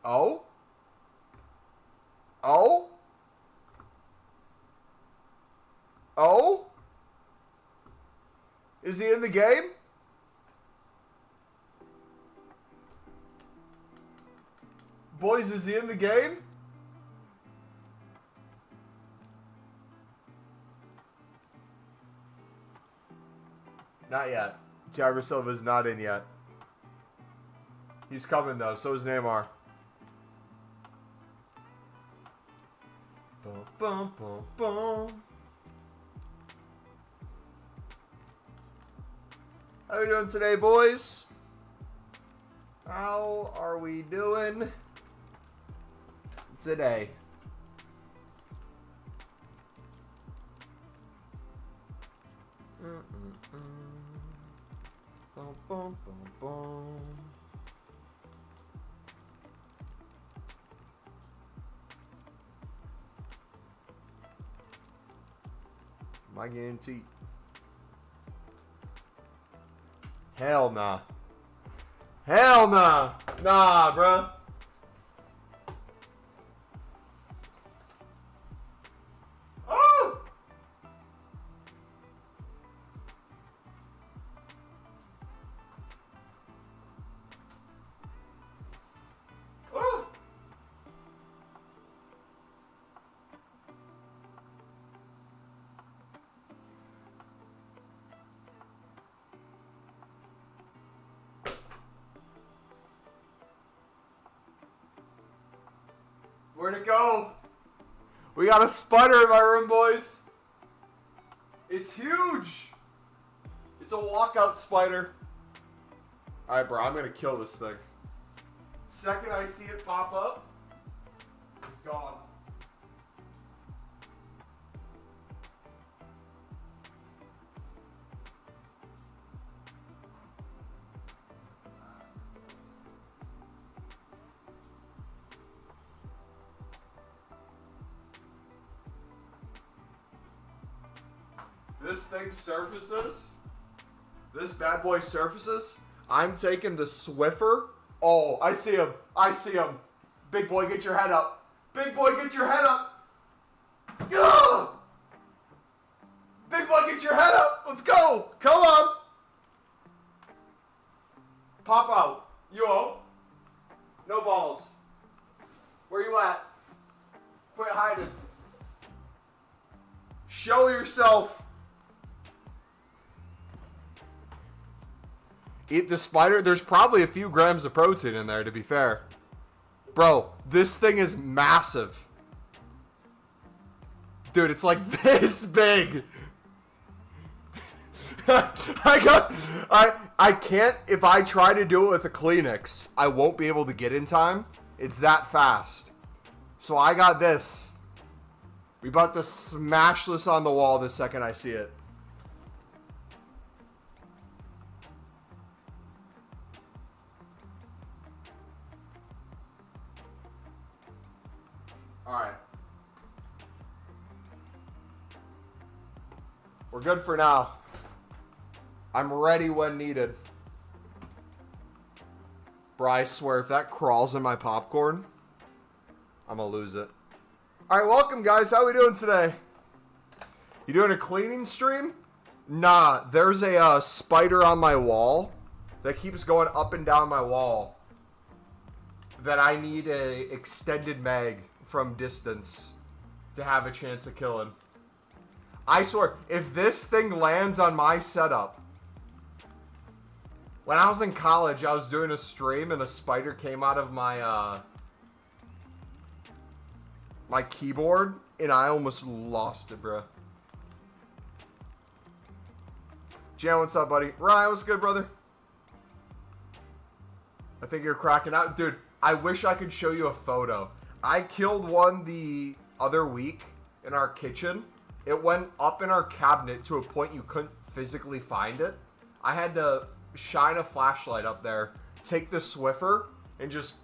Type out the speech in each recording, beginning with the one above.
Oh? Oh? Oh? Is he in the game? Boys, is he in the game? Not yet. Thiago Silva's not in yet. He's coming though, so is Neymar. Boom, boom, boom, boom. How are we doing today, boys? How are we doing today? Boom, boom, boom, boom. My guarantee. Hell nah. Hell nah. Nah, bruh. Oh! Oh! Where'd it go? We got a spider in my room, boys. It's huge. It's a walkout spider. Alright, bro, I'm gonna kill this thing. Second I see it pop up, it's gone. This thing surfaces. This bad boy surfaces. I'm taking the Swiffer. Oh, I see him. I see him. Big boy, get your head up. Big boy, get your head up. Ugh! Big boy, get your head up. Let's go. Come on. Pop out. Yo. No balls. Where you at? Quit hiding. Show yourself. Eat the spider. There's probably a few grams of protein in there, to be fair. Bro, this thing is massive. Dude, it's like this big. I can't, if I try to do it with a Kleenex, I won't be able to get in time. It's that fast. So I got this. We about to smash this on the wall the second I see it. Alright. We're good for now. I'm ready when needed. Bro, I swear, if that crawls in my popcorn, I'm gonna lose it. Alright, welcome guys. How we doing today? You doing a cleaning stream? Nah, there's a spider on my wall that keeps going up and down my wall that I need a extended mag from distance to have a chance of killing. I swear, if this thing lands on my setup. When I was in college, I was doing a stream and a spider came out of my my keyboard and I almost lost it, bro. Jan, what's up, buddy? Ryan, what's good, brother? I think you're cracking out. Dude, I wish I could show you a photo. I killed one the other week in our kitchen. It went up in our cabinet to a point you couldn't physically find it. I had to shine a flashlight up there, take the Swiffer, and just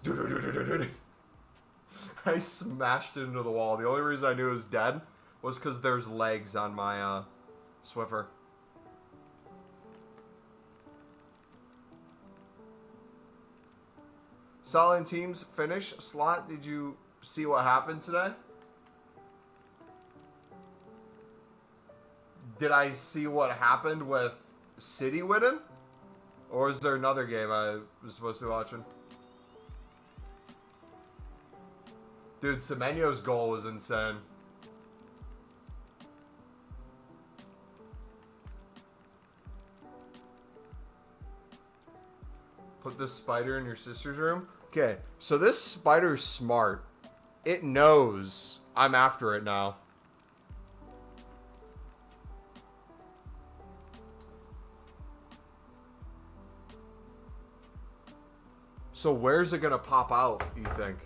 I smashed it into the wall. The only reason I knew it was dead was because there's legs on my Swiffer. Solid teams finish. Slot, did you see what happened today? Did I see what happened with City winning? Or is there another game I was supposed to be watching? Dude, Semenyo's goal was insane. Put this spider in your sister's room? Okay, so this spider's smart. It knows I'm after it now. So where's it gonna pop out, you think?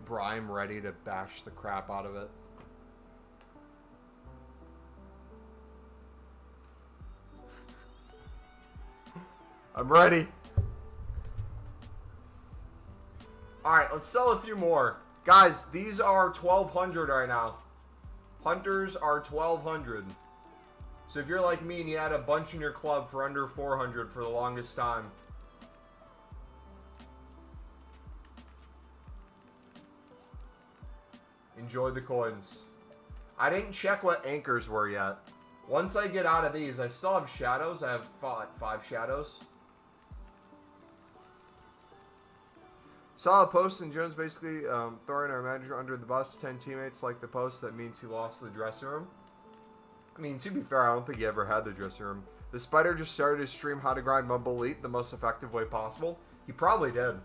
Bro, I'm ready to bash the crap out of it. I'm ready. Alright, let's sell a few more. Guys, these are 1,200 right now. Hunters are 1,200. So if you're like me and you had a bunch in your club for under 400 for the longest time, enjoy the coins. I didn't check what anchors were yet. Once I get out of these, I still have shadows. I have 5 shadows. Solid post, and Jones basically throwing our manager under the bus. 10 teammates like the post. That means he lost the dressing room. I mean, to be fair, I don't think he ever had the dressing room. The spider just started his stream how to grind MumboElite the most effective way possible. He probably did.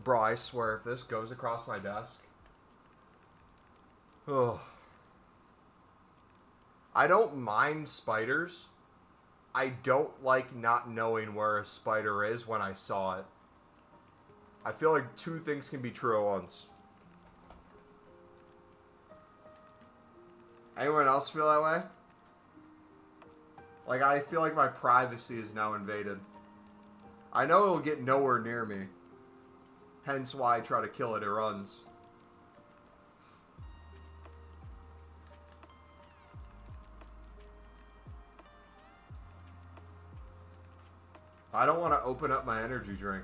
Bro, I swear, if this goes across my desk... Ugh. I don't mind spiders. I don't like not knowing where a spider is when I saw it. I feel like two things can be true at once. Anyone else feel that way? Like, I feel like my privacy is now invaded. I know it'll get nowhere near me. Hence why I try to kill it. It runs. I don't want to open up my energy drink.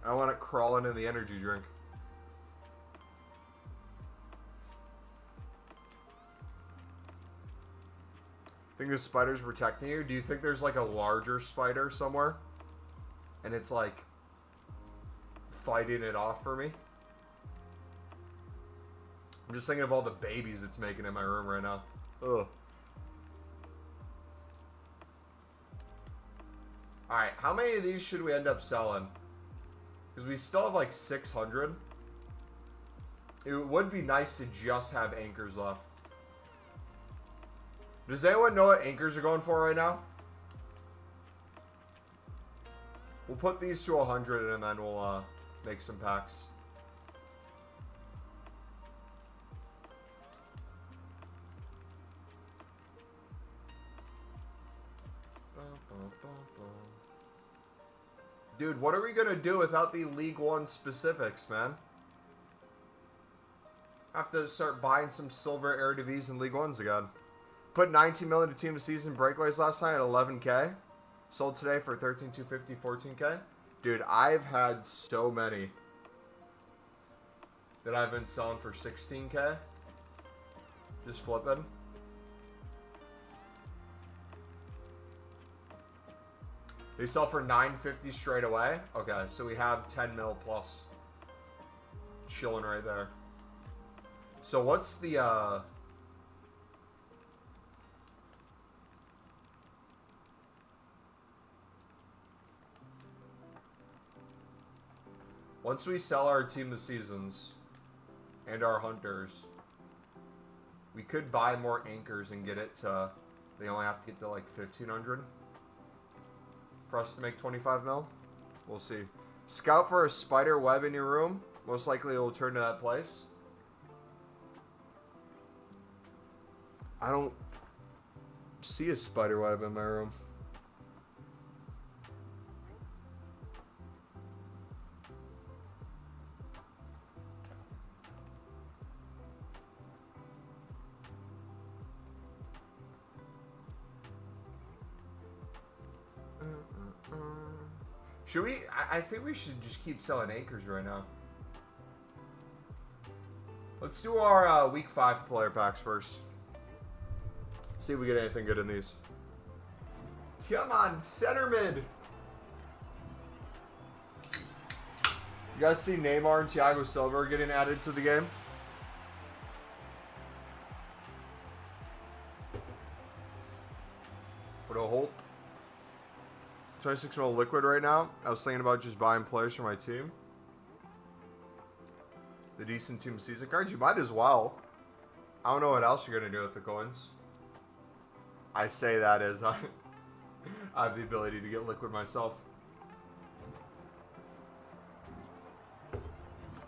I want it crawling in the energy drink. Think the spider's protecting you? Do you think there's like a larger spider somewhere? And it's like fighting it off for me? I'm just thinking of all the babies it's making in my room right now. Ugh. Alright, how many of these should we end up selling? Because we still have like 600. It would be nice to just have anchors left. Does anyone know what anchors are going for right now? We'll put these to 100 and then we'll make some packs. Dude, what are we going to do without the League One specifics, man? Have to start buying some silver Eredivisie and League Ones again. Put 19 million to team of season breakaways last night at 11K. Sold today for 13,250, 14K. Dude, I've had so many that I've been selling for 16K. Just flipping. They sell for 950 straight away. Okay, so we have 10 mil plus chilling right there. So what's the once we sell our team of seasons and our hunters, we could buy more anchors and get it to, they only have to get to like 1,500 for us to make 25 mil. We'll see. Scout for a spider web in your room. Most likely it will turn to that place. I don't see a spider web in my room. Should we? I think we should just keep selling anchors right now. Let's do our week 5 player packs first. See if we get anything good in these. Come on, center mid. You guys see Neymar and Thiago Silva getting added to the game? For the Holt. 26 mil liquid right now. I was thinking about just buying players for my team. The decent team season cards. You might as well. I don't know what else you're going to do with the coins. I say that as I have the ability to get liquid myself.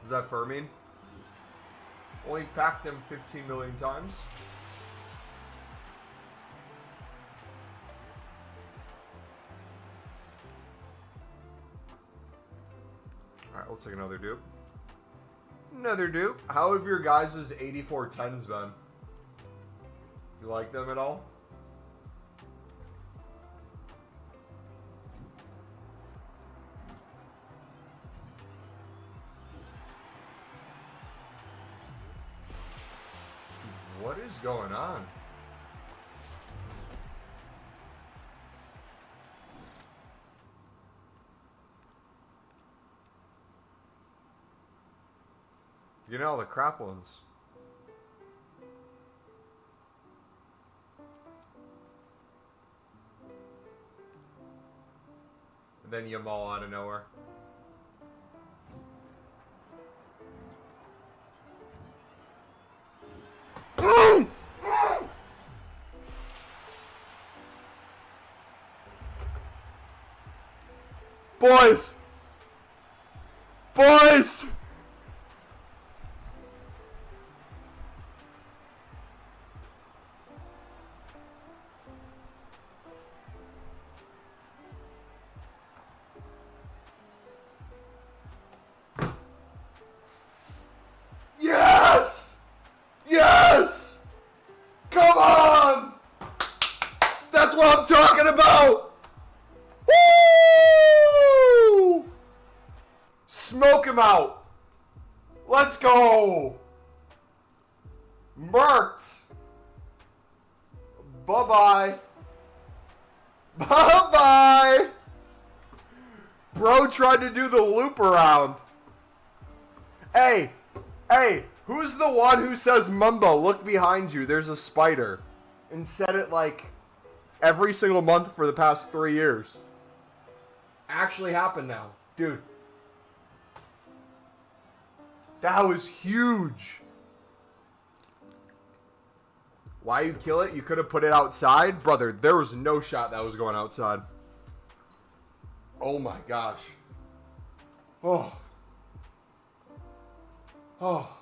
Does that Fermin? Only packed them 15 million times. Alright, we'll take another dupe. Another dupe. How have your guys' 8410s been? You like them at all? What is going on? You know, the crap ones. And then you maul out of nowhere. Boys! Boys! Yes! Yes! Come on! That's what I'm talking about! Woo! Smoke him out! Let's go! Murked! Bye-bye! Bye-bye! Bro tried to do the loop around. Hey! Hey! Who's the one who says, Mumbo, look behind you, there's a spider? And said it like every single month for the past 3 years. Actually happened now. Dude. That was huge. Why you kill it? You could have put it outside? Brother, there was no shot that was going outside. Oh my gosh. Oh. Oh.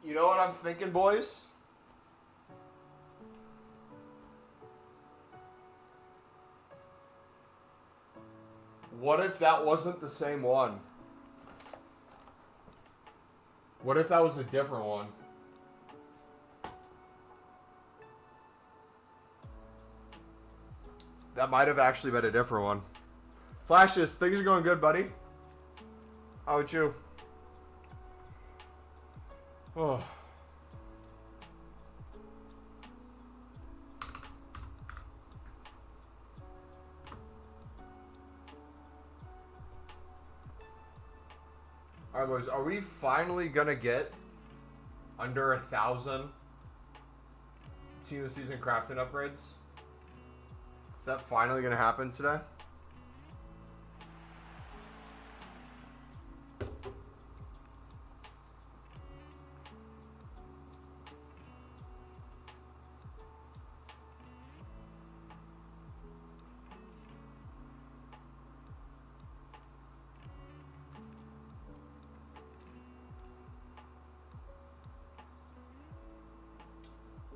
You know what I'm thinking, boys? What if that wasn't the same one? What if that was a different one? That might have actually been a different one. Flashes, things are going good, buddy. How about you? Oh. Alright, boys, are we finally gonna get under 1,000 team of season crafting upgrades? Is that finally gonna happen today?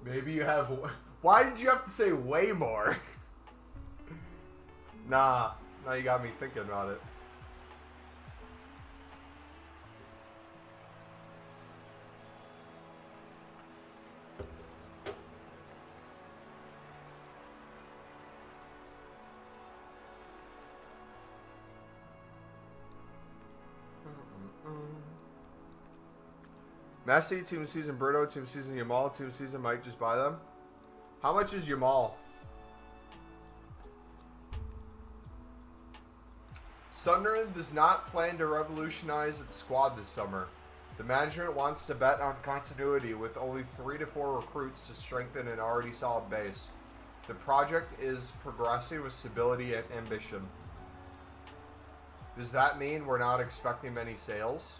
Maybe you have... Why did you have to say way more? Nah. Now you got me thinking about it. Messi, team of season Berto, team of season Yamal, team of season Mike, just buy them. How much is Yamal? Sunderland does not plan to revolutionize its squad this summer. The management wants to bet on continuity with only 3 to 4 recruits to strengthen an already solid base. The project is progressing with stability and ambition. Does that mean we're not expecting many sales?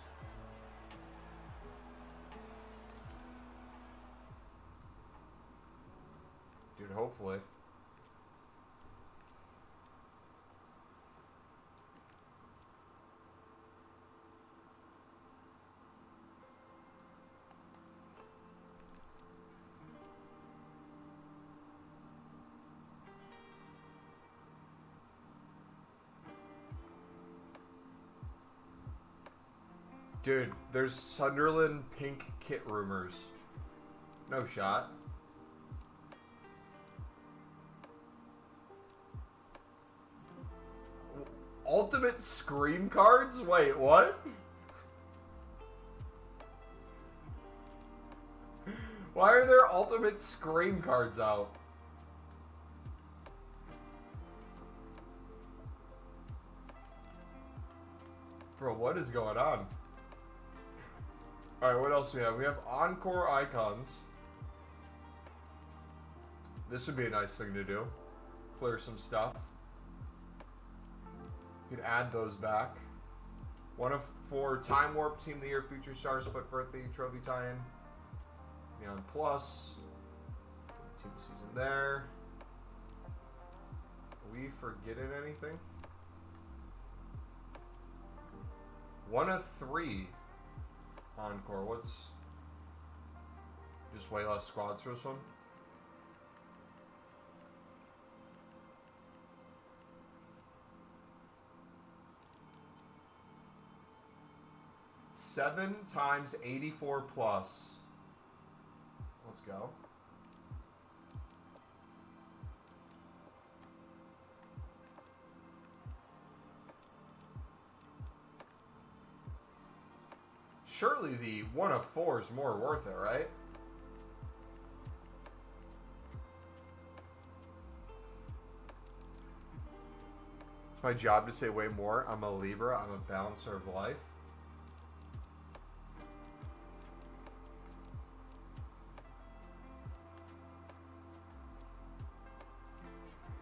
Dude, hopefully. Dude, there's Sunderland pink kit rumors. No shot. Ultimate Scream cards? Wait, what? Why are there Ultimate Scream cards out? Bro, what is going on? Alright, what else do we have? We have Encore Icons. This would be a nice thing to do. Clear some stuff. You could add those back. 1 of 4 Time Warp, Team of the Year, Future Star, Split Birthday, Trophy Tie-In. Neon Plus. Team of Season there. Are we forgetting anything? 1 of 3 Encore. What's... Just way less squads for this one? Seven times 84 plus. Let's go. Surely the 1 of 4 is more worth it, right? It's my job to say way more. I'm a Libra. I'm a balancer of life.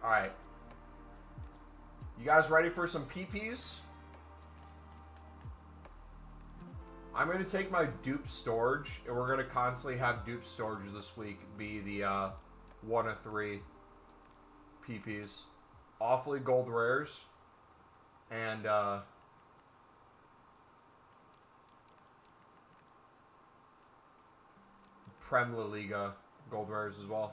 Alright. You guys ready for some PPs? I'm going to take my dupe storage, and we're going to constantly have dupe storage this week be the 1 of 3 PPs. Awfully gold rares. And Prem LALIGA gold rares as well.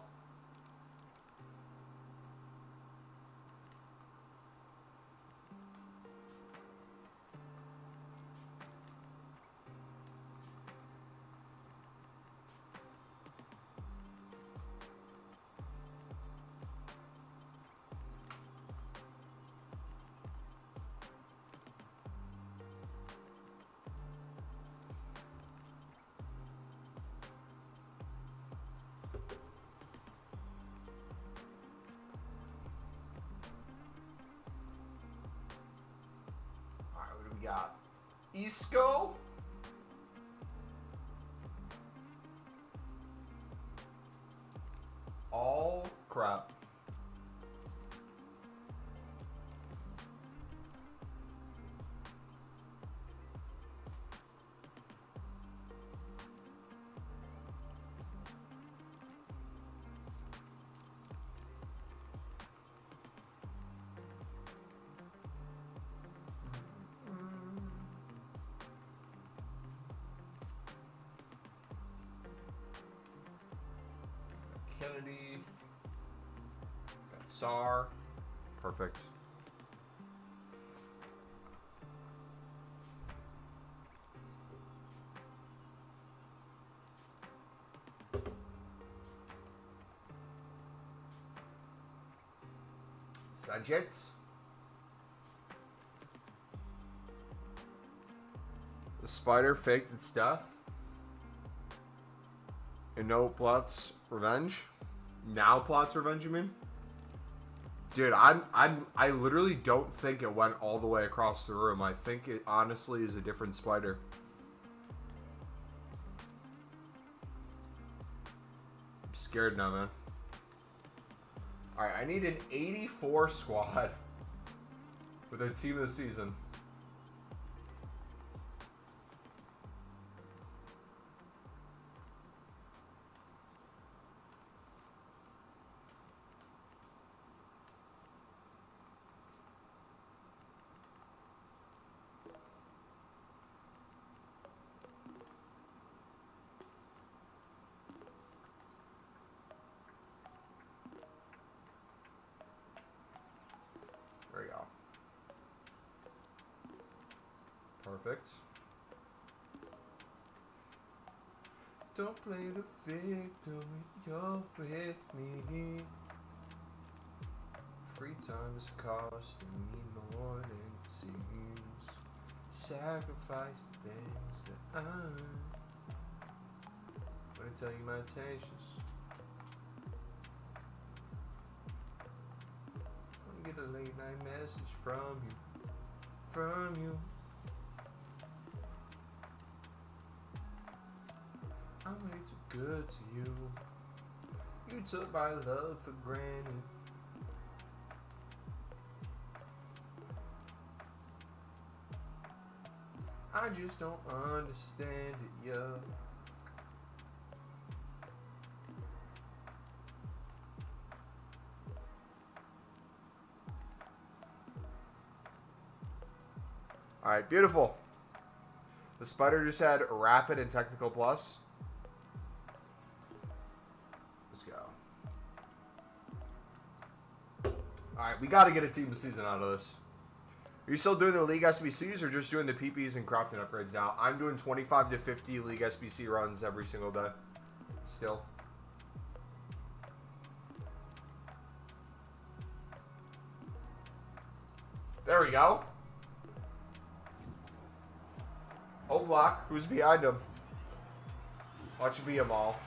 we got? Isco. All crap. Kennedy. Got Tsar. Perfect. Sanchez. The spider faked its death. And no plots revenge. Now plots revenge, you mean? Dude, I literally don't think it went all the way across the room. I think it honestly is a different spider. I'm scared now, man. Alright, I need an 84 squad with a team of the season. There we go. Perfect. Don't play the victim, you're with me. Free time is costing me more than it seems. Sacrifice the things that I want to tell you my intentions. Get a late night message from you. I'm way too good to you. You took my love for granted. I just don't understand it, yeah. Alright, beautiful. The spider just had rapid and technical plus. Let's go. Alright, we got to get a team of the season out of this. Are you still doing the League SBCs or just doing the PPs and crafting upgrades now? I'm doing 25 to 50 League SBC runs every single day. Still. There we go. Old block. Who's behind him? Watch it be them all.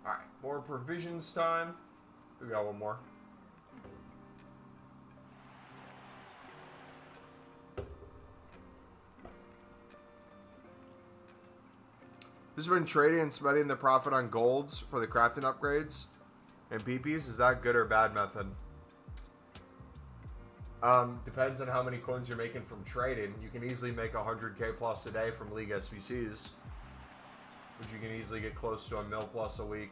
Alright, more provisions time. We got one more. This has been trading and spending the profit on golds for the crafting upgrades and PPs. Is that good or bad method? Depends on how many coins you're making from trading. You can easily make 100k plus a day from League SBCs. But you can easily get close to a mil plus a week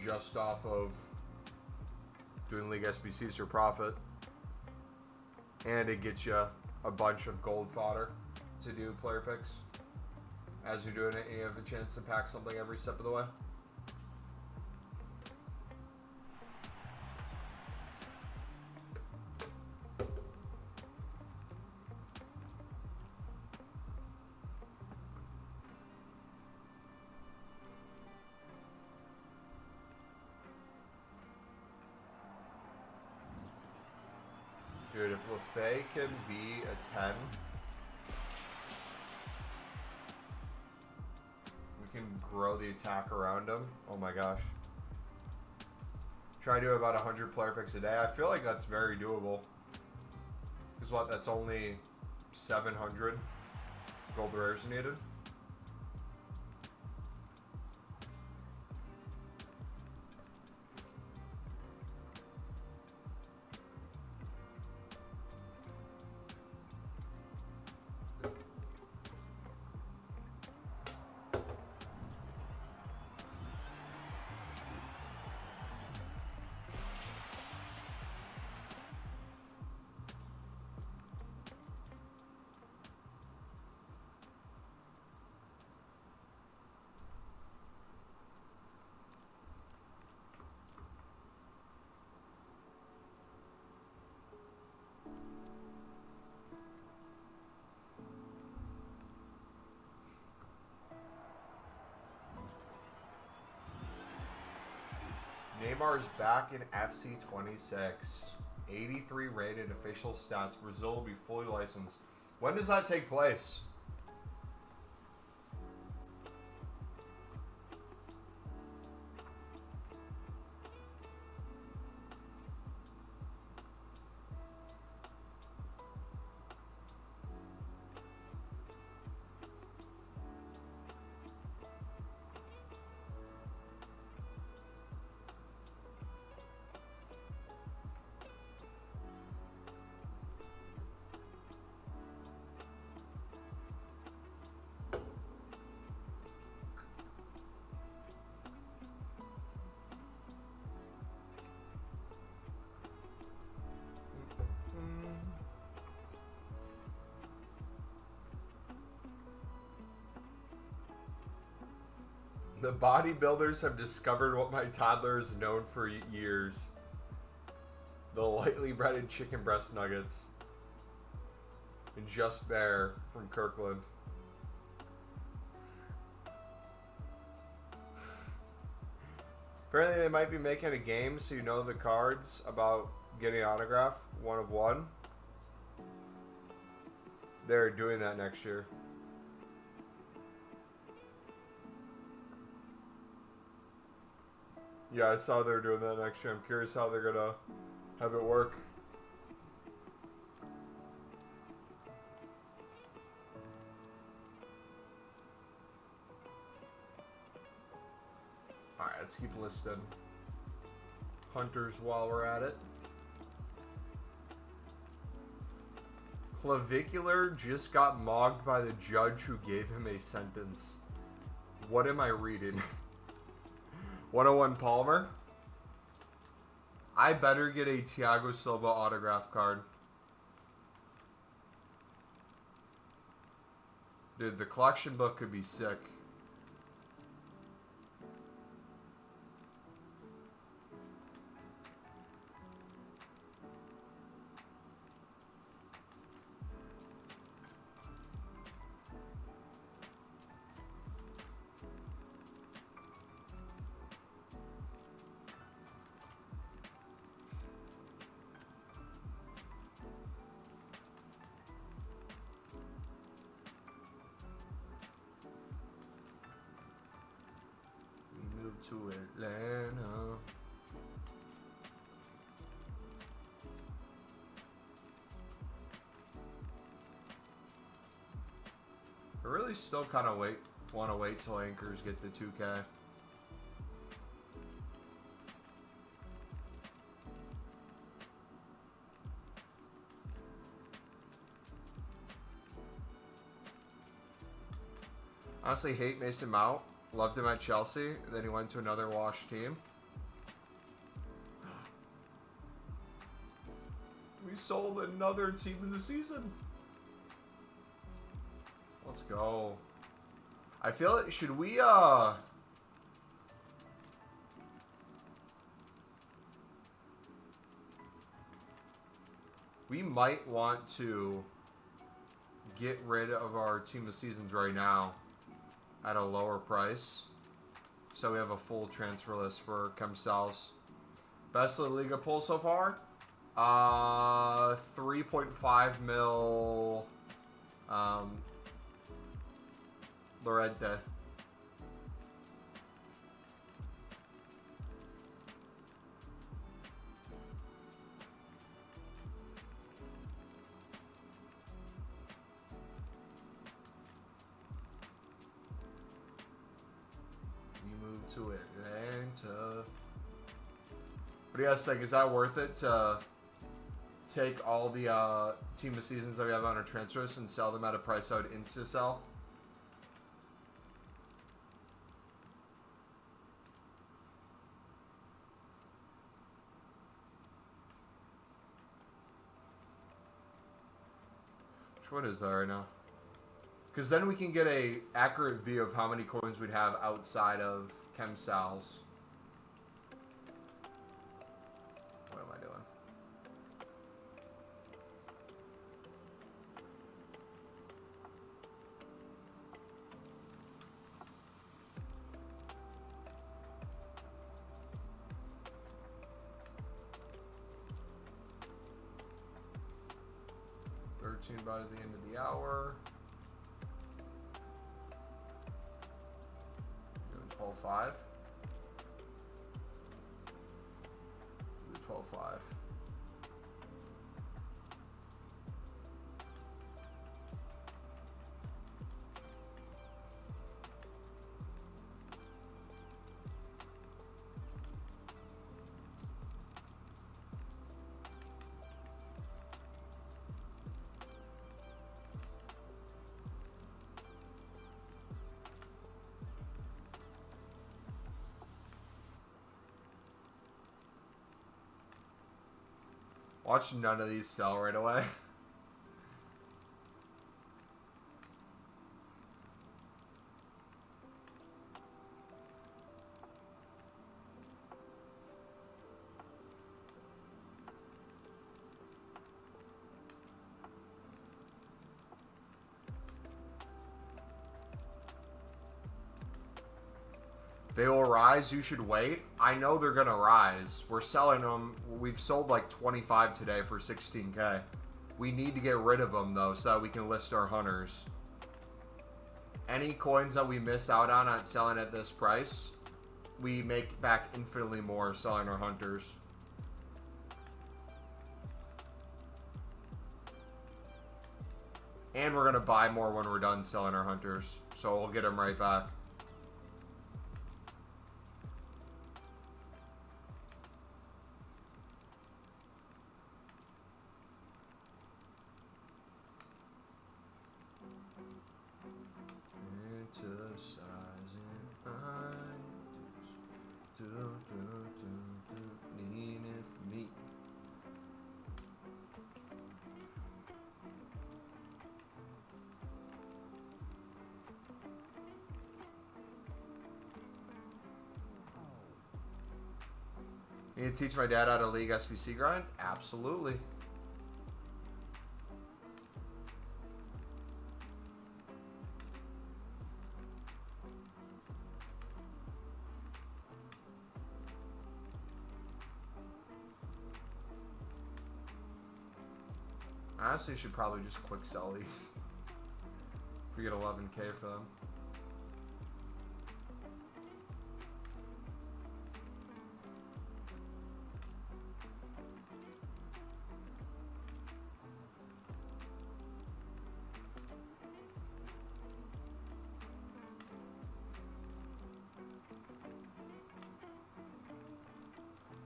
just off of doing League SBCs for profit. And it gets you a bunch of gold fodder to do player picks. As you're doing it, you have the chance to pack something every step of the way. Dude, if Lefay can be a 10, we can grow the attack around him. Oh my gosh. Try to do about 100 player picks a day. I feel like that's very doable. Because what, that's only 700 gold rares needed. Neymar's back in FC26. 83 rated official stats. Brazil will be fully licensed. When does that take place? The bodybuilders have discovered what my toddler is known for years. The lightly breaded chicken breast nuggets. And Just Bear from Kirkland. Apparently they might be making a game so you know the cards about getting an autograph. 1 of 1. They're doing that next year. Yeah, I saw they're doing that next year. I'm curious how they're gonna have it work. Alright, let's keep listed. Hunters while we're at it. Clavicular just got mogged by the judge who gave him a sentence. What am I reading? 101 Palmer. I better get a Thiago Silva autograph card. Dude, the collection book could be sick. To Atlanta. I really still kind of want to wait till anchors get the 2K. Honestly, hate Mason Mount. Loved him at Chelsea. Then he went to another wash team. We sold another team in the season. Let's go. I feel it. Should we, we might want to get rid of our team of seasons right now at a lower price, so we have a full transfer list for Chem Styles. Best LALIGA pull so far? 3.5 mil. Lorente. To Atlanta. What do you guys think? Is that worth it to take all the team of seasons that we have on our transfer list and sell them at a price I would insta sell? Which one is that right now? Because then we can get a accurate view of how many coins we'd have outside of Chem Sal's. What am I doing? About at the end of the hour. 12.5. 12.5. Watch none of these sell right away. They will rise. You should wait. I know they're going to rise. We're selling them. We've sold like 25 today for 16K. We need to get rid of them, though, so that we can list our hunters. Any coins that we miss out on at selling at this price, we make back infinitely more selling our hunters. And we're going to buy more when we're done selling our hunters. So we'll get them right back. You need to teach my dad how to League SBC grind? Absolutely. Honestly, should probably just quick sell these. If we get 11K for them.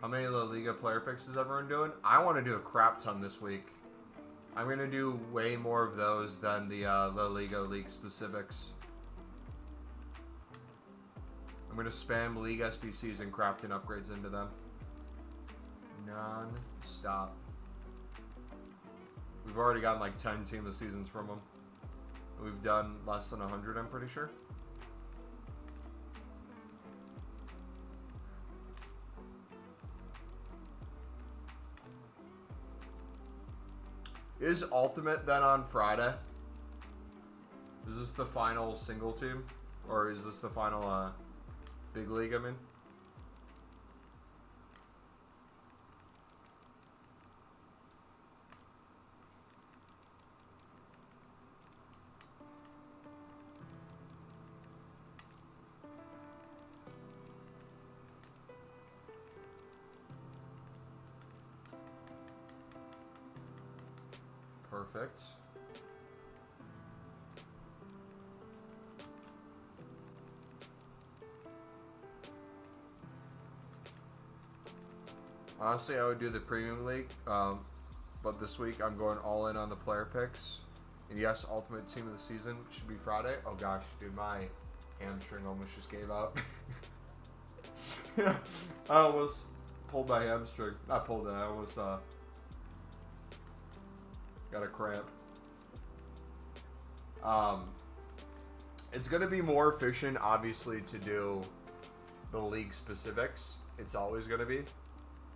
How many LaLiga player picks is everyone doing? I want to do a crap ton this week. I'm going to do way more of those than the LaLiga League specifics. I'm going to spam League SBCs and crafting upgrades into them. Non-stop. We've already gotten like 10 team of seasons from them. We've done less than 100, I'm pretty sure. Is Ultimate then on Friday? Is this the final single team? Or is this the final big league, I mean? Perfect. Honestly, I would do the Premium League, but this week I'm going all in on the player picks. And yes, Ultimate Team of the Season should be Friday. Oh gosh, dude, my hamstring almost just gave out. I almost pulled my hamstring. Not pulled it, I almost got a cramp. It's going to be more efficient, obviously, to do the league specifics. It's always going to be.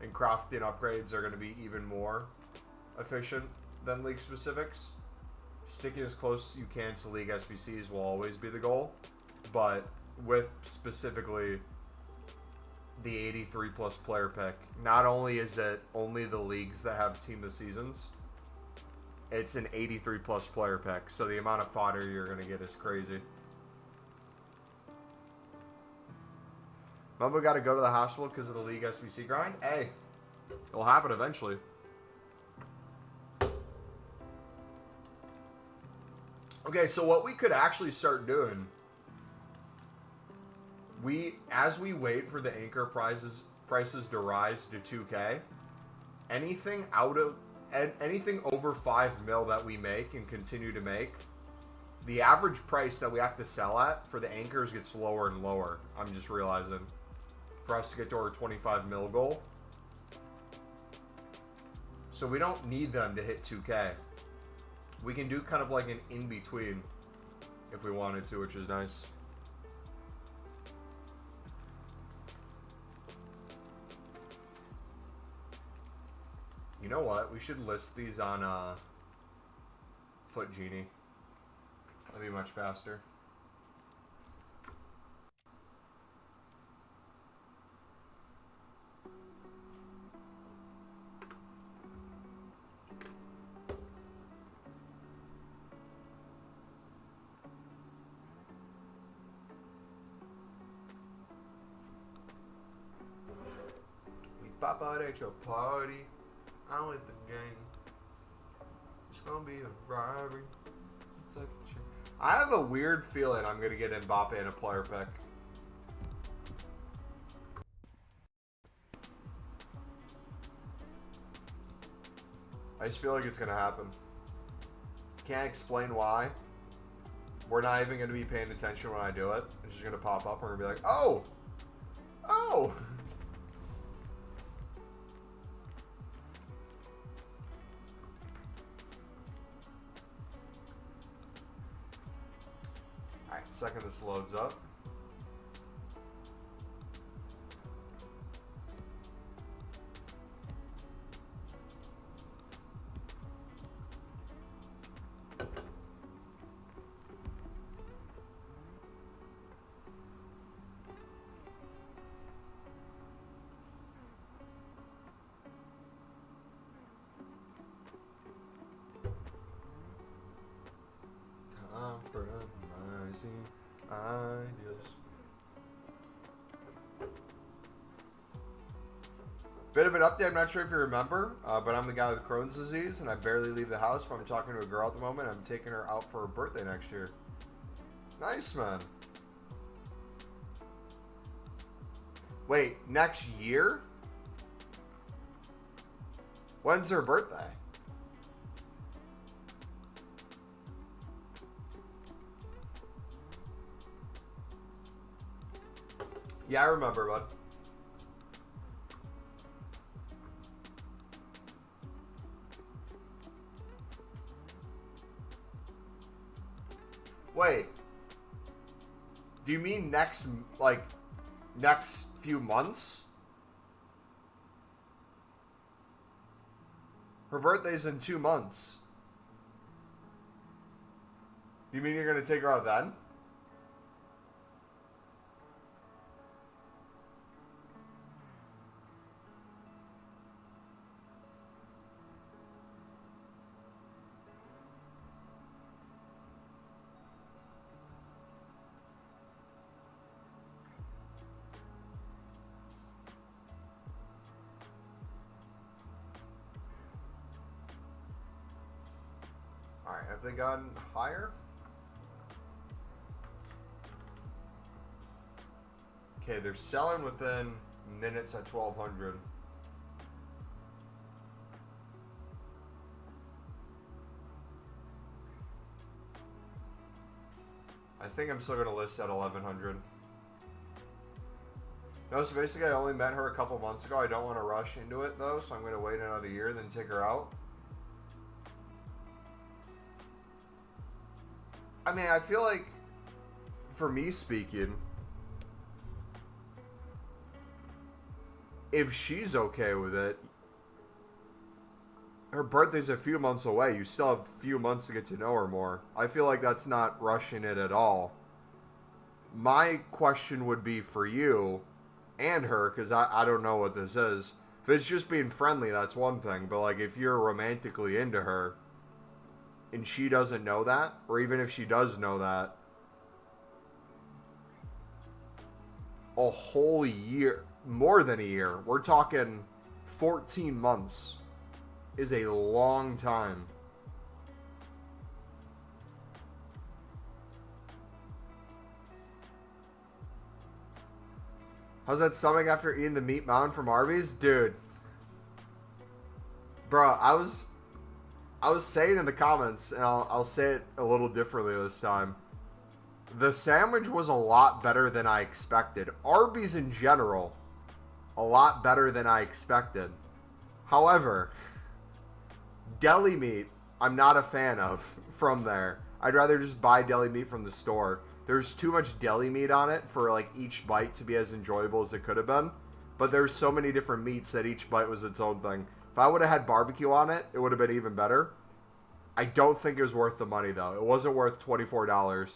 And crafting upgrades are going to be even more efficient than league specifics. Sticking as close as you can to league SBCs will always be the goal. But with specifically the 83 plus player pick, not only is it only the leagues that have team of the seasons, it's an 83 plus player pick. So the amount of fodder you're going to get is crazy. Mumbo got to go to the hospital because of the league SBC grind. Hey, it'll happen eventually. Okay, so what we could actually start doing, as we wait for the anchor prices to rise to 2K, anything over 5 mil that we make and continue to make, the average price that we have to sell at for the anchors gets lower and lower. I'm just realizing, for us to get to our 25 mil goal. So we don't need them to hit 2K. We can do kind of like an in-between if we wanted to, which is nice. You know what? We should list these on Foot Genie. That'd be much faster. Pop out at your party. I'm with the gang. It's gonna be a robbery. I have a weird feeling I'm gonna get Mbappe in a player pick. I just feel like it's gonna happen. Can't explain why. We're not even gonna be paying attention when I do it. It's just gonna pop up. We're gonna be like, oh, oh. Second this loads up. Compromising ideas. Bit of an update. I'm not sure if you remember, but I'm the guy with Crohn's disease, and I barely leave the house. But I'm talking to a girl at the moment. I'm taking her out for her birthday next year. Nice, man. Wait, next year? When's her birthday? Yeah, I remember, bud. Wait. Do you mean next few months? Her birthday's in 2 months. You mean you're gonna take her out then? Alright, have they gone higher? Okay, they're selling within minutes at 1200. I think I'm still going to list at 1100. No, so basically I only met her a couple months ago. I don't want to rush into it though, so I'm going to wait another year, then take her out. I mean, I feel like, for me speaking, if she's okay with it, her birthday's a few months away. You still have a few months to get to know her more. I feel like that's not rushing it at all. My question would be for you and her, because I don't know what this is. If it's just being friendly, that's one thing. But, like, if you're romantically into her and she doesn't know that, or even if she does know that, a whole year, more than a year, we're talking 14 months, is a long time. How's that stomach after eating the meat mountain from Arby's? Dude. Bro, I was saying in the comments, and I'll say it a little differently this time. The sandwich was a lot better than I expected. Arby's in general, a lot better than I expected. However, deli meat, I'm not a fan of from there. I'd rather just buy deli meat from the store. There's too much deli meat on it for like each bite to be as enjoyable as it could have been. But there's so many different meats that each bite was its own thing. If I would have had barbecue on it, it would have been even better. I don't think it was worth the money though. It wasn't worth $24.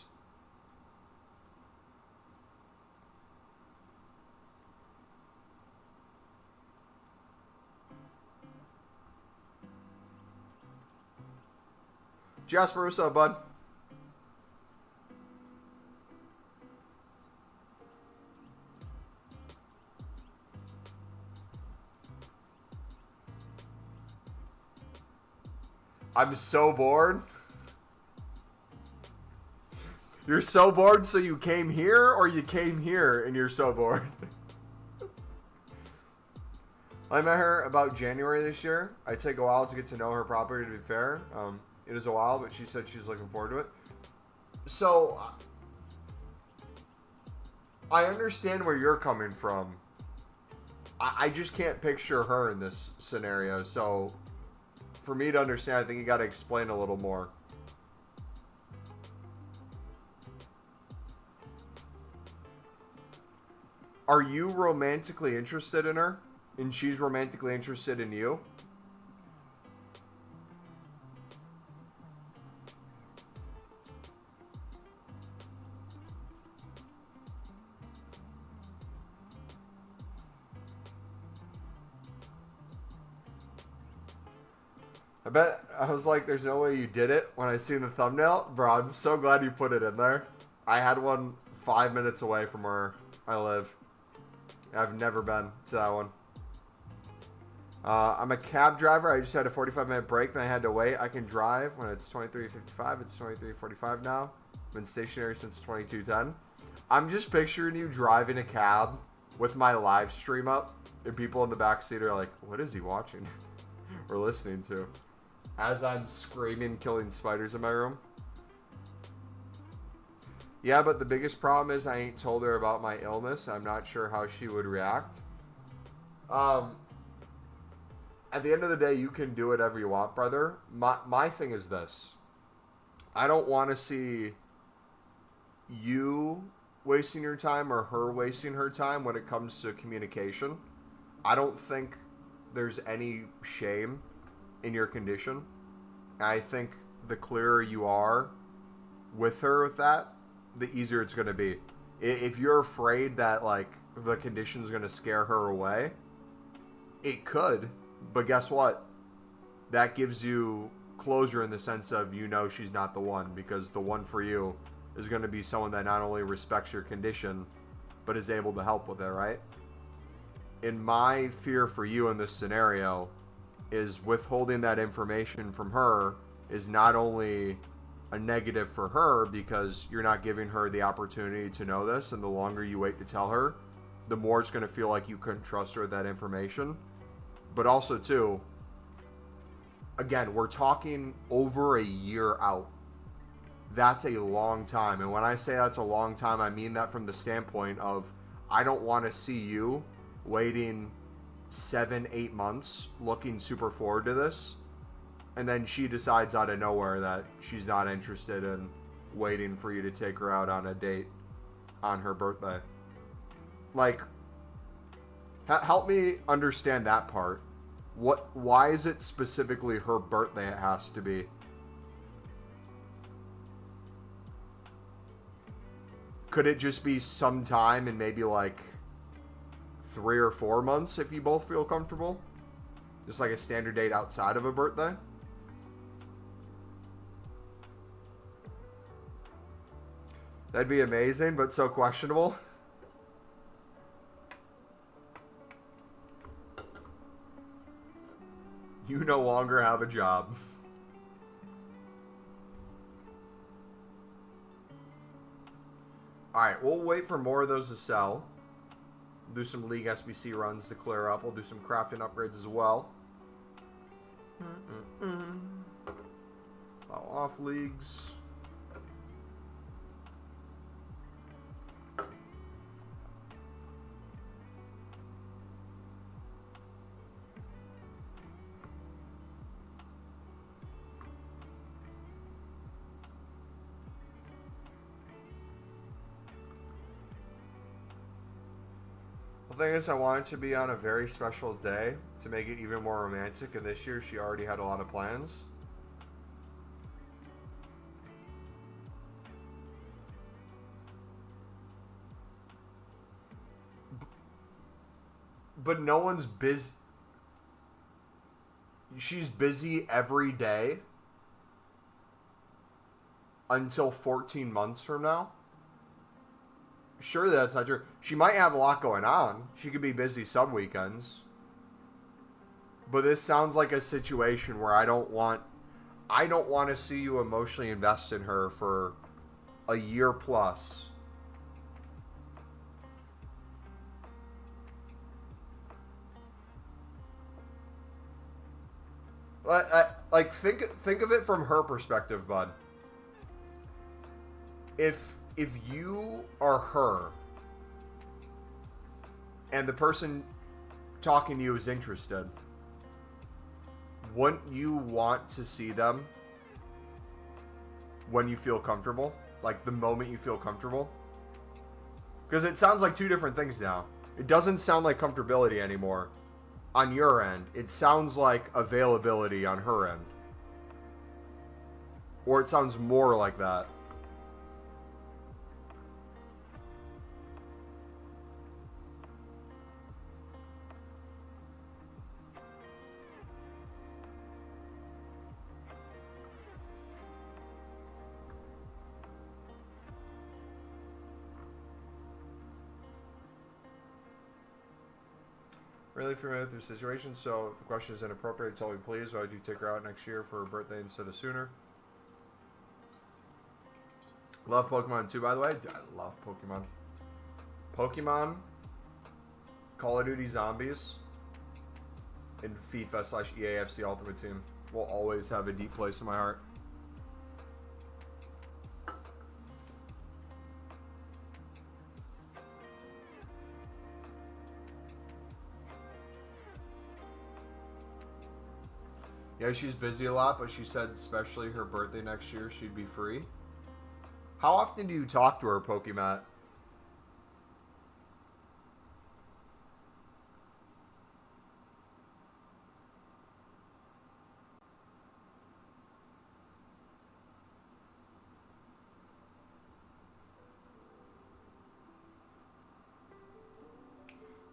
Jasper, what's up, bud? I'm so bored. You're so bored, so you came here, or you came here and you're so bored? I met her about January this year. I take a while to get to know her properly, to be fair. It is a while, but she said she's looking forward to it. So, I understand where you're coming from. I just can't picture her in this scenario, so for me to understand, I think you got to explain a little more. Are you romantically interested in her? And she's romantically interested in you? I was like, there's no way you did it when I seen the thumbnail. Bro, I'm so glad you put it in there. I had one 5 minutes away from where I live. I've never been to that one. I'm a cab driver. I just had a 45-minute break, then I had to wait. I can drive when it's 23:55. It's 23:45 now. I've been stationary since 22:10. I'm just picturing you driving a cab with my live stream up, and people in the back seat are like, what is he watching or listening to? As I'm screaming, killing spiders in my room. Yeah, but the biggest problem is I ain't told her about my illness. I'm not sure how she would react. At the end of the day, you can do whatever you want, brother. My thing is this. I don't want to see you wasting your time or her wasting her time when it comes to communication. I don't think there's any shame in your condition. I think the clearer you are with her with that, the easier it's going to be. If you're afraid that like the condition's going to scare her away, it could, but guess what? That gives you closure in the sense of, you know, she's not the one, because the one for you is going to be someone that not only respects your condition but is able to help with it, right? And my fear for you in this scenario is withholding that information from her is not only a negative for her because you're not giving her the opportunity to know this, and the longer you wait to tell her, the more it's going to feel like you couldn't trust her with that information. But also, too, again, we're talking over a year out. That's a long time. And when I say that's a long time, I mean that from the standpoint of I don't want to see you waiting 7-8 months looking super forward to this, and then she decides out of nowhere that she's not interested in waiting for you to take her out on a date on her birthday. Like, help me understand that part. Why is it specifically her birthday it has to be? Could it just be sometime in maybe like 3 or 4 months if you both feel comfortable? Just like a standard date outside of a birthday? That'd be amazing, but so questionable. You no longer have a job. Alright, we'll wait for more of those to sell. Do some League SBC runs to clear up. We'll do some crafting upgrades as well. Allow off leagues. The thing is, I want it to be on a very special day to make it even more romantic, and this year she already had a lot of plans. But no one's busy. She's busy every day until 14 months from now. Surely that's not true. She might have a lot going on. She could be busy some weekends. But this sounds like a situation where I don't want to see you emotionally invest in her for a year plus. Like think of it from her perspective, bud. If you are her and the person talking to you is interested, wouldn't you want to see them when you feel comfortable? Like the moment you feel comfortable? Because it sounds like two different things now. It doesn't sound like comfortability anymore on your end. It sounds like availability on her end. Or it sounds more like that. Really familiar with your situation, so if the question is inappropriate, tell me please. Why would you take her out next year for her birthday instead of sooner? Love Pokemon too, by the way. Dude, I love Pokemon. Pokemon, Call of Duty Zombies, and FIFA / EAFC Ultimate Team will always have a deep place in my heart. Yeah, she's busy a lot, but she said especially her birthday next year, she'd be free. How often do you talk to her, Pokemon?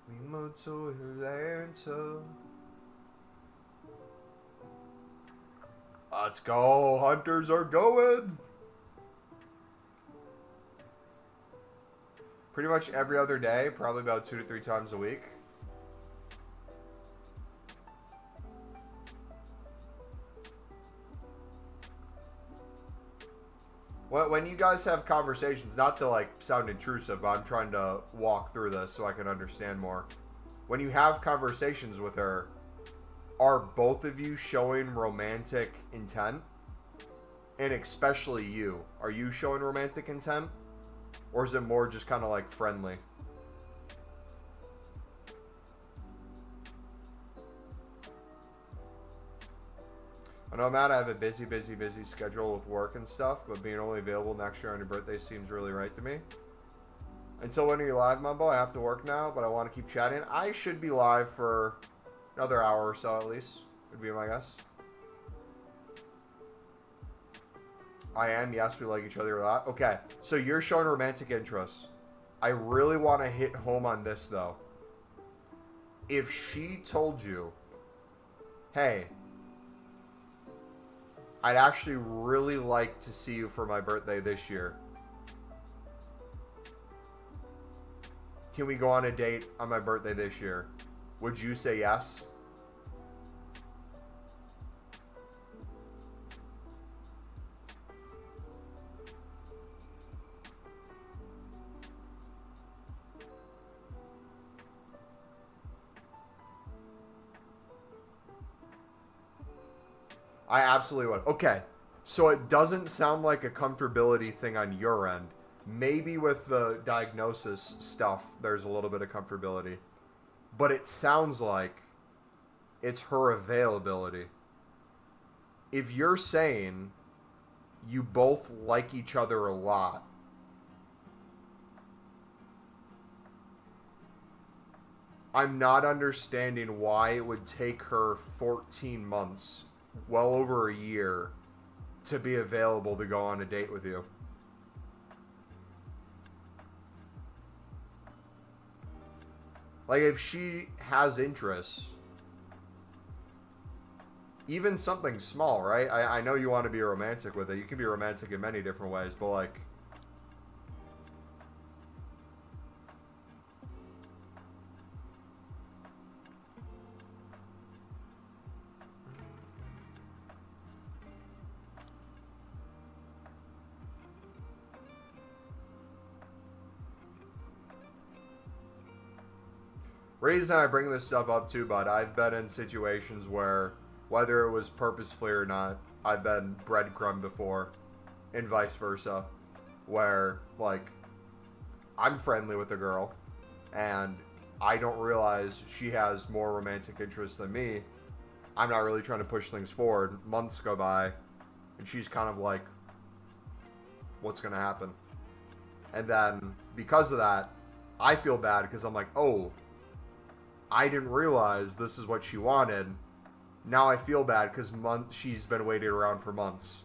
We moved to Atlanta. Let's go. Hunters are going. Pretty much every other day, probably about 2 to 3 times a week. When you guys have conversations, not to like sound intrusive, but I'm trying to walk through this so I can understand more. When you have conversations with her, are both of you showing romantic intent? And especially you. Are you showing romantic intent? Or is it more just kind of like friendly? I know, Matt, I have a busy schedule with work and stuff, but being only available next year on your birthday seems really right to me. Until when are you live, Mumbo? I have to work now, but I want to keep chatting. I should be live for another hour or so at least, would be my guess. I am, yes, we like each other a lot. Okay, so you're showing romantic interest. I really want to hit home on this, though. If she told you, hey, I'd actually really like to see you for my birthday this year. Can we go on a date on my birthday this year? Would you say yes? I absolutely would. Okay, so it doesn't sound like a comfortability thing on your end. Maybe with the diagnosis stuff, there's a little bit of comfortability. But it sounds like it's her availability. If you're saying you both like each other a lot, I'm not understanding why it would take her 14 months, well over a year, to be available to go on a date with you. Like, if she has interests, even something small, right? I know you want to be romantic with it. You can be romantic in many different ways, but like, reason I bring this stuff up too, bud, I've been in situations where, whether it was purposefully or not, I've been breadcrumbed before, and vice versa, where, like, I'm friendly with a girl, and I don't realize she has more romantic interest than me. I'm not really trying to push things forward. Months go by, and she's kind of like, what's going to happen? And then, because of that, I feel bad because I'm like, oh, I didn't realize this is what she wanted. Now I feel bad because she's been waiting around for months.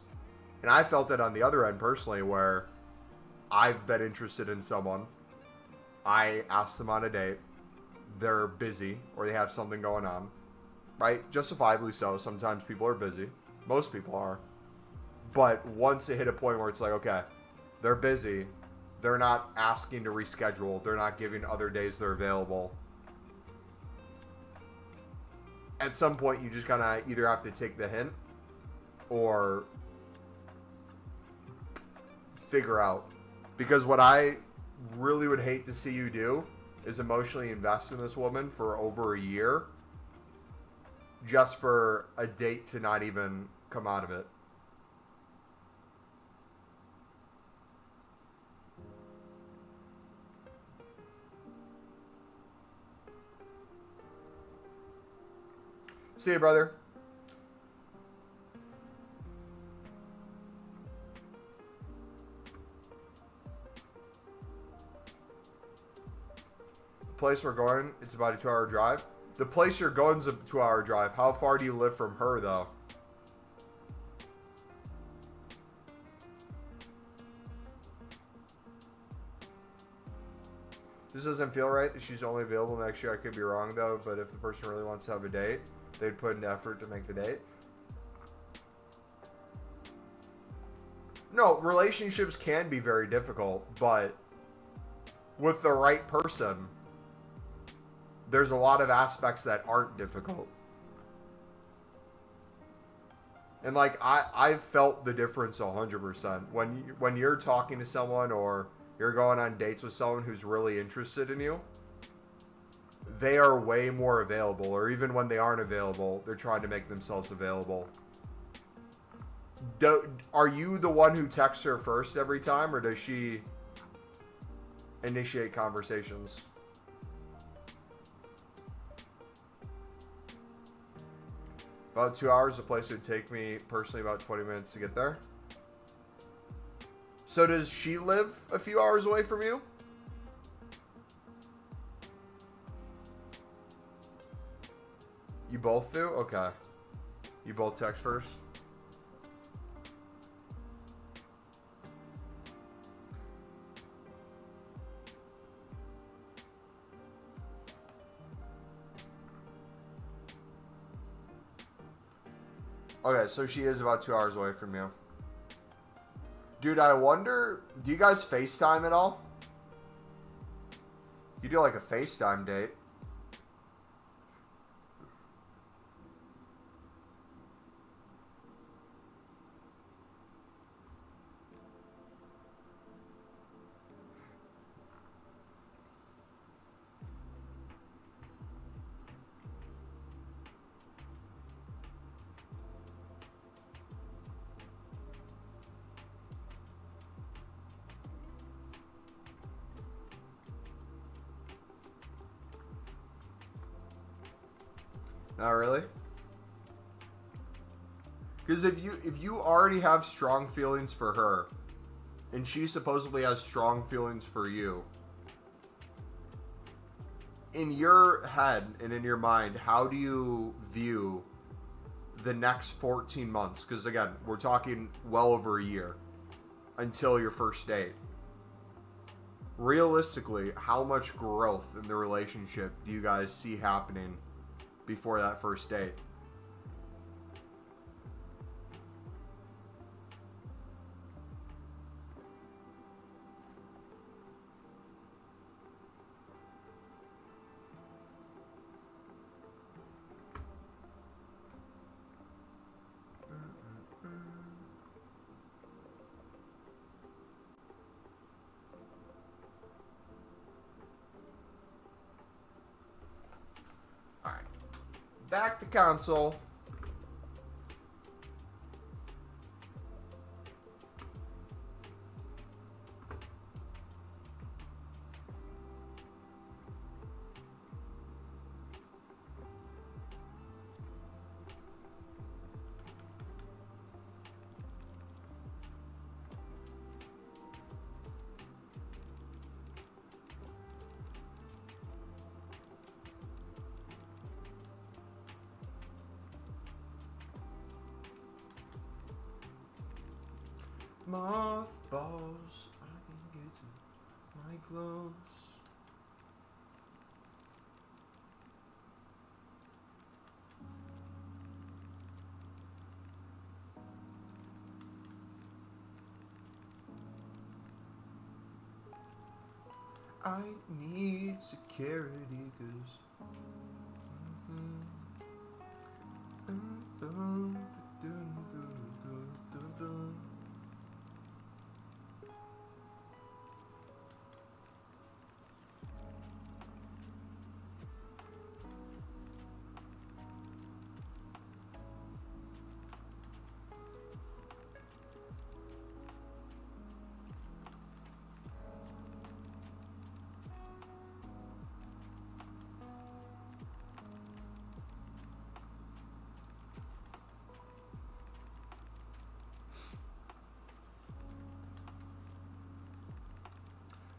And I felt it on the other end personally, where I've been interested in someone. I asked them on a date. They're busy or they have something going on. Right? Justifiably so. Sometimes people are busy. Most people are. But once it hit a point where it's like, okay, they're busy. They're not asking to reschedule. They're not giving other days they're available. At some point, you just kind of either have to take the hint or figure out. Because what I really would hate to see you do is emotionally invest in this woman for over a year just for a date to not even come out of it. See you, brother. The place we're going, it's about a 2-hour drive. The place you're going is a 2-hour drive. How far do you live from her, though? This doesn't feel right that she's only available next year. I could be wrong, though, but if the person really wants to have a date, they'd put in effort to make the date. No, relationships can be very difficult, but with the right person, there's a lot of aspects that aren't difficult. And like I've felt the difference 100% when you're talking to someone or you're going on dates with someone who's really interested in you. They are way more available, or even when they aren't available, they're trying to make themselves available. Are you the one who texts her first every time, or does she initiate conversations? About 2 hours. The place would take me personally about 20 minutes to get there. So does she live a few hours away from you? You both do? Okay. You both text first? Okay, so she is about 2 hours away from you. Dude, I wonder, do you guys FaceTime at all? You do like a FaceTime date. Not really? Because if you already have strong feelings for her, and she supposedly has strong feelings for you, in your head and in your mind, how do you view the next 14 months? Because again, we're talking well over a year until your first date. Realistically, how much growth in the relationship do you guys see happening before that first date? Alright. Back to console. Mothballs, I can get to my clothes. I need security, cause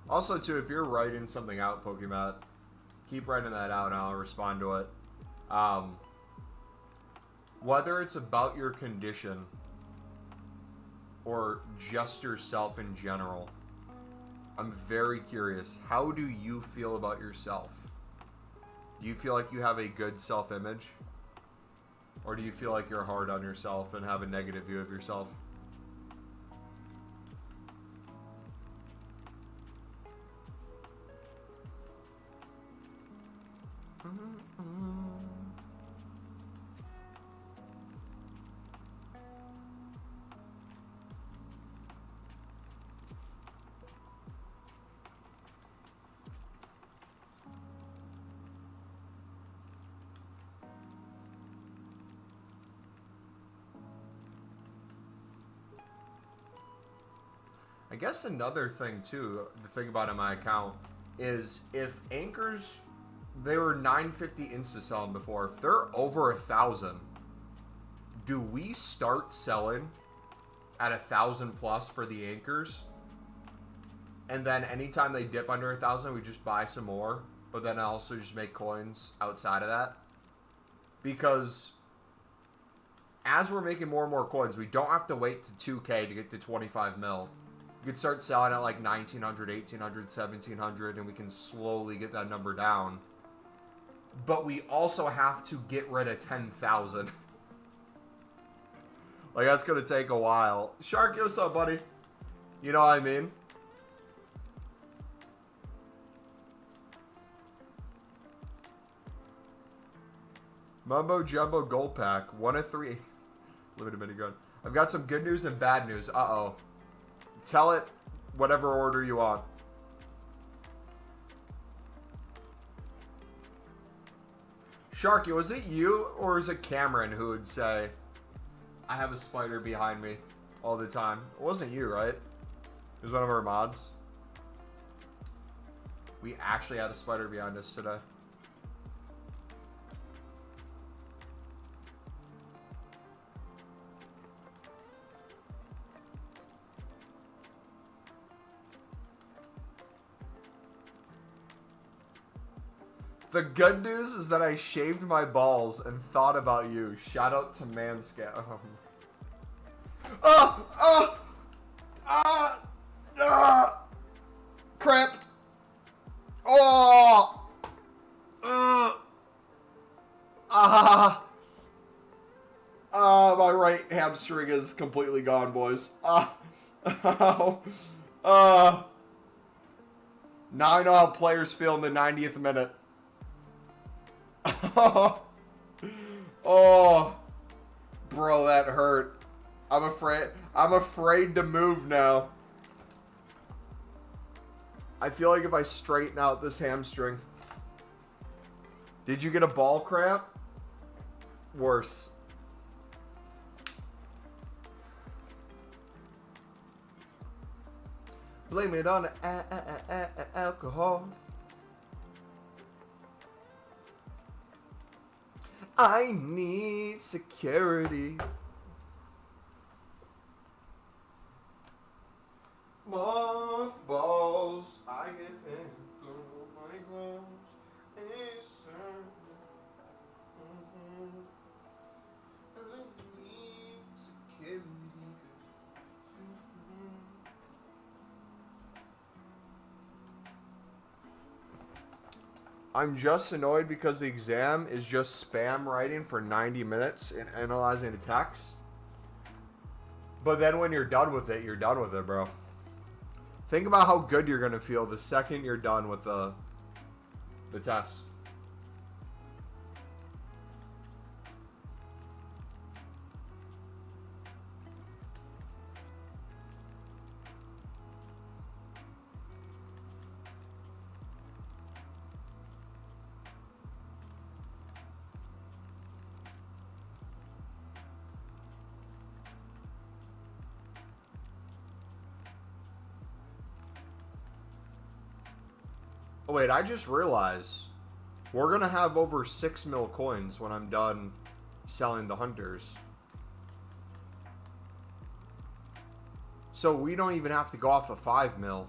also, too, if you're writing something out, Pokemon, keep writing that out and I'll respond to it. Whether it's about your condition or just yourself in general, I'm very curious. How do you feel about yourself? Do you feel like you have a good self-image? Or do you feel like you're hard on yourself and have a negative view of yourself? I guess another thing, too, the thing about in my account, is if anchors, they were 950 insta-selling before. If they're over 1,000, do we start selling at 1,000 plus for the anchors? And then anytime they dip under 1,000, we just buy some more, but then also just make coins outside of that? Because as we're making more and more coins, we don't have to wait to 2K to get to 25 mil. You could start selling at like 1,900, 1,800, 1,700, and we can slowly get that number down. But we also have to get rid of 10,000. Like, that's going to take a while. Sharky, what's up, buddy? You know what I mean? Mumbo Jumbo Gold Pack. 1 of 3. Limited minigun. I've got some good news and bad news. Uh-oh. Tell it whatever order you want. Sharky, was it you or is it Cameron who would say, I have a spider behind me all the time? It wasn't you, right? It was one of our mods. We actually had a spider behind us today. The good news is that I shaved my balls and thought about you. Shout out to Manscaped. Crap. Oh. My right hamstring is completely gone, boys. Now I know how players feel in the 90th minute. Oh, bro, that hurt. I'm afraid to move now. I feel like if I straighten out this hamstring. Did you get a ball cramp? Worse. Blame it on alcohol. I need security. Mothballs, I get in through my clothes. I need security. I'm just annoyed because the exam is just spam writing for 90 minutes and analyzing the text. But then when you're done with it, you're done with it, bro. Think about how good you're going to feel the second you're done with the test. Oh, wait, I just realized we're going to have over 6 mil coins when I'm done selling the hunters. So we don't even have to go off of 5 mil.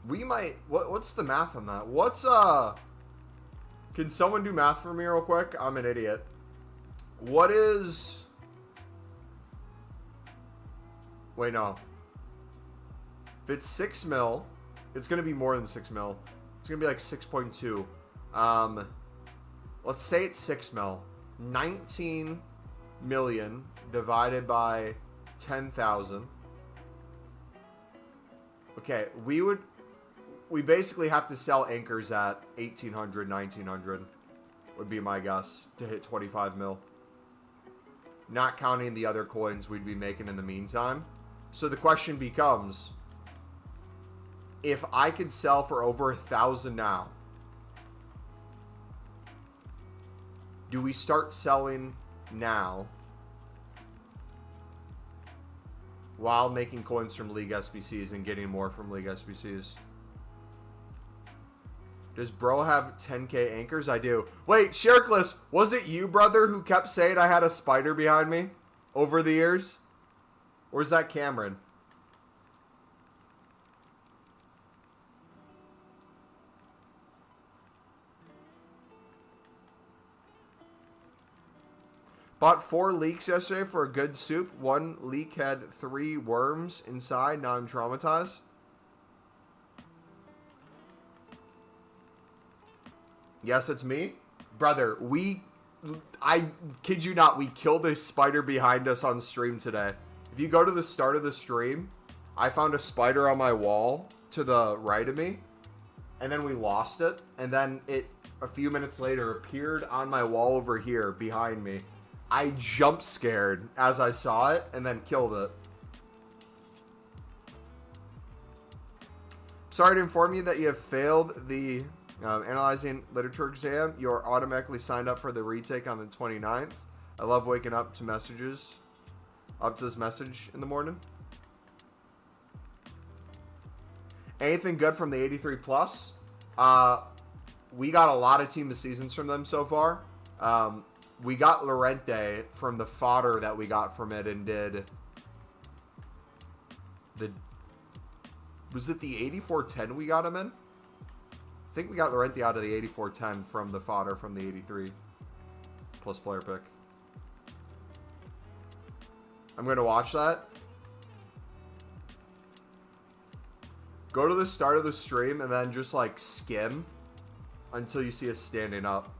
We might... What's the math on that? Can someone do math for me real quick? I'm an idiot. What is... Wait, no. If it's 6 mil, it's going to be more than 6 mil. It's going to be like 6.2. Let's say it's 6 mil. 19 million divided by 10,000. Okay, we basically have to sell anchors at 1,800, 1,900 would be my guess to hit 25 mil. Not counting the other coins we'd be making in the meantime. So the question becomes, if I could sell for over 1,000 now, do we start selling now while making coins from League SBCs and getting more from League SBCs. Does bro have 10k anchors? I do. Wait, Sherkless, was it you, brother, who kept saying I had a spider behind me over the years? Or is that Cameron? Bought 4 leeks yesterday for a good soup. One leek had 3 worms inside. Now I'm traumatized. Yes, it's me. Brother, I kid you not, we killed a spider behind us on stream today. If you go to the start of the stream, I found a spider on my wall to the right of me. And then we lost it. And then it, a few minutes later, appeared on my wall over here behind me. I jump scared as I saw it and then killed it. Sorry to inform you that you have failed the analyzing literature exam. You are automatically signed up for the retake on the 29th. I love waking up to messages, up to this message in the morning. Anything good from the 83 plus? We got a lot of team of seasons from them so far. We got Lorente from the fodder that we got from it and did the... Was it the 8410 we got him in? I think we got Lorente out of the 8410 from the fodder from the 83 plus player pick. I'm going to watch that. Go to the start of the stream and then just like skim until you see us standing up.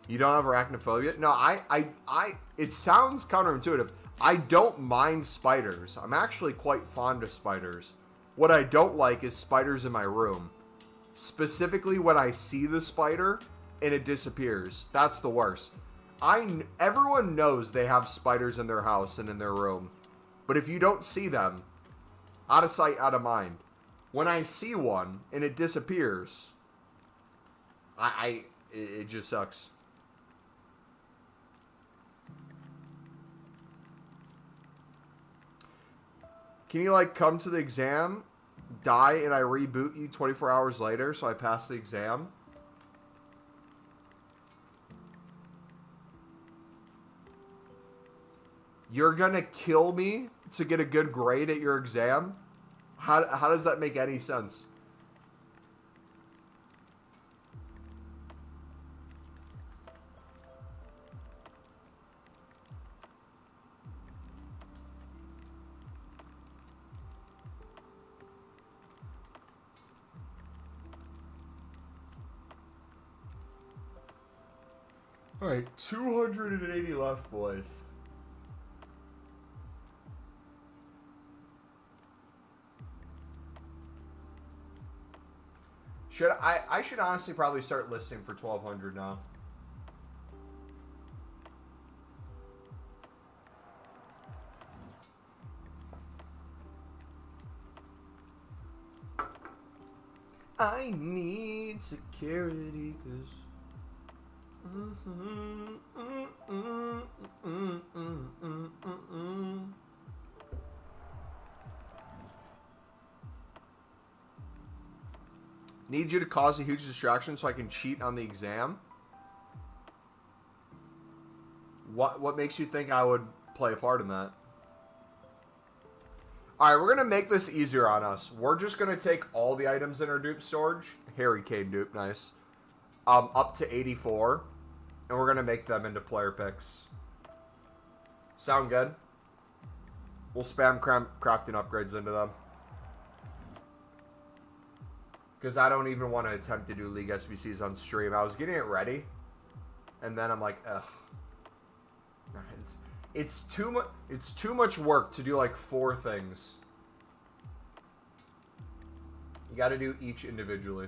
You don't have arachnophobia? No, it sounds counterintuitive. I don't mind spiders. I'm actually quite fond of spiders. What I don't like is spiders in my room. Specifically when I see the spider and it disappears. That's the worst. Everyone knows they have spiders in their house and in their room. But if you don't see them, out of sight, out of mind. When I see one and it disappears, it just sucks. Can you, like, come to the exam, die, and I reboot you 24 hours later so I pass the exam? You're gonna kill me to get a good grade at your exam? How does that make any sense? Alright, 280 left, boys. I should honestly probably start listing for 1,200 now. I need security, cause need you to cause a huge distraction so I can cheat on the exam? What makes you think I would play a part in that? Alright, we're going to make this easier on us. We're just going to take all the items in our dupe storage. Harry Kane dupe, nice. Up to 84. And we're going to make them into player picks. Sound good? We'll spam crafting upgrades into them. Because I don't even want to attempt to do League SBCs on stream. I was getting it ready. And then I'm like, ugh. It's too much work to do like 4 things. You got to do each individually.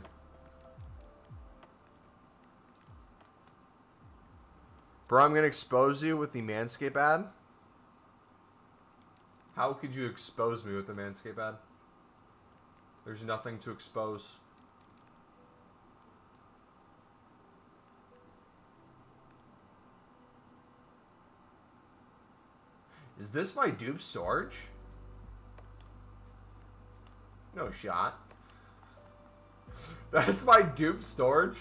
Bro, I'm going to expose you with the Manscaped ad. How could you expose me with the Manscaped ad? There's nothing to expose. Is this my dupe storage? No shot. That's my dupe storage?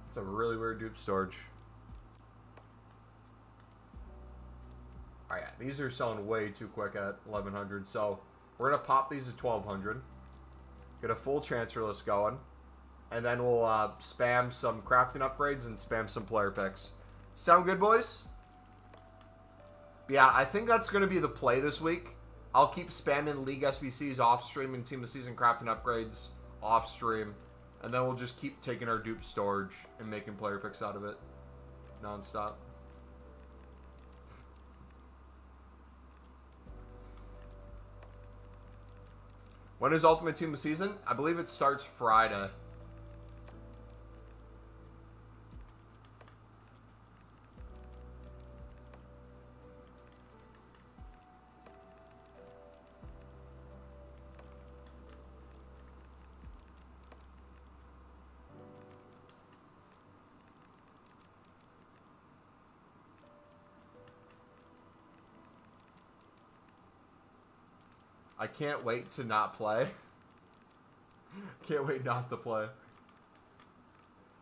It's a really weird dupe storage. Alright, these are selling way too quick at 1100, so we're going to pop these to 1200. Get a full transfer list going. And then we'll spam some crafting upgrades and spam some player picks. Sound good, boys? Yeah, I think that's going to be the play this week. I'll keep spamming League SBCs off stream and Team of the Season crafting upgrades off stream. And then we'll just keep taking our dupe storage and making player picks out of it. Non-stop. When is Ultimate Team of the Season? I believe it starts Friday. I can't wait to not play. Can't wait not to play.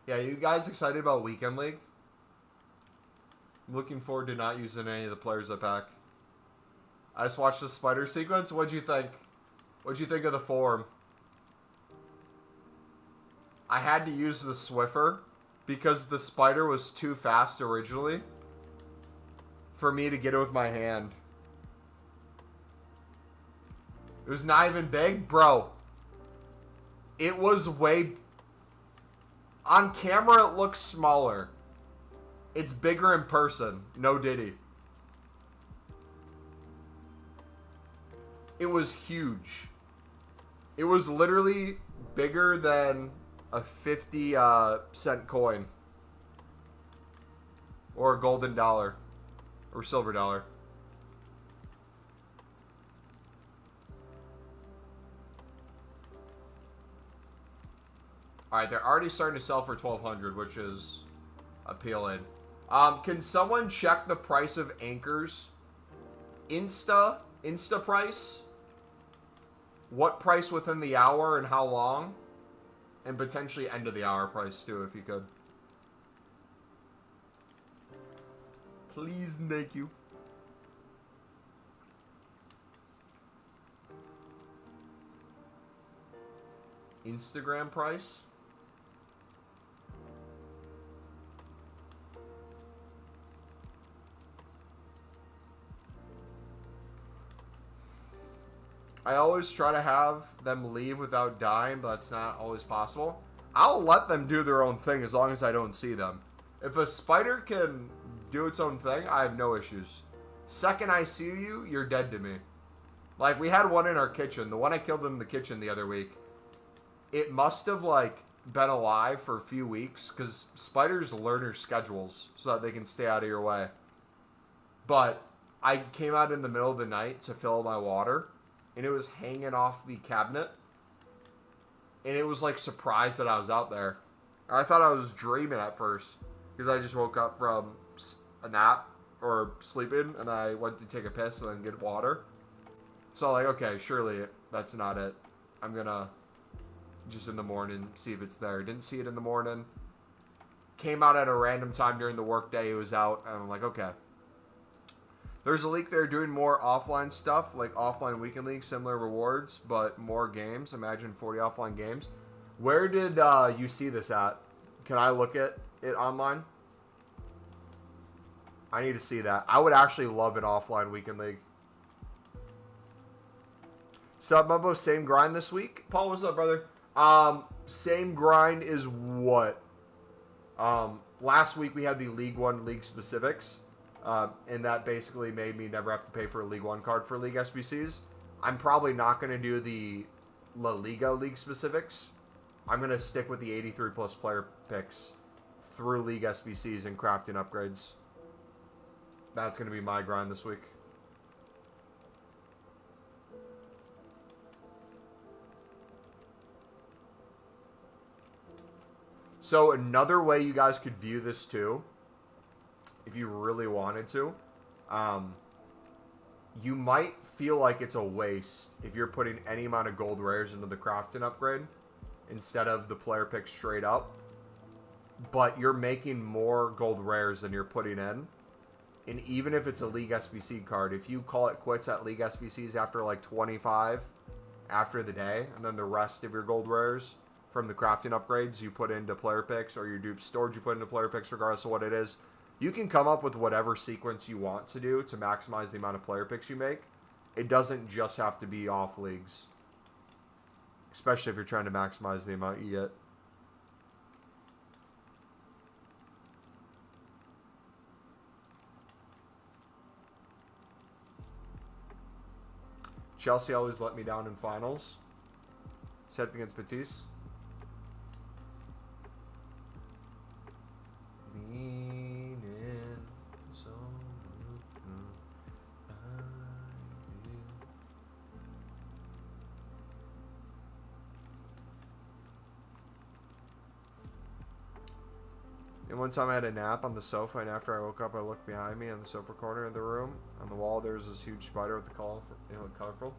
Yeah, you guys excited about Weekend League? I'm looking forward to not using any of the players I pack. I just watched the spider sequence. What'd you think? What'd you think of the form? I had to use the Swiffer because the spider was too fast originally for me to get it with my hand. It was not even big, bro. It was way... On camera, it looks smaller. It's bigger in person. No diddy. It was huge. It was literally bigger than a 50-cent coin. Or a golden dollar. Or silver dollar. Alright, they're already starting to sell for 1200, which is appealing. Can someone check the price of anchors? Insta price? What price within the hour and how long? And potentially end of the hour price too, if you could. Please, thank you. Instagram price? I always try to have them leave without dying, but that's not always possible. I'll let them do their own thing as long as I don't see them. If a spider can do its own thing, I have no issues. Second I see you, you're dead to me. Like, we had one in our kitchen. The one I killed in the kitchen the other week. It must have, like, been alive for a few weeks, because spiders learn their schedules so that they can stay out of your way. But I came out in the middle of the night to fill my water, and it was hanging off the cabinet. And it was like surprised that I was out there. I thought I was dreaming at first. Because I just woke up from a nap or sleeping. And I went to take a piss and then get water. So like, okay, surely that's not it. I'm going to just in the morning see if it's there. Didn't see it in the morning. Came out at a random time during the workday. It was out. And I'm like, okay. There's a leak there doing more offline stuff, like offline weekend league, similar rewards, but more games. Imagine 40 offline games. Where did you see this at? Can I look at it online? I need to see that. I would actually love an offline weekend league. Sub Mumbo, same grind this week. Paul, what's up, brother? Same grind is what? Last week we had the League One League specifics. And that basically made me never have to pay for a League One card for League SBCs. I'm probably not going to do the LALIGA League specifics. I'm going to stick with the 83 plus player picks through League SBCs and crafting upgrades. That's going to be my grind this week. So another way you guys could view this too, if you really wanted to, you might feel like it's a waste if you're putting any amount of gold rares into the crafting upgrade instead of the player pick straight up. But you're making more gold rares than you're putting in. And even if it's a League SBC card, if you call it quits at League SBCs after like 25 after the day, and then the rest of your gold rares from the crafting upgrades you put into player picks, or your dupe storage you put into player picks, regardless of what it is, you can come up with whatever sequence you want to do to maximize the amount of player picks you make. It doesn't just have to be off leagues, especially if you're trying to maximize the amount you get. Chelsea always let me down in finals. Except against Betis. Lean in, so and one time I had a nap on the sofa, and after I woke up, I looked behind me in the sofa corner of the room. On the wall, there was this huge spider with the colorful.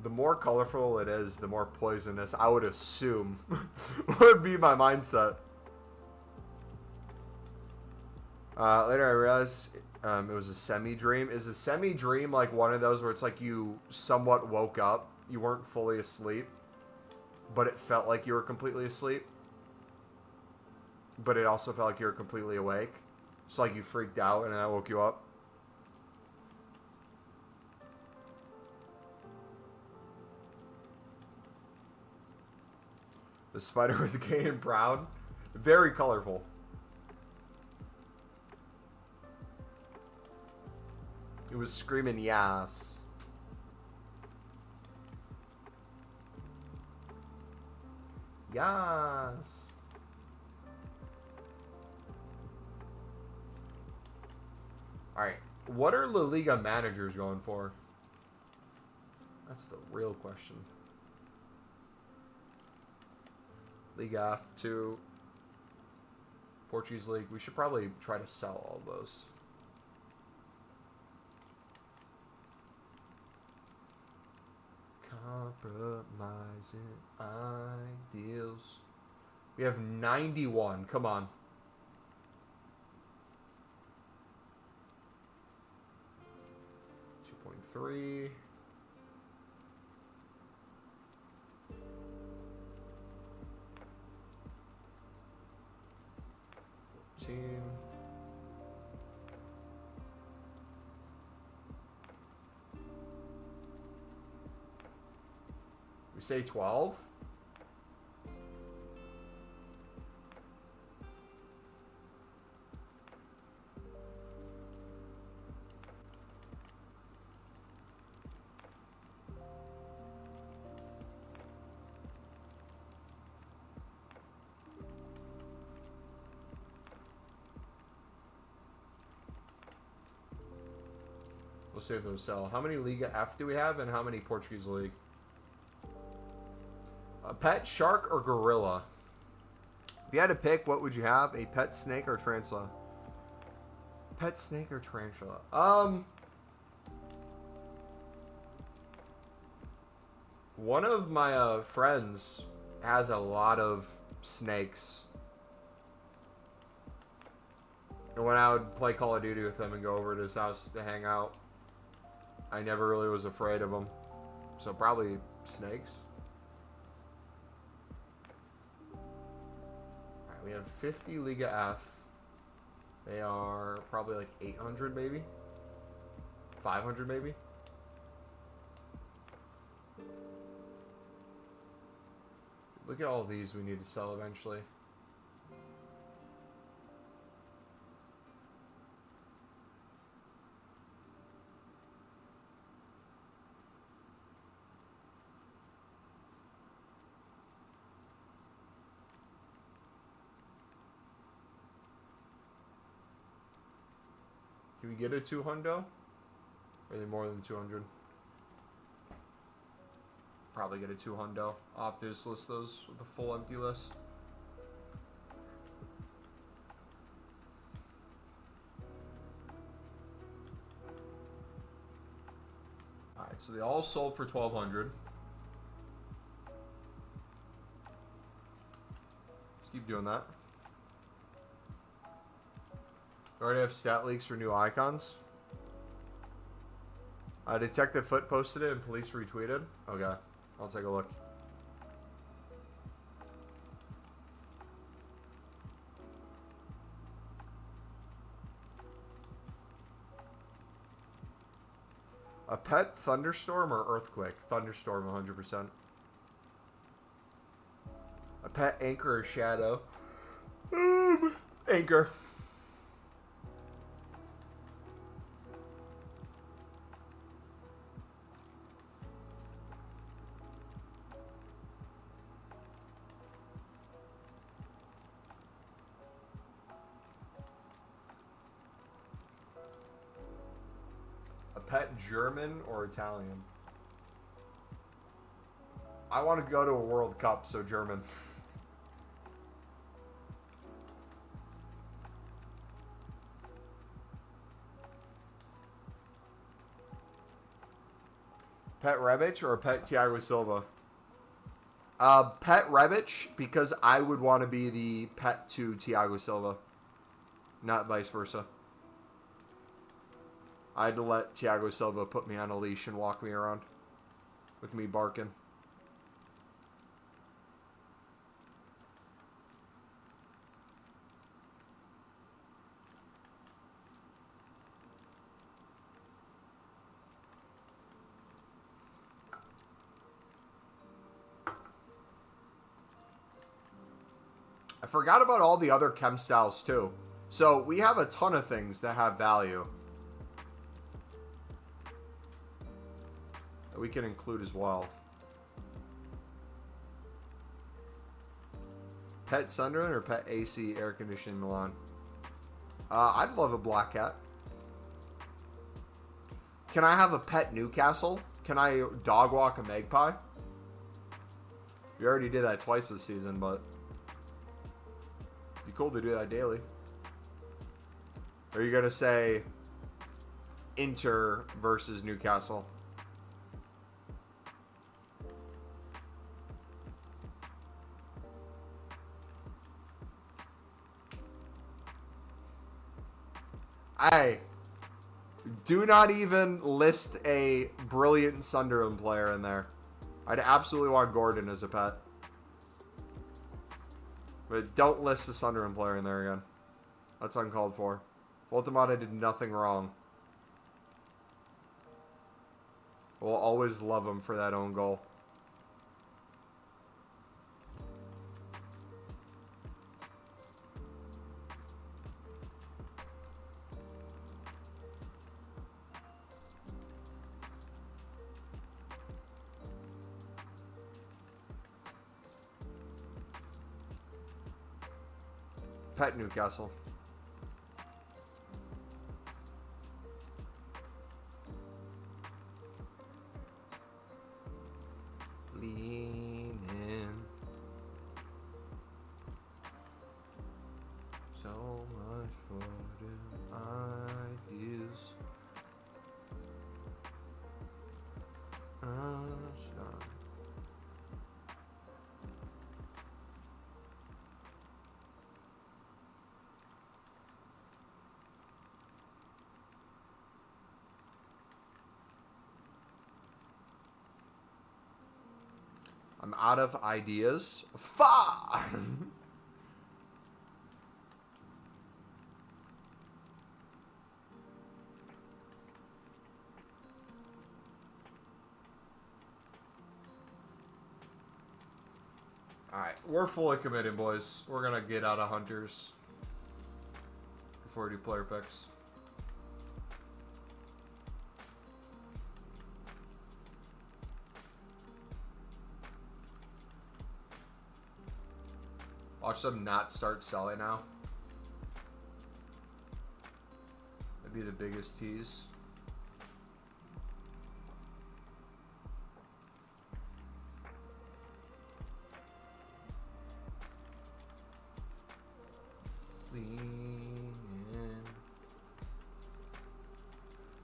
The more colorful it is, the more poisonous, I would assume, would be my mindset. Later I realized it was a semi-dream. Is a semi-dream like one of those where it's like you somewhat woke up, you weren't fully asleep, but it felt like you were completely asleep, but it also felt like you were completely awake? So like you freaked out and then I woke you up? The spider was gay and proud. Very colorful. It was screaming yes. Yes. Alright. What are La Liga managers going for? That's the real question. Liga F2, Portuguese League. We should probably try to sell all those. Compromising ideals. We have 91. Come on. $2.3. We say 12. We'll see if those sell. How many Liga F do we have, and how many Portuguese League? A pet, shark, or gorilla? If you had to pick, what would you have? A pet snake or tarantula? Pet snake or tarantula? One of my friends has a lot of snakes. And when I would play Call of Duty with him and go over to his house to hang out, I never really was afraid of them. So probably snakes. Alright, we have 50 Liga F. They are probably like 800 maybe? 500 maybe? Look at all these we need to sell eventually. Can we get a 200? Or are they more than 200? Probably get a 200. I'll have to just list those with a full empty list. Alright, so they all sold for 1,200. Let's keep doing that. We already have stat leaks for new icons. Detective Foot posted it and police retweeted. Okay, I'll take a look. A pet, thunderstorm, or earthquake? Thunderstorm, 100%. A pet, anchor, or shadow? Anchor. Pet, German or Italian? I want to go to a World Cup, so German. Pet Rebic or pet Thiago Silva? Pet Rebic, because I would want to be the pet to Thiago Silva, not vice versa. I had to let Thiago Silva put me on a leash and walk me around with me barking. I forgot about all the other chem styles too. So we have a ton of things that have value that we can include as well. Pet Sunderland or pet AC air conditioning Milan? I'd love a black cat. Can I have a pet Newcastle? Can I dog walk a magpie? We already did that twice this season, but it'd be cool to do that daily. Are you gonna say Inter versus Newcastle? Hey, do not even list a brilliant Sunderland player in there. I'd absolutely want Gordon as a pet. But don't list a Sunderland player in there again. That's uncalled for. Voltamata did nothing wrong. We'll always love him for that own goal. Pet Newcastle. Lean in. So much for the ideas. Stop. I'm out of ideas. Fuck! Alright, we're fully committed, boys. We're gonna get out of Hunters before we do player picks. Watch them not start selling now. That'd be the biggest tease.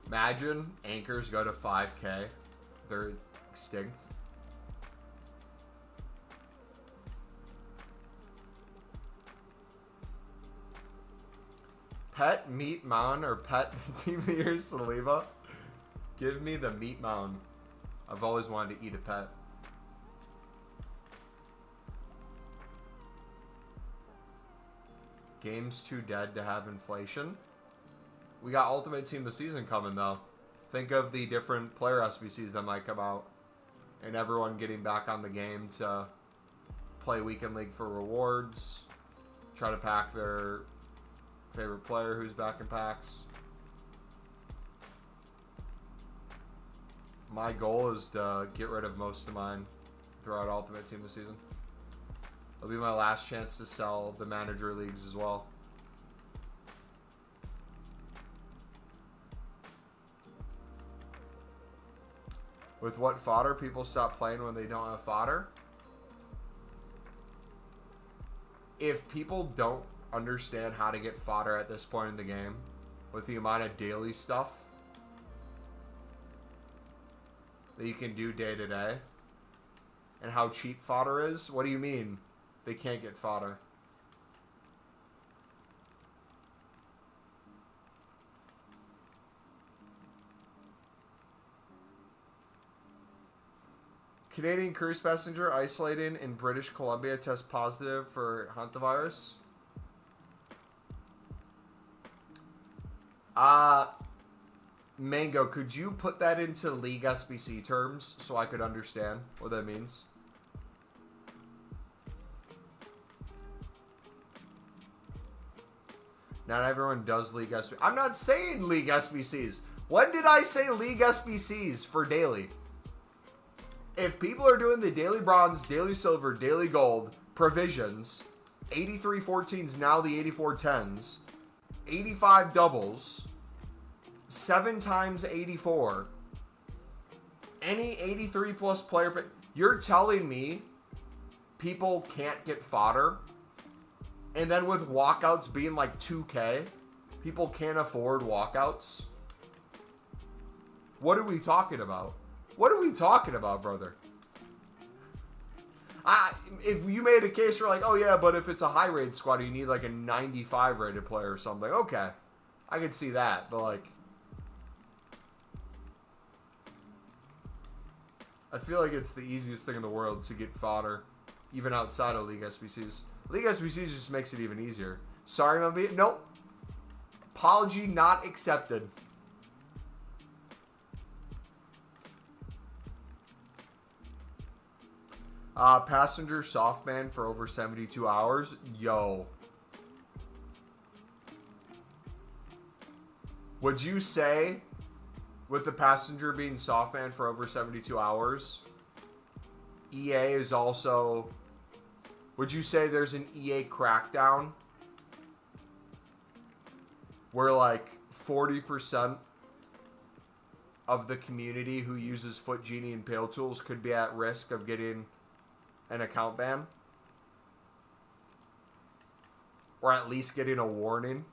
Imagine anchors go to 5K. They're extinct. Pet meat mound or pet team of the year Saliva? Give me the meat mound. I've always wanted to eat a pet. Game's too dead to have inflation. We got Ultimate Team of the Season coming, though. Think of the different player SBCs that might come out. And everyone getting back on the game to play Weekend League for rewards. Try to pack their favorite player who's back in packs. My goal is to get rid of most of mine throughout Ultimate Team of the Season. It'll be my last chance to sell the manager leagues as well. With what fodder? People stop playing when they don't have fodder. If people don't understand how to get fodder at this point in the game, with the amount of daily stuff that you can do day to day, and how cheap fodder is, what do you mean they can't get fodder? Canadian cruise passenger isolated in British Columbia tests positive for hantavirus. Mango, could you put that into League SBC terms so I could understand what that means? Not everyone does League SBC. I'm not saying League SBCs. When did I say League SBCs for daily? If people are doing the daily bronze, daily silver, daily gold, provisions, 83 14s, now the 84 10s, 85 doubles, 7 times 84, any 83 plus player, you're telling me people can't get fodder? And then with walkouts being like 2K, people can't afford walkouts? What are we talking about? What are we talking about, brother? If you made a case for like, oh yeah, but if it's a high rated squad, you need like a 95 rated player or something. Okay, I could see that, but like, I feel like it's the easiest thing in the world to get fodder, even outside of League SBCs. League SBCs just makes it even easier. Sorry, Mumbo. Nope. Apology not accepted. Passenger soft ban for over 72 hours. Yo. Would you say, with the passenger being soft banned for over 72 hours, EA is also... Would you say there's an EA crackdown where like 40% of the community who uses Foot Genie and Pale Tools could be at risk of getting an account ban? Or at least getting a warning?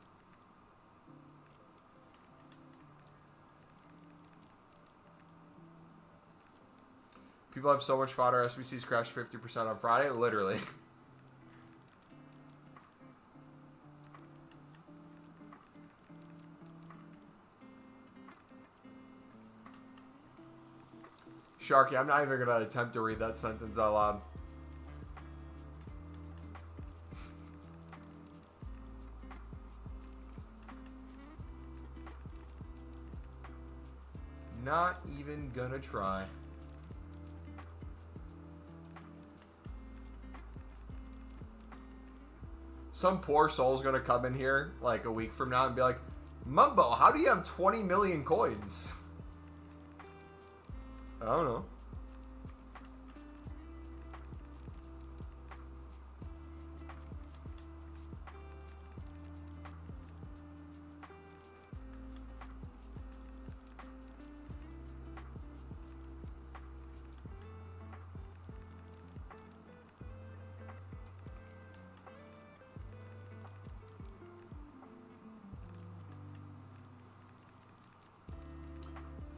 People have so much fodder, SBCs crashed 50% on Friday. Literally. Sharky, I'm not even going to attempt to read that sentence out loud. Not even gonna try. Some poor soul's gonna come in here like a week from now and be like, Mumbo, how do you have 20 million coins? I don't know.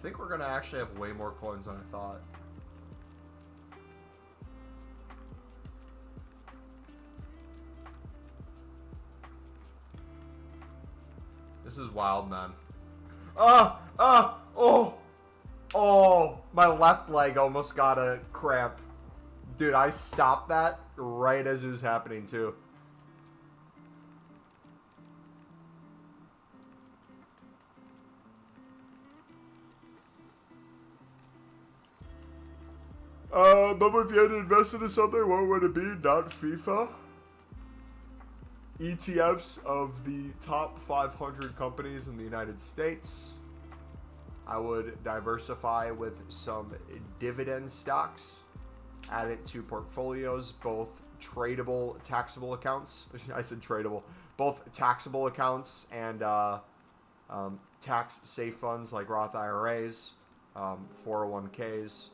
think we're going to actually have way more coins than I thought. This is wild, man. Oh, my left leg almost got a cramp. Dude, I stopped that right as it was happening, too. But if you had to invest into something, what would it be? Not FIFA? ETFs of the top 500 companies in the United States. I would diversify with some dividend stocks. Add it to portfolios, both tradable, taxable accounts. I said tradable. Both taxable accounts and tax safe funds like Roth IRAs, 401ks.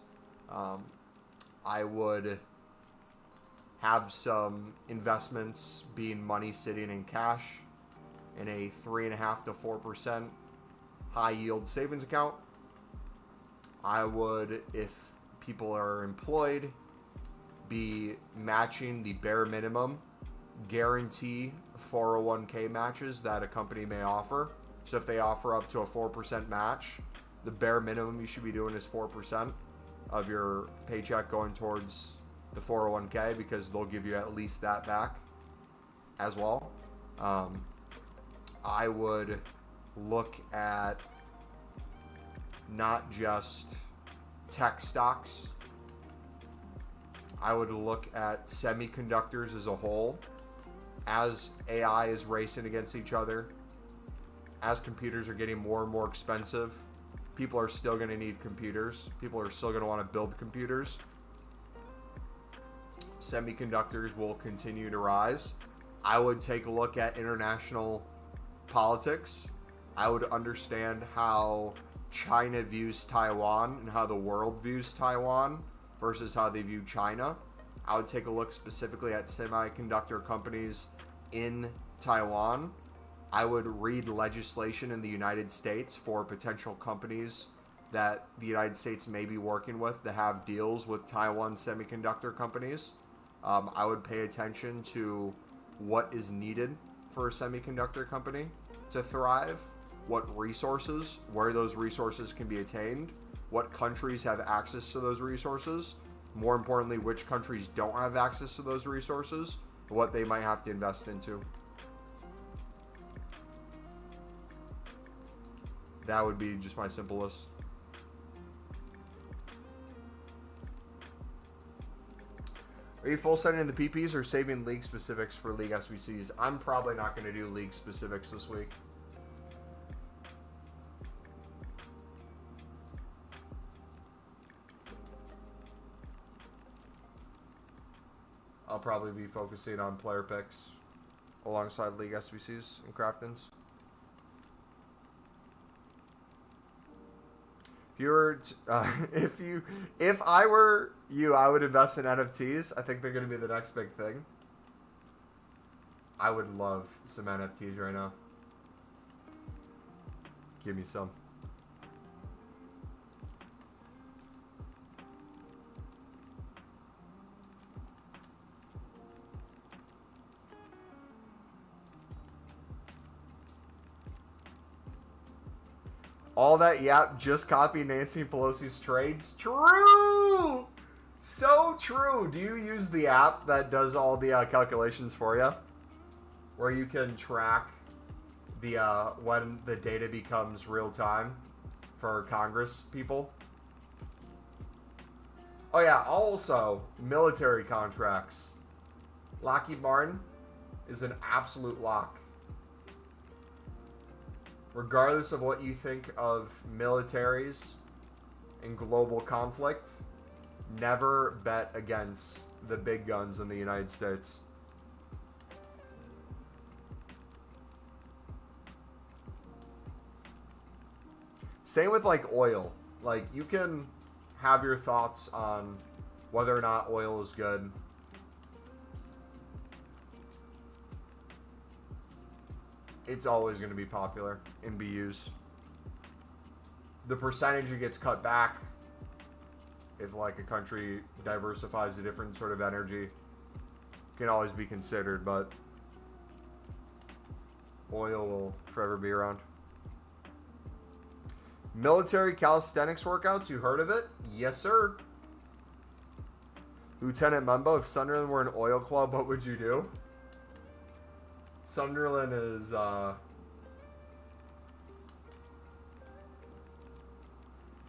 I would have some investments being money sitting in cash in a 3.5% to 4% high yield savings account. I would, if people are employed, be matching the bare minimum guarantee 401k matches that a company may offer. So if they offer up to a 4% match, the bare minimum you should be doing is 4% of your paycheck going towards the 401k, because they'll give you at least that back as well. I would look at not just tech stocks. I would look at semiconductors as a whole. As AI is racing against each other, as computers are getting more and more expensive, people are still going to need computers. People are still going to want to build computers. Semiconductors will continue to rise. I would take a look at international politics. I would understand how China views Taiwan and how the world views Taiwan versus how they view China. I would take a look specifically at semiconductor companies in Taiwan. I would read legislation in the United States for potential companies that the United States may be working with to have deals with Taiwan semiconductor companies. I would pay attention to what is needed for a semiconductor company to thrive, what resources, where those resources can be attained, what countries have access to those resources, more importantly, which countries don't have access to those resources, what they might have to invest into. That would be just my simple list. Are you full sending in the PPs or saving league specifics for league SBCs? I'm probably not going to do league specifics this week. I'll probably be focusing on player picks alongside league SBCs and Craftons. If I were you, I would invest in NFTs. I think they're going to be the next big thing. I would love some NFTs right now. Give me some. All that yap just copy Nancy Pelosi's trades. True! So true. Do you use the app that does all the calculations for you? Where you can track the when the data becomes real time for Congress people? Oh yeah, also military contracts. Lockheed Martin is an absolute lock. Regardless of what you think of militaries in global conflict, never bet against the big guns in the United States. Same with like oil. Like, you can have your thoughts on whether or not oil is good. It's always going to be popular and be used. the percentage that gets cut back if like a country diversifies a different sort of energy can always be considered, but oil will forever be around. Military calisthenics workouts, you heard of it? Yes, sir. Lieutenant Mumbo, if Sunderland were an oil club, what would you do? Sunderland is,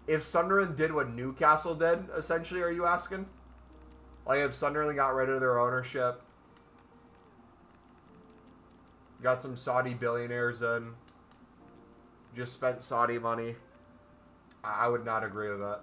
if Sunderland did what Newcastle did, essentially, are you asking? Like, if Sunderland got rid of their ownership, got some Saudi billionaires in, just spent Saudi money, I would not agree with that.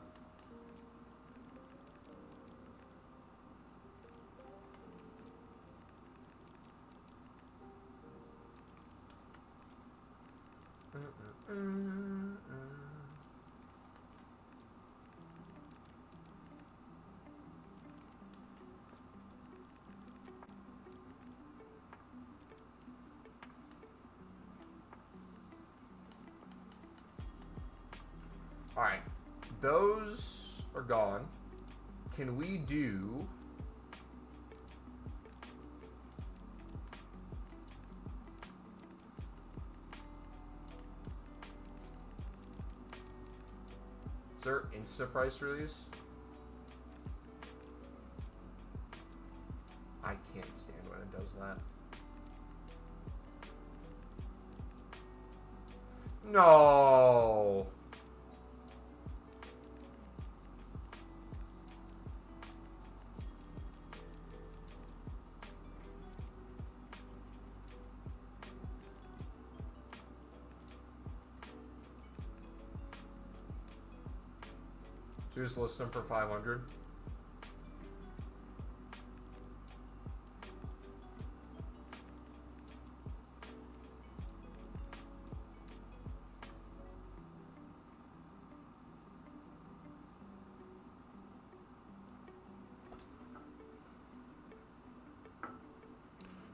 Alright, those are gone. Can we do... Is there Insta price release? I can't stand when it does that. No. So just list them for 500.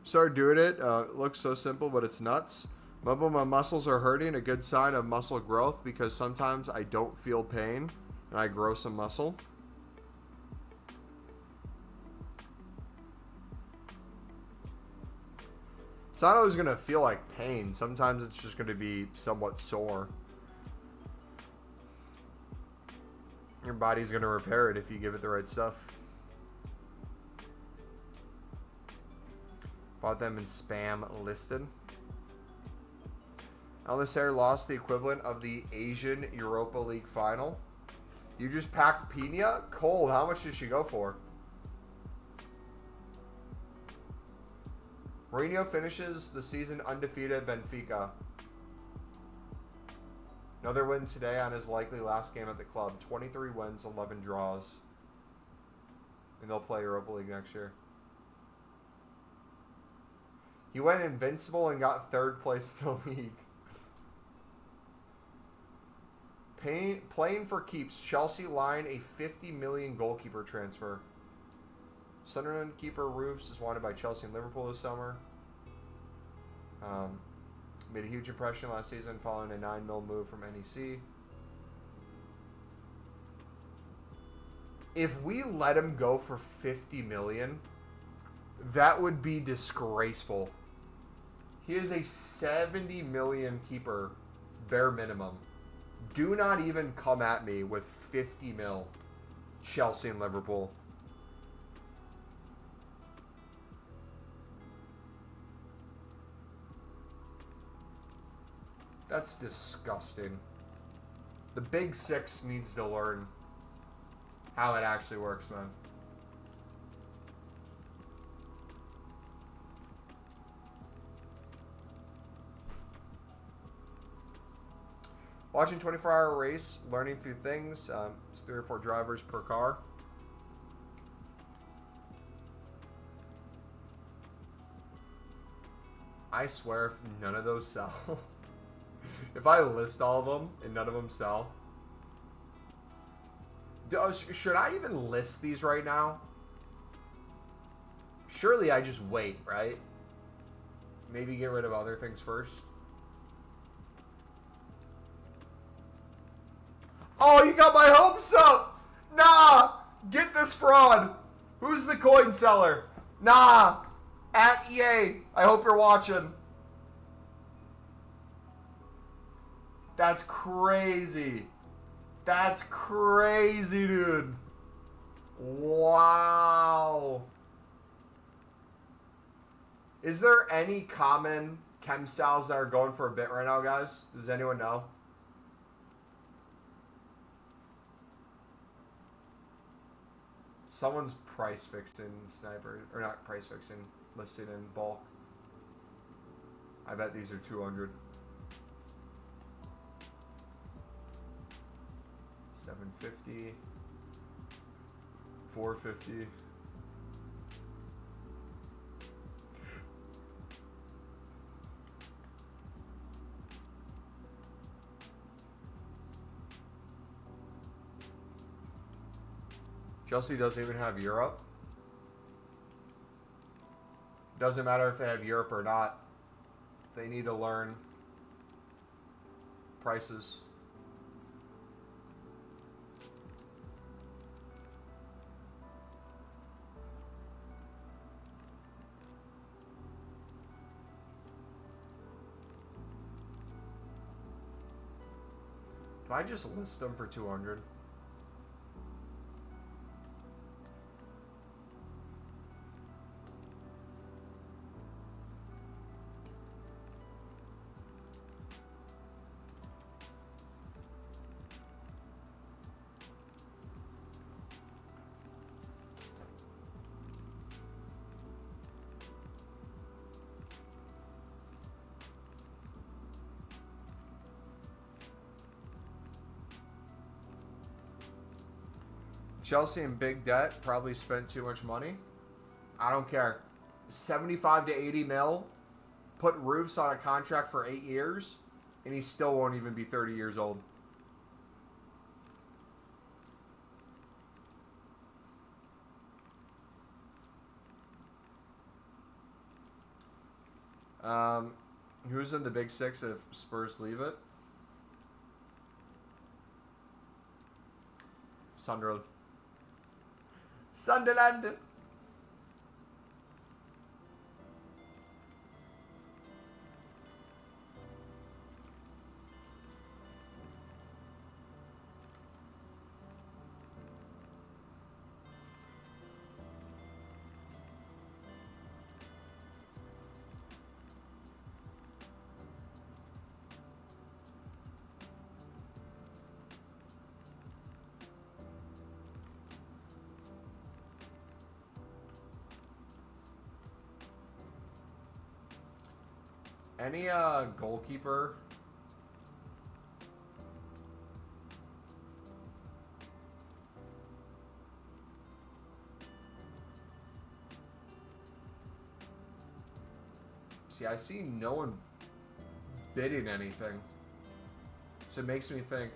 Started doing it. It looks so simple, but it's nuts. Mumbo, my muscles are hurting. A good sign of muscle growth because sometimes I don't feel pain and I grow some muscle. It's not always going to feel like pain. Sometimes it's just going to be somewhat sore. Your body's going to repair it if you give it the right stuff. Bought them in spam listed. Al-Nassr lost the equivalent of the Asian Europa League final. You just packed Pina? Cold. How much did she go for? Mourinho finishes the season undefeated at Benfica. Another win today on his likely last game at the club. 23 wins, 11 draws. And they'll play Europa League next year. He went invincible and got third place in the league. Playing for keeps. Chelsea line a 50 million goalkeeper transfer. Sunderland keeper Roofs is wanted by Chelsea and Liverpool this summer. Made a huge impression last season following a 9 mil move from NEC. If we let him go for 50 million, that would be disgraceful. He is a 70 million keeper, bare minimum. Do not even come at me with 50 mil, Chelsea and Liverpool. That's disgusting. The Big Six needs to learn how it actually works, man. Watching 24-hour race, learning a few things. It's 3 or 4 drivers per car. I swear if none of those sell, if I list all of them and none of them sell, should I even list these right now? Surely I just wait, right? Maybe get rid of other things first. Oh, you got my hopes up. Nah. Get this fraud. Who's the coin seller? Nah. At EA. I hope you're watching. That's crazy. That's crazy, dude. Wow. Is there any common chem styles that are going for a bit right now, guys? Does anyone know? Someone's price fixing sniper, or not price fixing, listed in bulk. I bet these are 200. 750. 450. Chelsea doesn't even have Europe. Doesn't matter if they have Europe or not. They need to learn prices. Do I just list them for 200? Chelsea in big debt, probably spent too much money. I don't care. 75 to 80 mil, put roofs on a contract for 8 years, and he still won't even be 30 years old. Who's in the big six if Spurs leave it? Sunderland. Sunderland. Any goalkeeper? See, I see no one bidding anything. So it makes me think.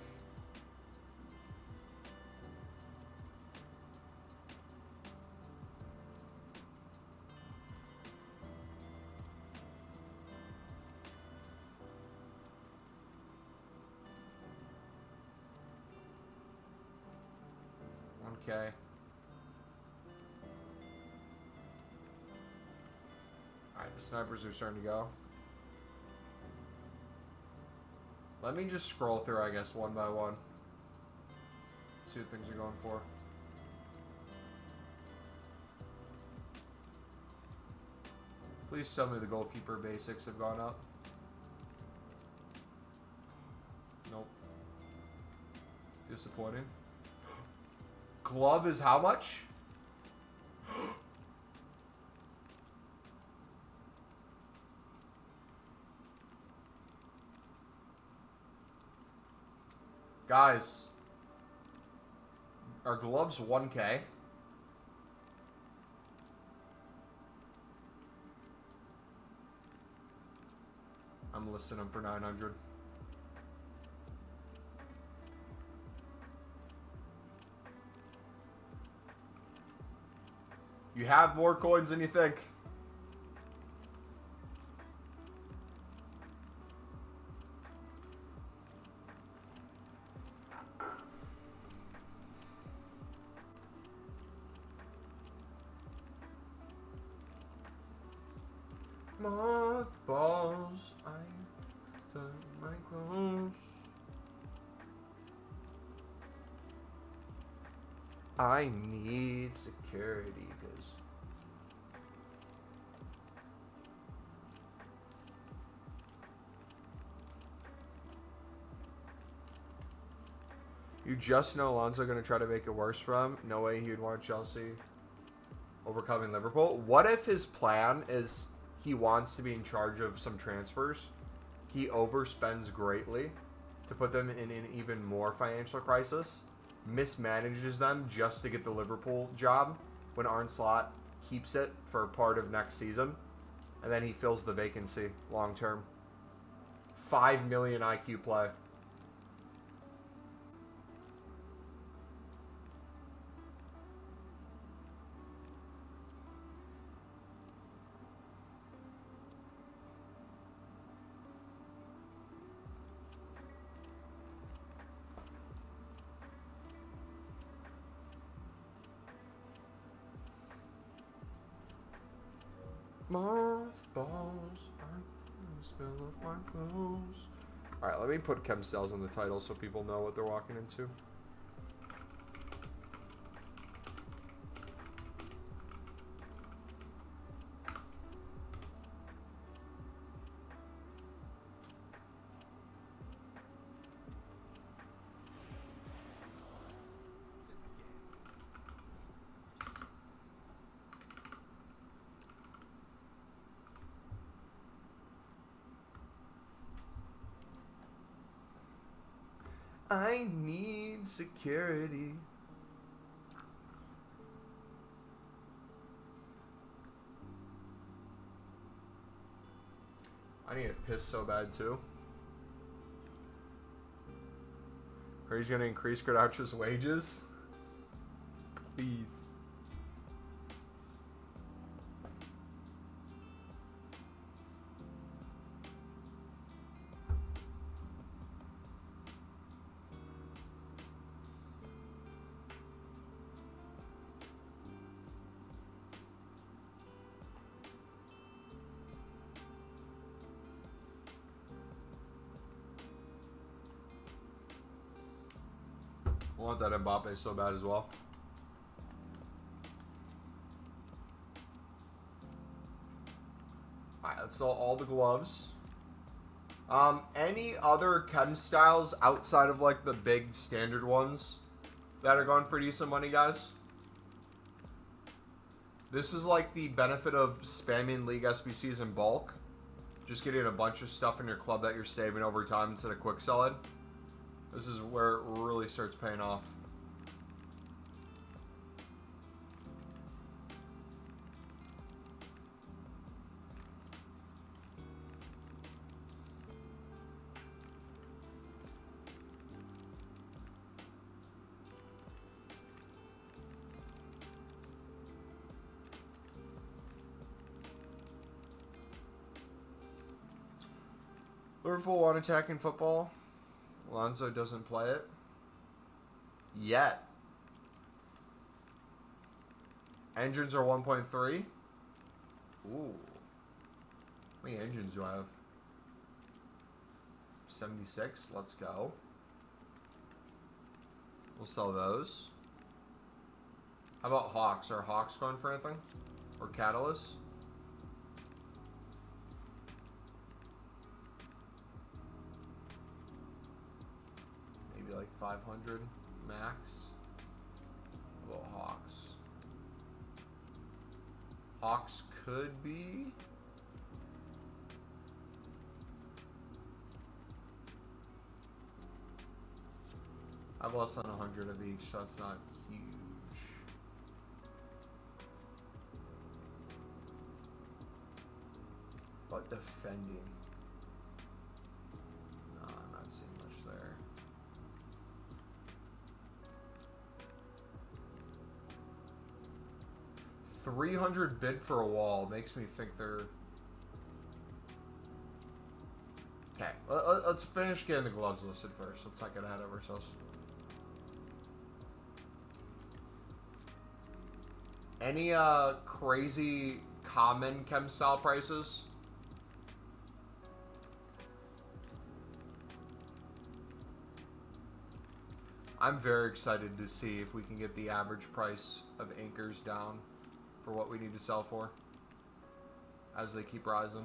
Okay. Alright, the snipers are starting to go. Let me just scroll through, I guess, one by one. See what things are going for. Please tell me the goalkeeper basics have gone up. Nope. Disappointing. Glove is how much? Guys, are gloves 1K? I'm listing them for 900. You have more coins than you think. Mothballs, I done my clothes. I need security because you just know Alonso going to try to make it worse for him. No way he would want Chelsea overcoming Liverpool. What if his plan is he wants to be in charge of some transfers? He overspends greatly to put them in an even more financial crisis, mismanages them just to get the Liverpool job when Arne Slot keeps it for part of next season, and then he fills the vacancy long term. 5 million IQ play. Mothballs, I smell of my clothes. Alright, let me put Chem cells in the title so people know what they're walking into. I need security. I need to piss so bad too. Or he's gonna increase Gradacio's wages? Please. I want that Mbappe so bad as well. Alright, let's sell all the gloves. Any other chem styles outside of like the big standard ones that are going for decent money, guys? This is like the benefit of spamming League SBCs in bulk. Just getting a bunch of stuff in your club that you're saving over time instead of quick selling. This is where it really starts paying off. Liverpool want attacking football. Alonso doesn't play it. Yet. Engines are 1.3. Ooh. How many engines do I have? 76. Let's go. We'll sell those. How about Hawks? Are Hawks going for anything? Or Catalyst? Like 500 max. How about Hawks? Hawks could be. I have less than 100 of each, so that's not huge. But defending. No, I'm not seeing much there. 300 bid for a wall makes me think they're... Okay, let's finish getting the gloves listed first. Let's not get ahead of ourselves. Any crazy common chem style prices I'm very excited to see if we can get the average price of anchors down for what we need to sell for as they keep rising.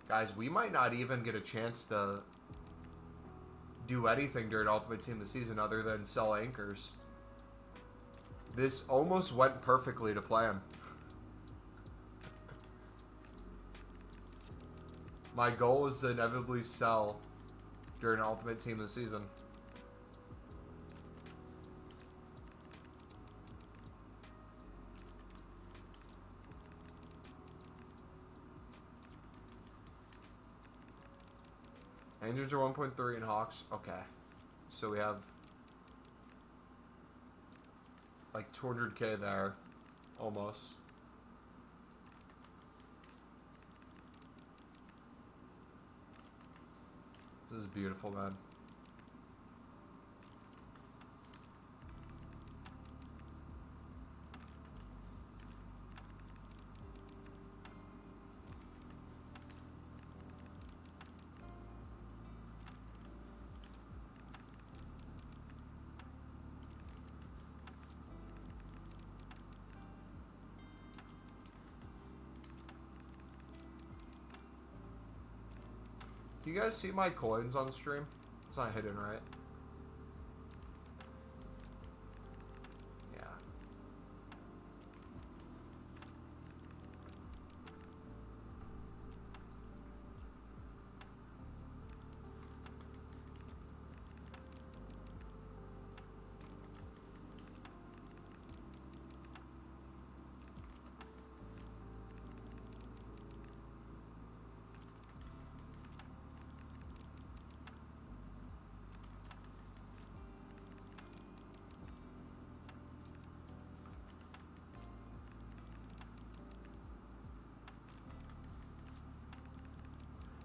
Guys, we might not even get a chance to do anything during Ultimate Team this season other than sell anchors. This almost went perfectly to plan. My goal was to inevitably sell during Ultimate Team this season. Rangers are 1.3 and Hawks. Okay. So we have like 200k there. Almost. This is beautiful, man. Do you guys see my coins on stream? It's not hidden, right? Yeah.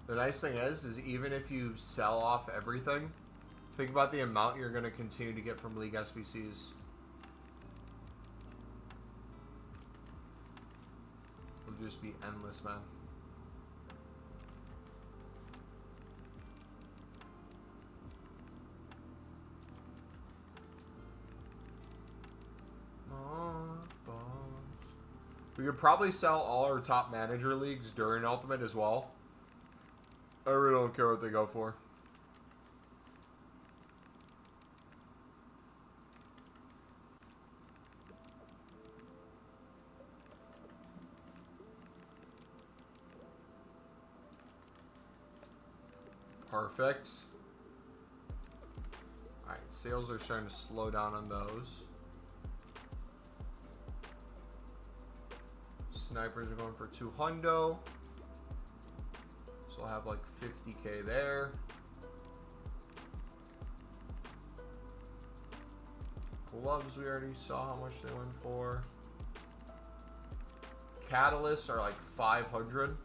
The nice thing is even if you sell off everything, think about the amount you're going to continue to get from League SBCs. It'll just be endless, man. We could probably sell all our top manager leagues during Ultimate as well. I really don't care what they go for. Perfect. Alright, sales are starting to slow down on those. Snipers are going for 200. So I'll have like 50k there. Gloves, we already saw how much they went for. Catalysts are like 500.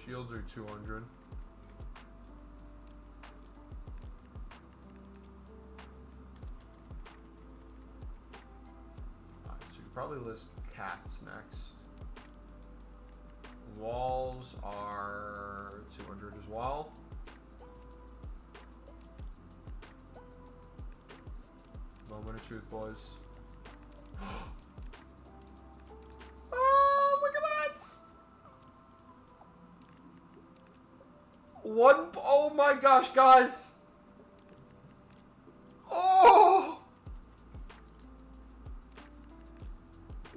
Shields are 200. Probably list cats next. Walls are 200 as well. Moment of truth, boys. Oh, look at that! Oh my gosh, guys! Oh!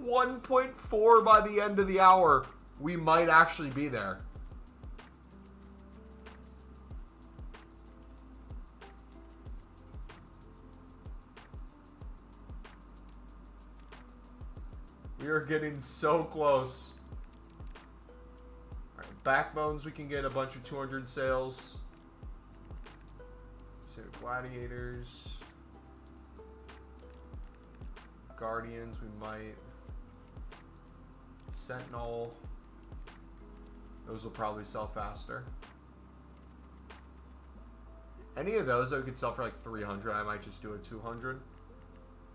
1.4 by the end of the hour. We might actually be there. We are getting so close. All right, backbones, we can get a bunch of 200 sales. So gladiators. Guardians, we might. Sentinel. Those will probably sell faster. Any of those that we could sell for like 300, I might just do a 200.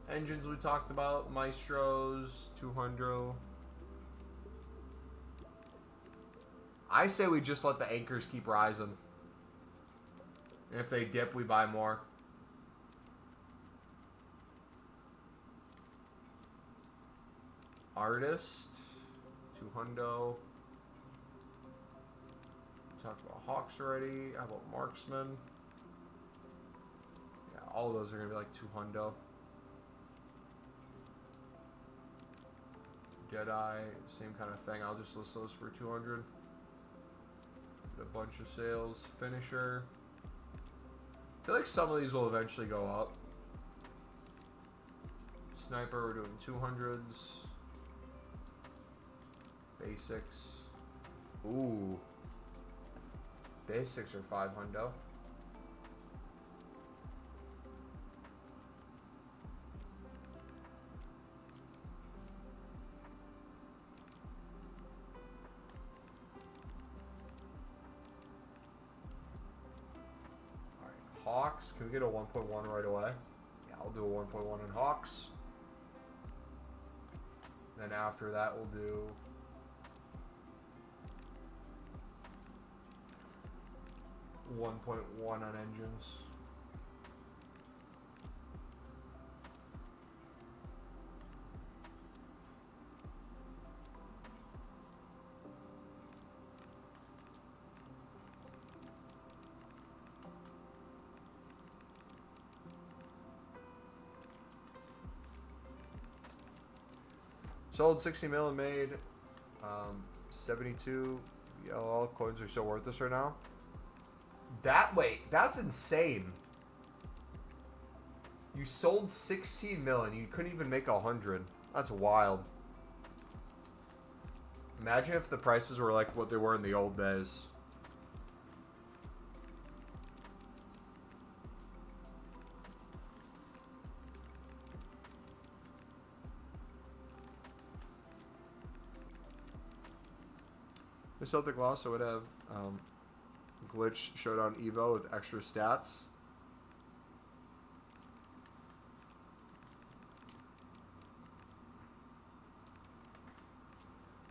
Engines we talked about. Maestros, 200. I say we just let the anchors keep rising. And if they dip, we buy more. Artist, 200. Talked about Hawks already. How about Marksman? Yeah, all those are going to be like 200. Deadeye, same kind of thing. I'll just list those for 200. Get a bunch of sales. Finisher. I feel like some of these will eventually go up. Sniper, we're doing 200s. Basics. Ooh. Basics are 500. Alright, Hawks. Can we get a 1.1 right away? Yeah, I'll do a 1.1 in Hawks. Then after that, we'll do 1.1 on engines. Sold 60 mil and made 72 LL coins are still worth this right now. That's insane. You sold 16 mil and you couldn't even make 100. That's wild. Imagine if the prices were like what they were in the old days. The Celtic loss, I would have Glitch Showdown Evo with extra stats.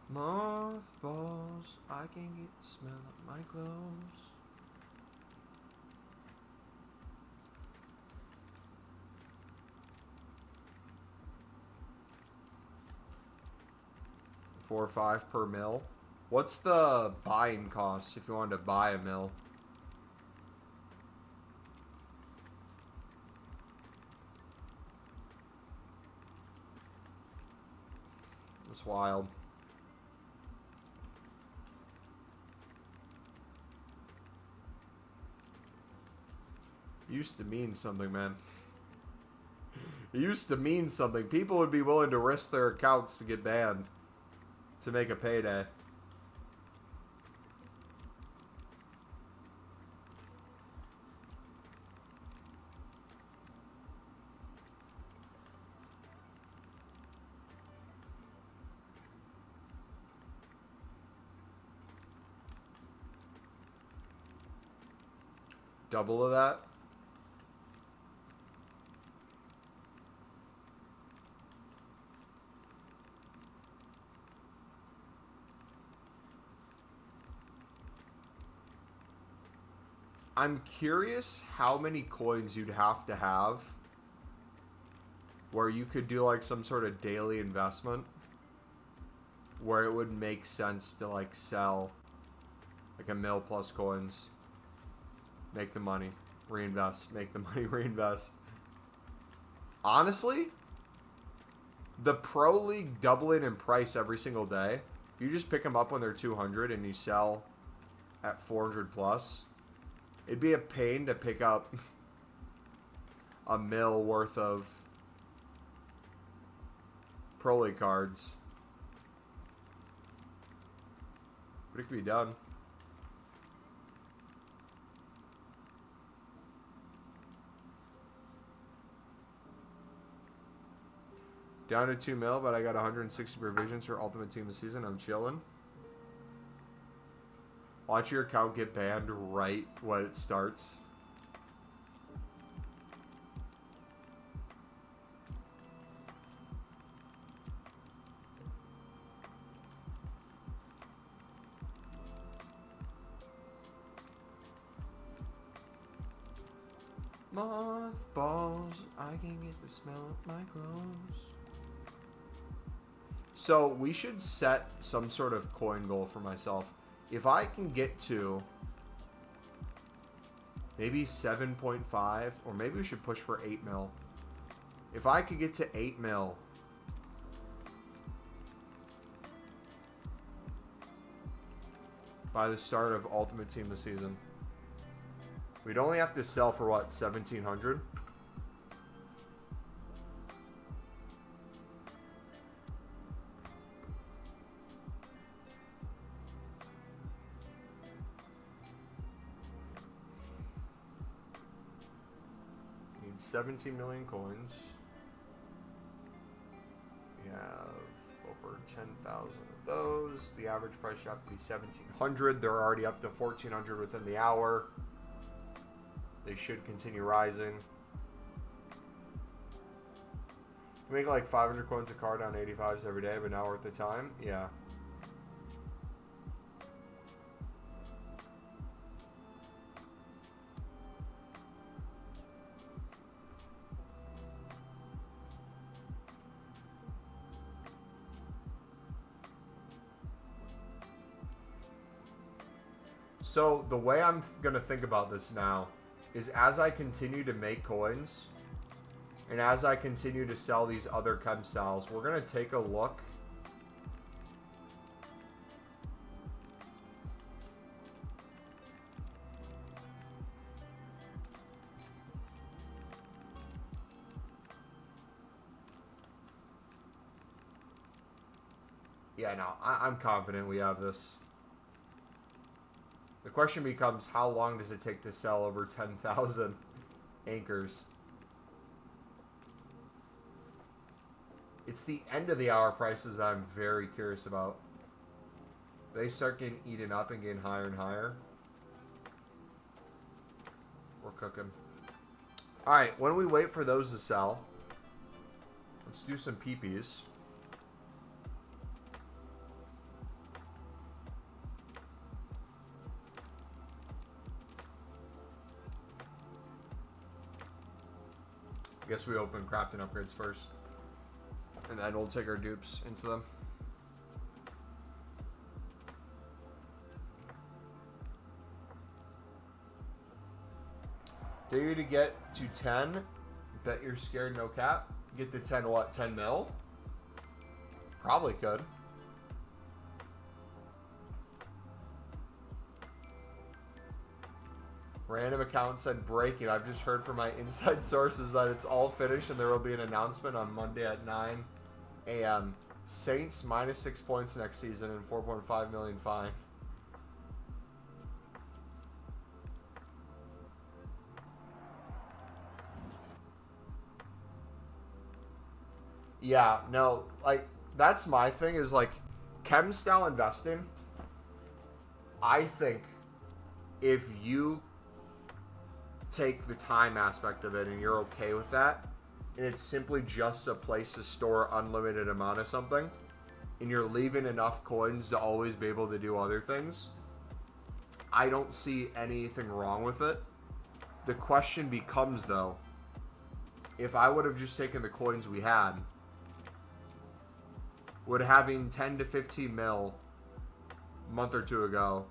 Mothballs, I can get the smell of my clothes. $4 or $5 per mil. What's the buying cost if you wanted to buy a mill? That's wild. Used to mean something, man. It used to mean something. People would be willing to risk their accounts to get banned to make a payday. Double of that. I'm curious how many coins you'd have to have where you could do like some sort of daily investment where it would make sense to like sell like a mil plus coins. Make the money, reinvest. Make the money, reinvest. Honestly, the Pro League doubling in price every single day, you just pick them up when they're 200 and you sell at 400 plus, it'd be a pain to pick up a mil worth of Pro League cards. But it could be done. Down to 2 mil, but I got 160 provisions for Ultimate Team of the Season. I'm chilling. Watch your account get banned right when it starts. Mothballs, I can get the smell of my clothes. So we should set some sort of coin goal for myself. If I can get to maybe 7.5, or maybe we should push for 8 mil. If I could get to 8 mil, by the start of Ultimate Team this season, we'd only have to sell for what, 1,700? Need 17 million coins. We have over 10,000 of those. The average price should have to be 1,700. They're already up to 1,400 within the hour. They should continue rising. We make like 500 coins a card on 85s every day, but not worth the time. Yeah. So the way I'm going to think about this now is as I continue to make coins and as I continue to sell these other chem styles, we're going to take a look yeah, no, I'm confident we have this. The question becomes, how long does it take to sell over 10,000 anchors? It's the end of the hour prices that I'm very curious about. They start getting eaten up and getting higher and higher. We're cooking. Alright, when we wait for those to sell, let's do some peepees. I guess we open crafting upgrades first. And then we'll take our dupes into them. Dare you to get to 10. Bet you're scared, no cap. Get to 10 what? 10 mil? Probably could. Random account said break it. I've just heard from my inside sources that it's all finished and there will be an announcement on Monday at 9 a.m. Saints minus 6 points next season and 4.5 million fine. Yeah, no, like, that's my thing is, like, chem style investing. I think if you take the time aspect of it and you're okay with that, and it's simply just a place to store unlimited amount of something, and you're leaving enough coins to always be able to do other things, I don't see anything wrong with it. The question becomes, though, if I would have just taken the coins we had, would having 10 to 15 mil a month or two ago,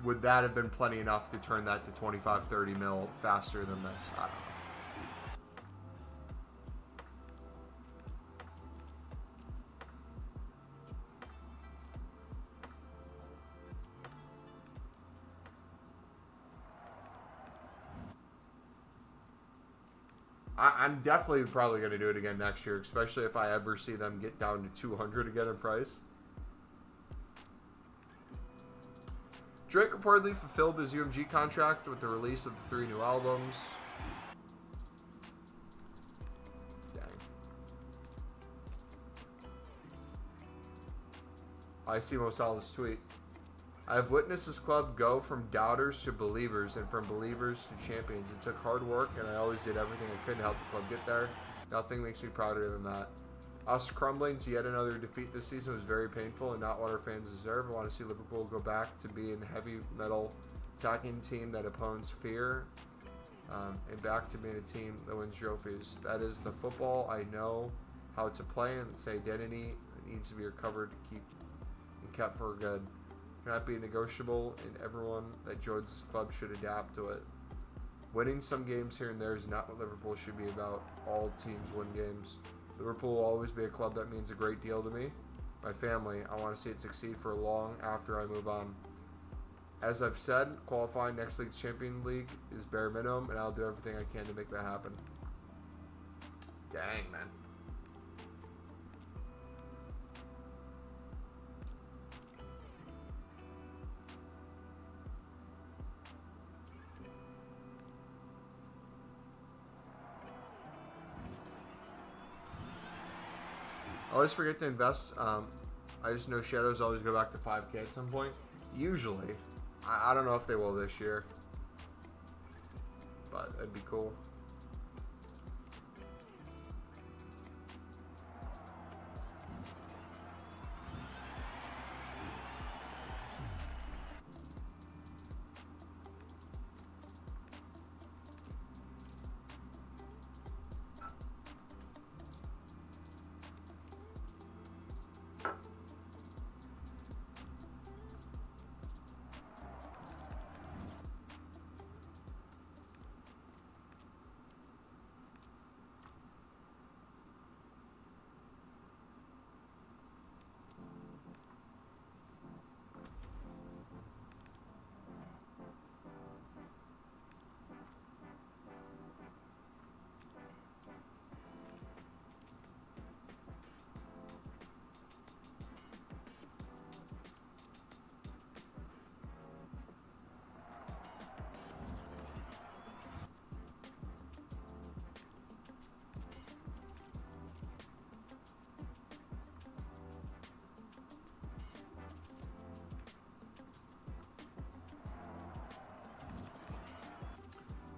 would that have been plenty enough to turn that to 25, 30 mil faster than this? I don't know. I'm definitely probably going to do it again next year, especially if I ever see them get down to 200 again in price. Drake reportedly fulfilled his UMG contract with the release of the 3 new albums. Dang. I see Mo Salah's tweet. I have witnessed this club go from doubters to believers and from believers to champions. It took hard work, and I always did everything I could to help the club get there. Nothing makes me prouder than that. Us crumbling to yet another defeat this season was very painful and not what our fans deserve. I want to see Liverpool go back to being a heavy metal attacking team that opponents fear. and back to being a team that wins trophies. That is the football I know how to play, and its identity needs to be recovered to keep and kept for good. It cannot be negotiable, and everyone that joins this club should adapt to it. Winning some games here and there is not what Liverpool should be about. All teams win games. Liverpool will always be a club that means a great deal to me. My family, I want to see it succeed for long after I move on. As I've said, qualifying next league's Champions League is bare minimum, and I'll do everything I can to make that happen. Dang, man. I always forget to invest. I just know shadows always go back to 5K at some point. Usually. I don't know if they will this year. But it'd be cool.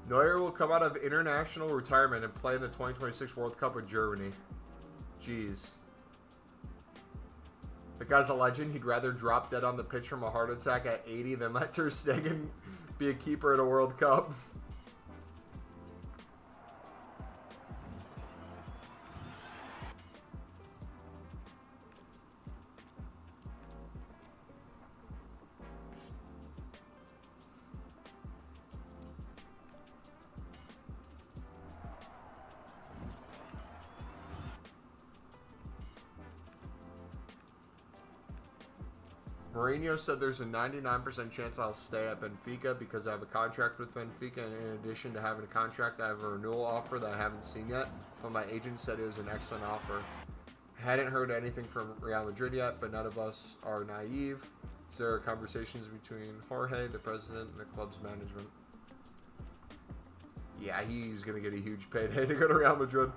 Neuer will come out of international retirement and play in the 2026 World Cup with Germany. Jeez. The guy's a legend. He'd rather drop dead on the pitch from a heart attack at 80 than let Ter Stegen be a keeper at a World Cup. Mourinho said there's a 99% chance I'll stay at Benfica because I have a contract with Benfica, and in addition to having a contract, I have a renewal offer that I haven't seen yet, but my agent said it was an excellent offer. I hadn't heard anything from Real Madrid yet, but none of us are naive. So there are conversations between Jorge, the president, and the club's management. Yeah, he's going to get a huge payday to go to Real Madrid.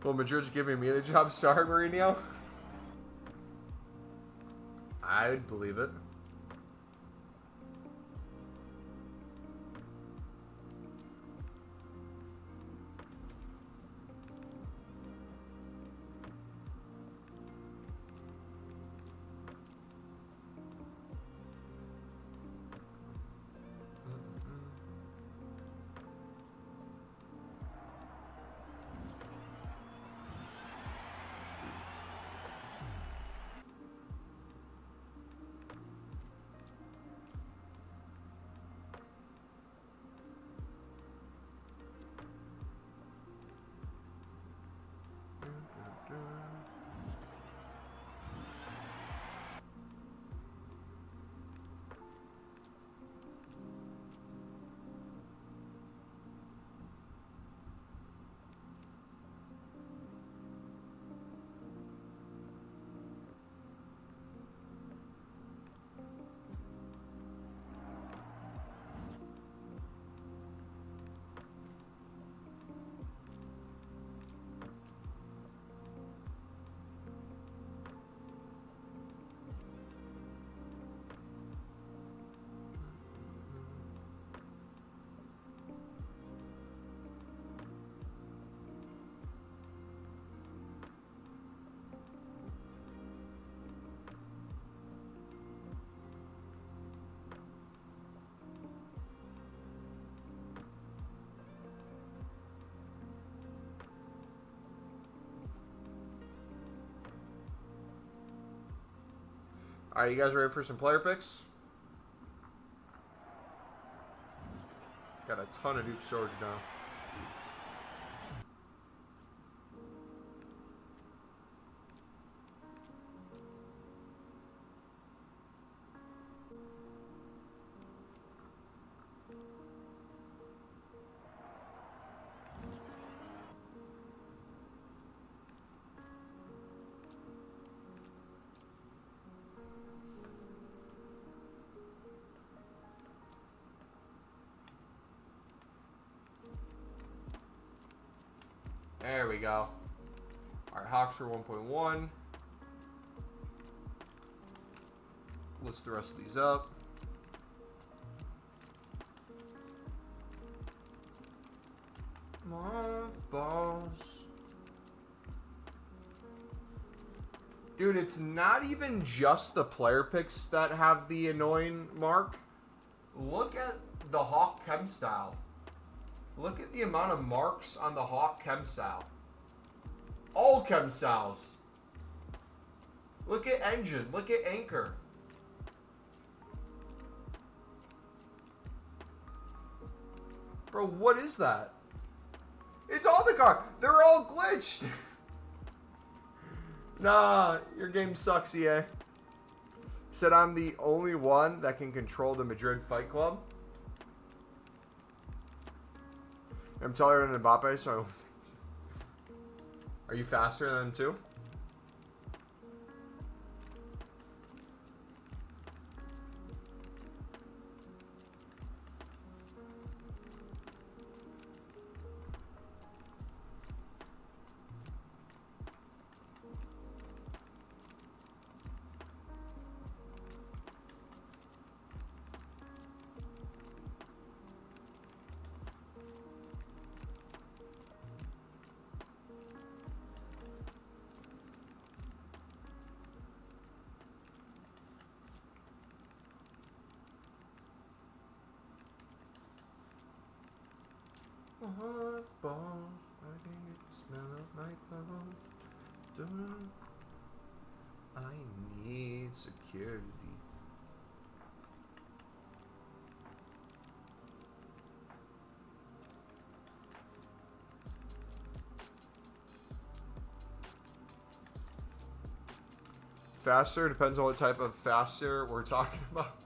Well, Madrid's giving me the job. Sorry, Mourinho. I'd believe it. Alright, you guys ready for some player picks? Got a ton of Duke storage now. There we go. Alright, Hawks for 1.1. List the rest of these up. Come on, balls. Dude, it's not even just the player picks that have the annoying mark. Look at the Hawk Chem style. Look at the amount of marks on the Hawk Chem style. All Chem styles. Look at engine. Look at anchor. Bro, what is that? It's all the car. They're all glitched. Nah, your game sucks, EA. Said I'm the only one that can control the Madrid Fight Club. I'm taller than Mbappe, so are you faster than him too? Hot balls, I can get the smell of my clothes. I need security. Faster depends on what type of faster we're talking about.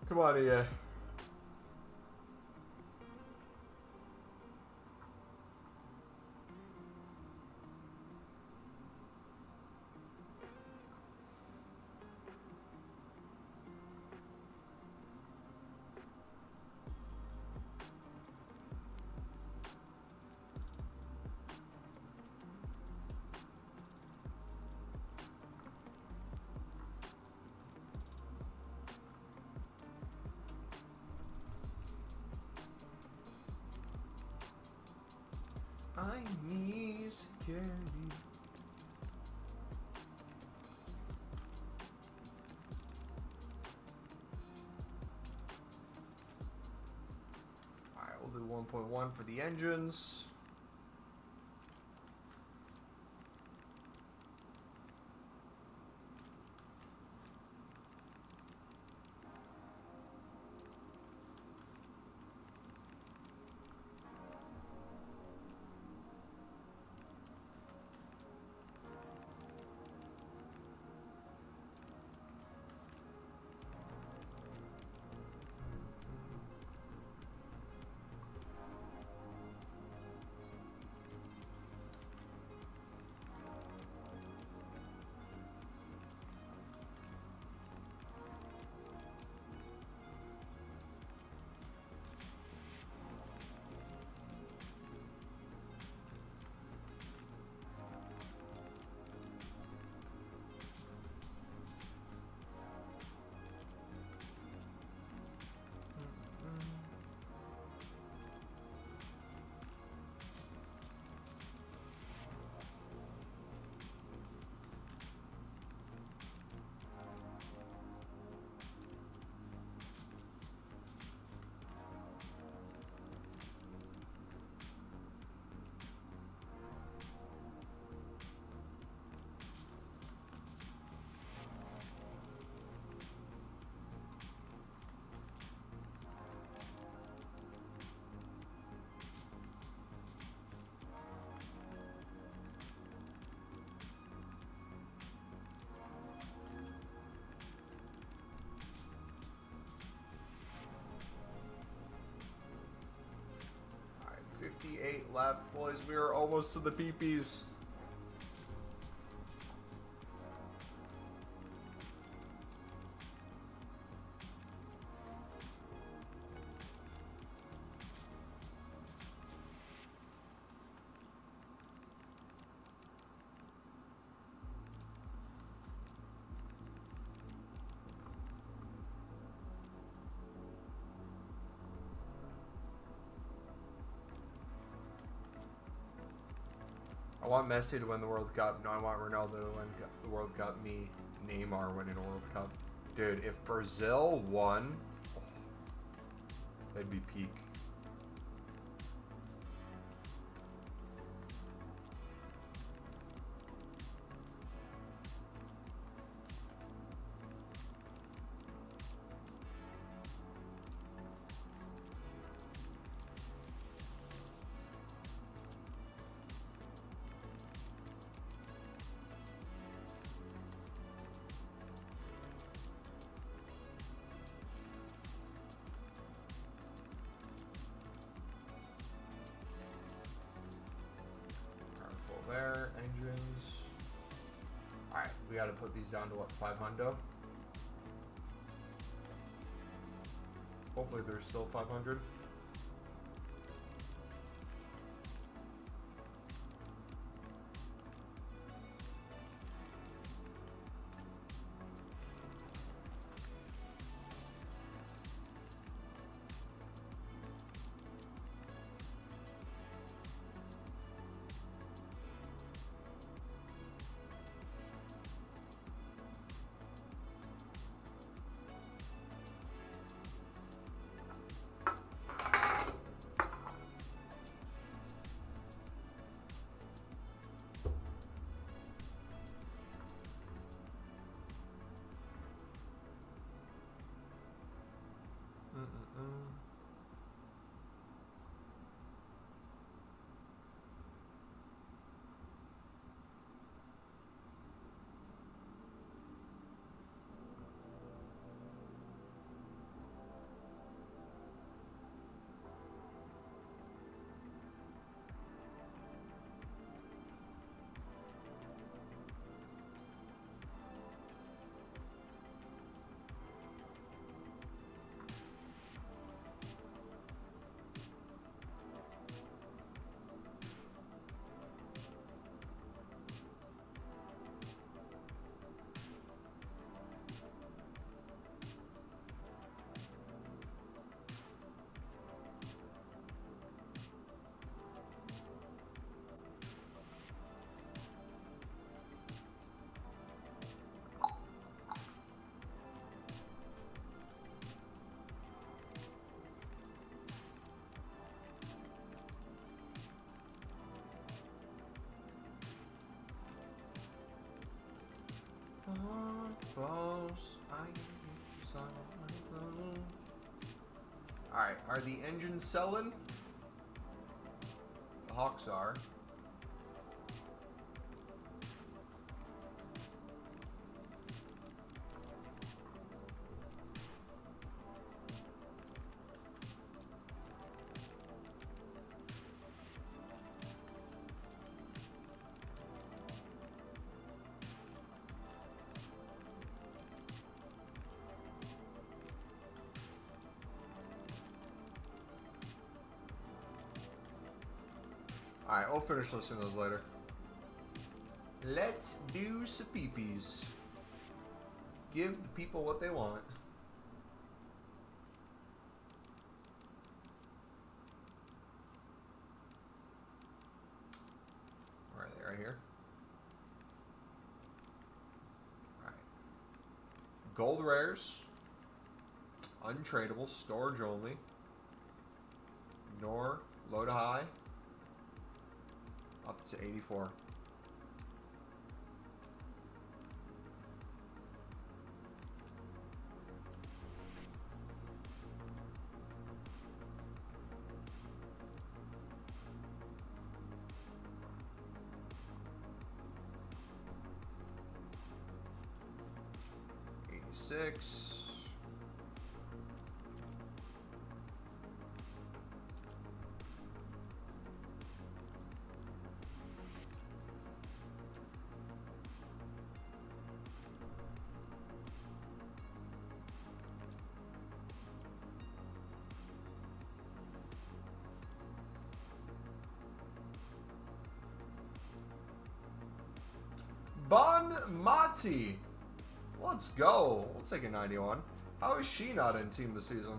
Come on, EA. I need security. Alright, we'll do 1.1 for the engines. 58 left, boys. We are almost to the peepees. I want Messi to win the World Cup. No, I want Ronaldo to win the World Cup. Me, Neymar winning a World Cup. Dude, if Brazil won, oh, that'd be peak. There, engines. Alright, we gotta put these down to what, 500? Hopefully there's still 500. Alright, are the engines selling? The Hawks are. Alright, we'll finish listening to those later. Let's do some peepees. Give the people what they want. Where are they? Right here? Alright. Gold rares. Untradeable. Storage only. Ignore. Low to high. Up to 84. $86. Bon Mati. Let's go. We'll take a 91. How is she not in team this season?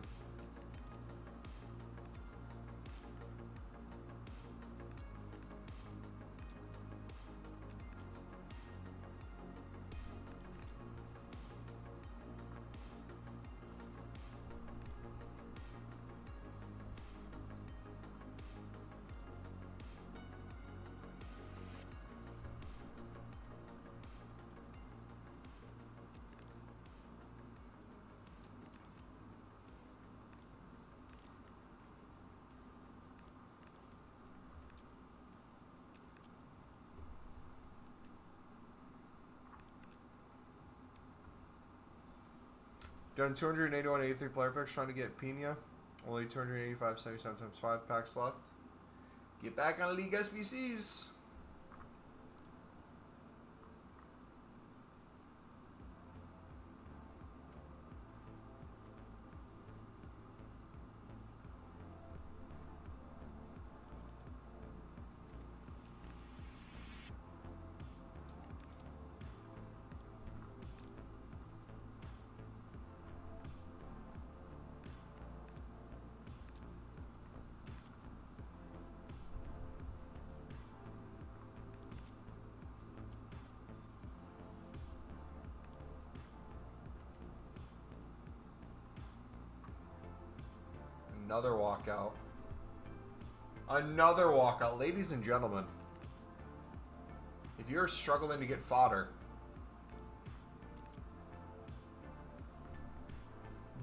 Done 281 83 player packs trying to get Pina. Only 285 77 times 5 packs left. Get back on League SBCs. Another walkout. Another walkout. Ladies and gentlemen, if you're struggling to get fodder,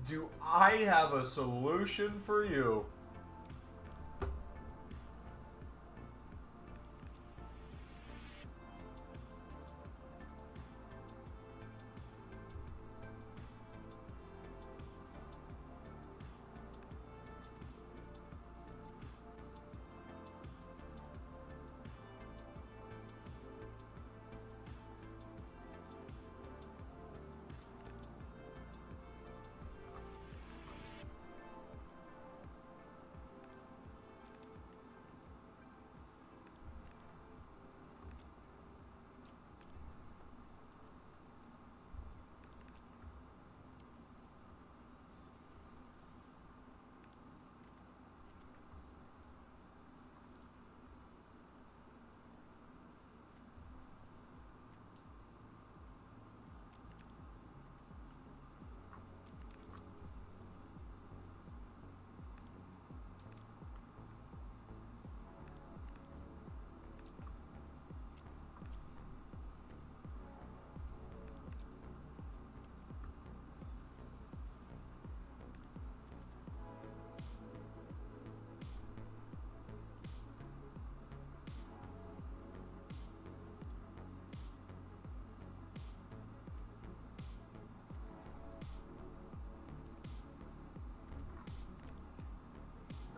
do I have a solution for you?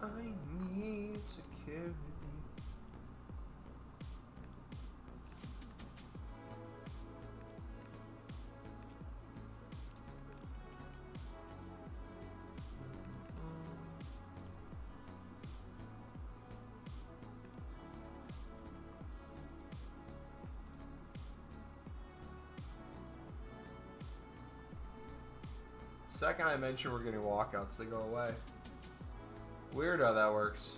I need security. Second I mention we're getting walkouts, they go away. Weird how that works.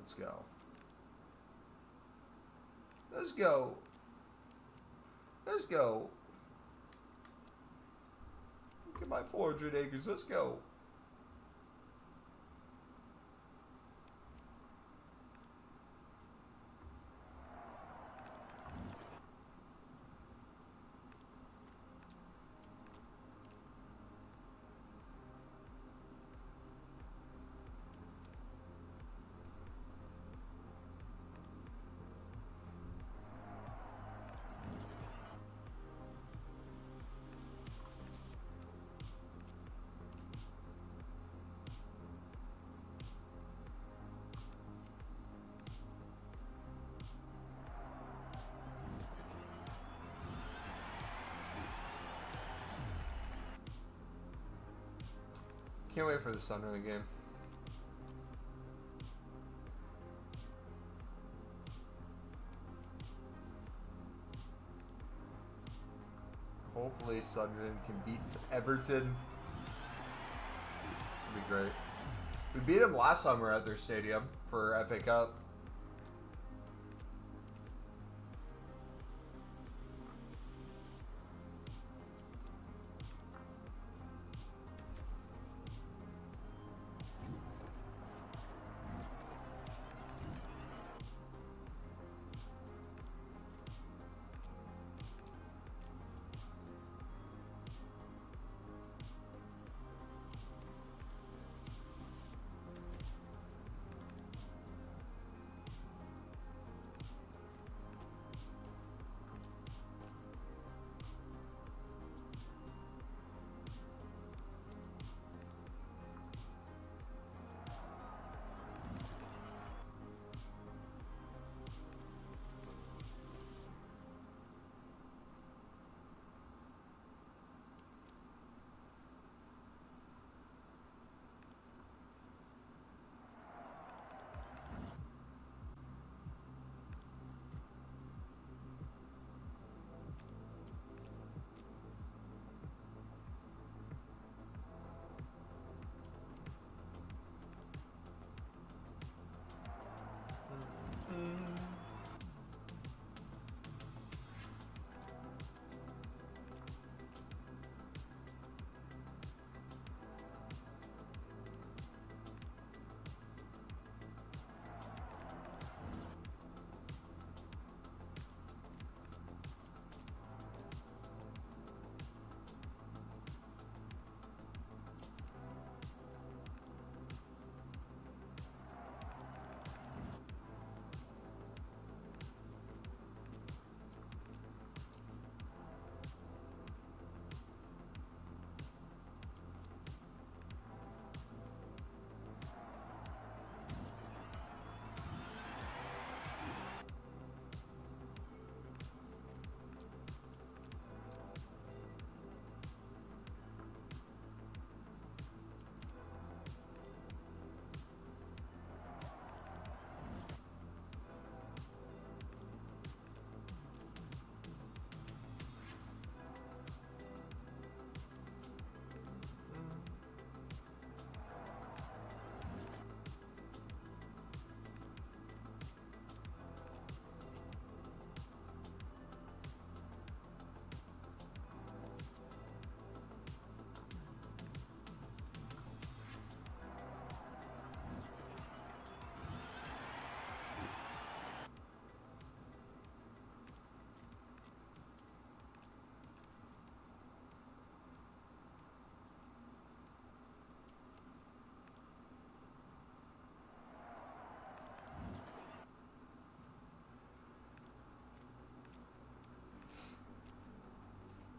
Let's go. Let's go. Let's go. Look at my 400 acres. Let's go. Can't wait for the Sunderland game. Hopefully Sunderland can beat Everton. That'd be great. We beat them last summer at their stadium for FA Cup.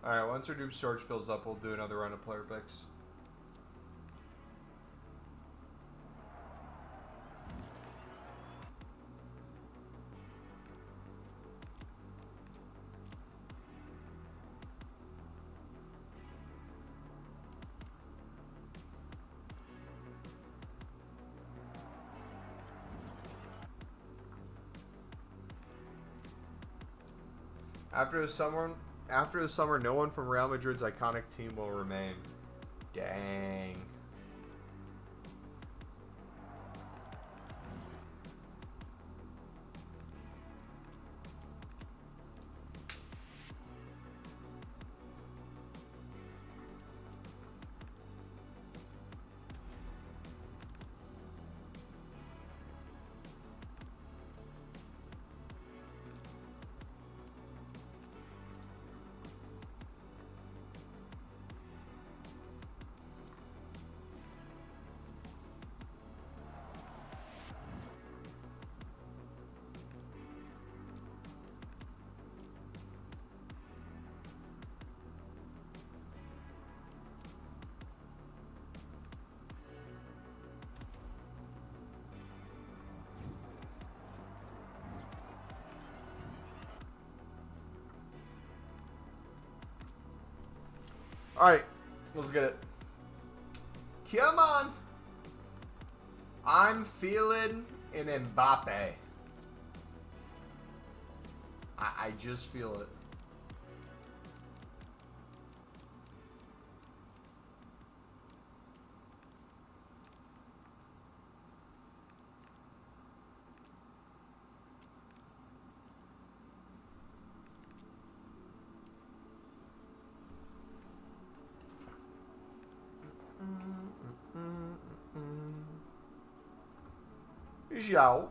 Alright, once our noob storage fills up, we'll do another round of player picks. After the summer, no one from Real Madrid's iconic team will remain. Dang. Alright, let's get it. Come on. I'm feeling an Mbappe. I just feel it. Zhao.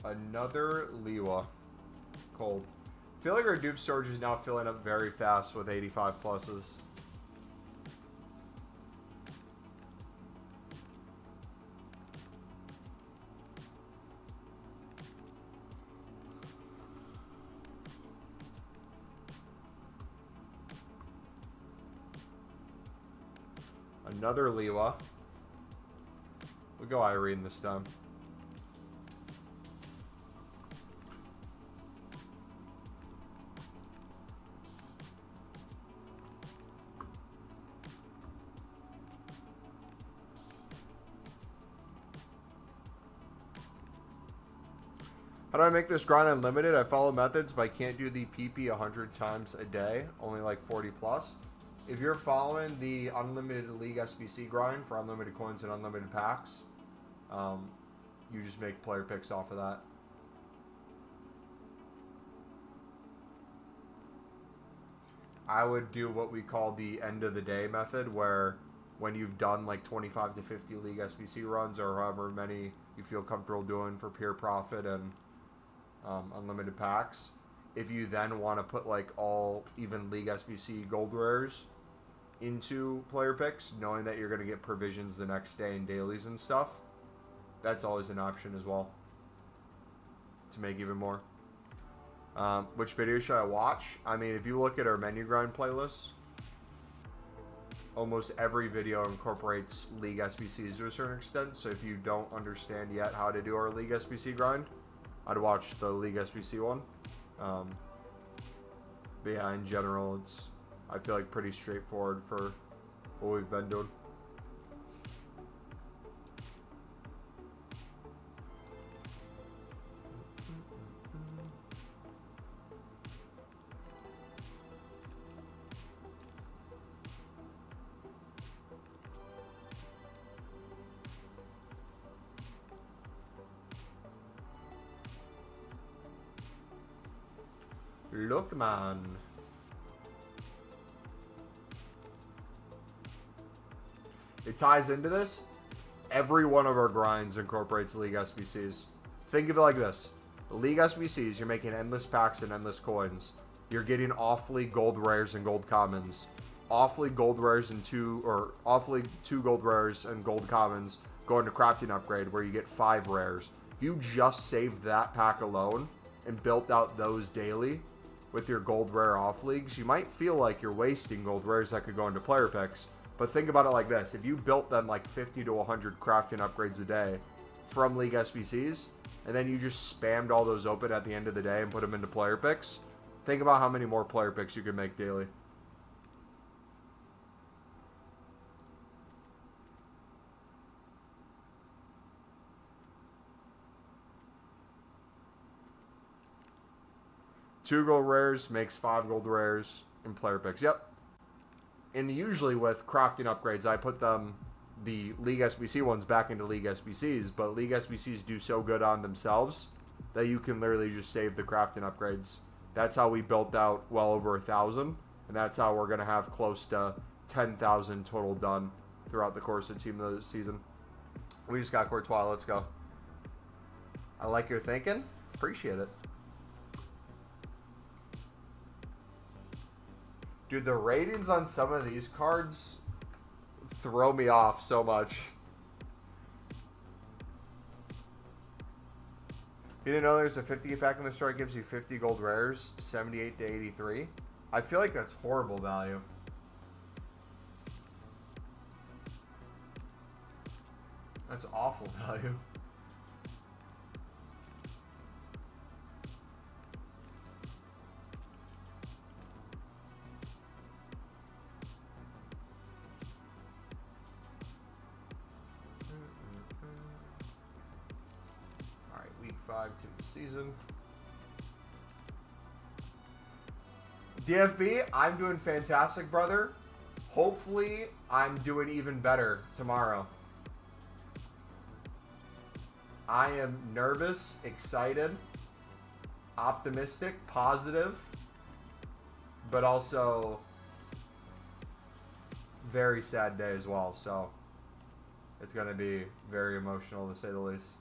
Another Liwa. Cold. I feel like our dupe storage is now filling up very fast with 85 pluses. Another Liwa. We'll go Irene this time. How do I make this grind unlimited? I follow methods, but I can't do the PP 100 times a day. Only like 40 plus. If you're following the unlimited league SBC grind for unlimited coins and unlimited packs, you just make player picks off of that. I would do what we call the end of the day method, where when you've done like 25 to 50 league SBC runs or however many you feel comfortable doing for pure profit and unlimited packs, if you then want to put like all even league SBC gold rares into player picks, knowing that you're going to get provisions the next day and dailies and stuff, that's always an option as well to make even more. Which video should I watch? I mean, if you look at our menu grind playlist, almost every video incorporates league SBCs to a certain extent. So if you don't understand yet how to do our league SBC grind, I'd watch the league SBC one. But yeah, in general, it's, I feel like, pretty straightforward for what we've been doing. Look, man. It ties into this. Every one of our grinds incorporates League SBCs. Think of it like this. League SBCs, you're making endless packs and endless coins. You're getting awfully gold rares and gold commons. Awfully gold rares and awfully 2 gold rares and gold commons going to crafting upgrade where you get 5 rares. If you just saved that pack alone and built out those daily with your gold rare off leagues, you might feel like you're wasting gold rares that could go into player picks. But think about it like this. If you built them like 50 to 100 crafting upgrades a day from League SBCs, and then you just spammed all those open at the end of the day and put them into player picks, think about how many more player picks you could make daily. Two gold rares makes 5 gold rares in player picks. Yep. And usually with crafting upgrades, I put them, the League SBC ones, back into League SBCs. But League SBCs do so good on themselves that you can literally just save the crafting upgrades. That's how we built out well over 1,000. And that's how we're going to have close to 10,000 total done throughout the course of Team of the Season. We just got Courtois. Let's go. I like your thinking. Appreciate it. Dude, the ratings on some of these cards throw me off so much. You didn't know there's a 50 pack in the store that gives you 50 gold rares, 78 to 83? I feel like that's horrible value. That's awful value. Alright, week 5 to the season. DFB, I'm doing fantastic, brother. Hopefully, I'm doing even better tomorrow. I am nervous, excited, optimistic, positive, but also very sad day as well. So it's going to be very emotional, to say the least.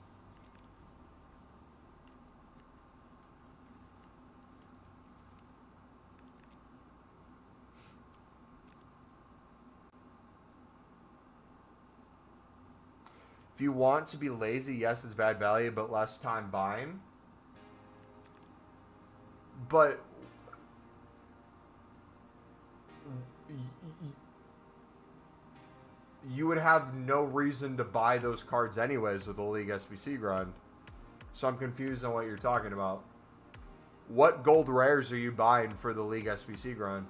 If you want to be lazy, yes, it's bad value, but less time buying. But you would have no reason to buy those cards anyways with the League SBC grind. So I'm confused on what you're talking about. What gold rares are you buying for the League SBC grind?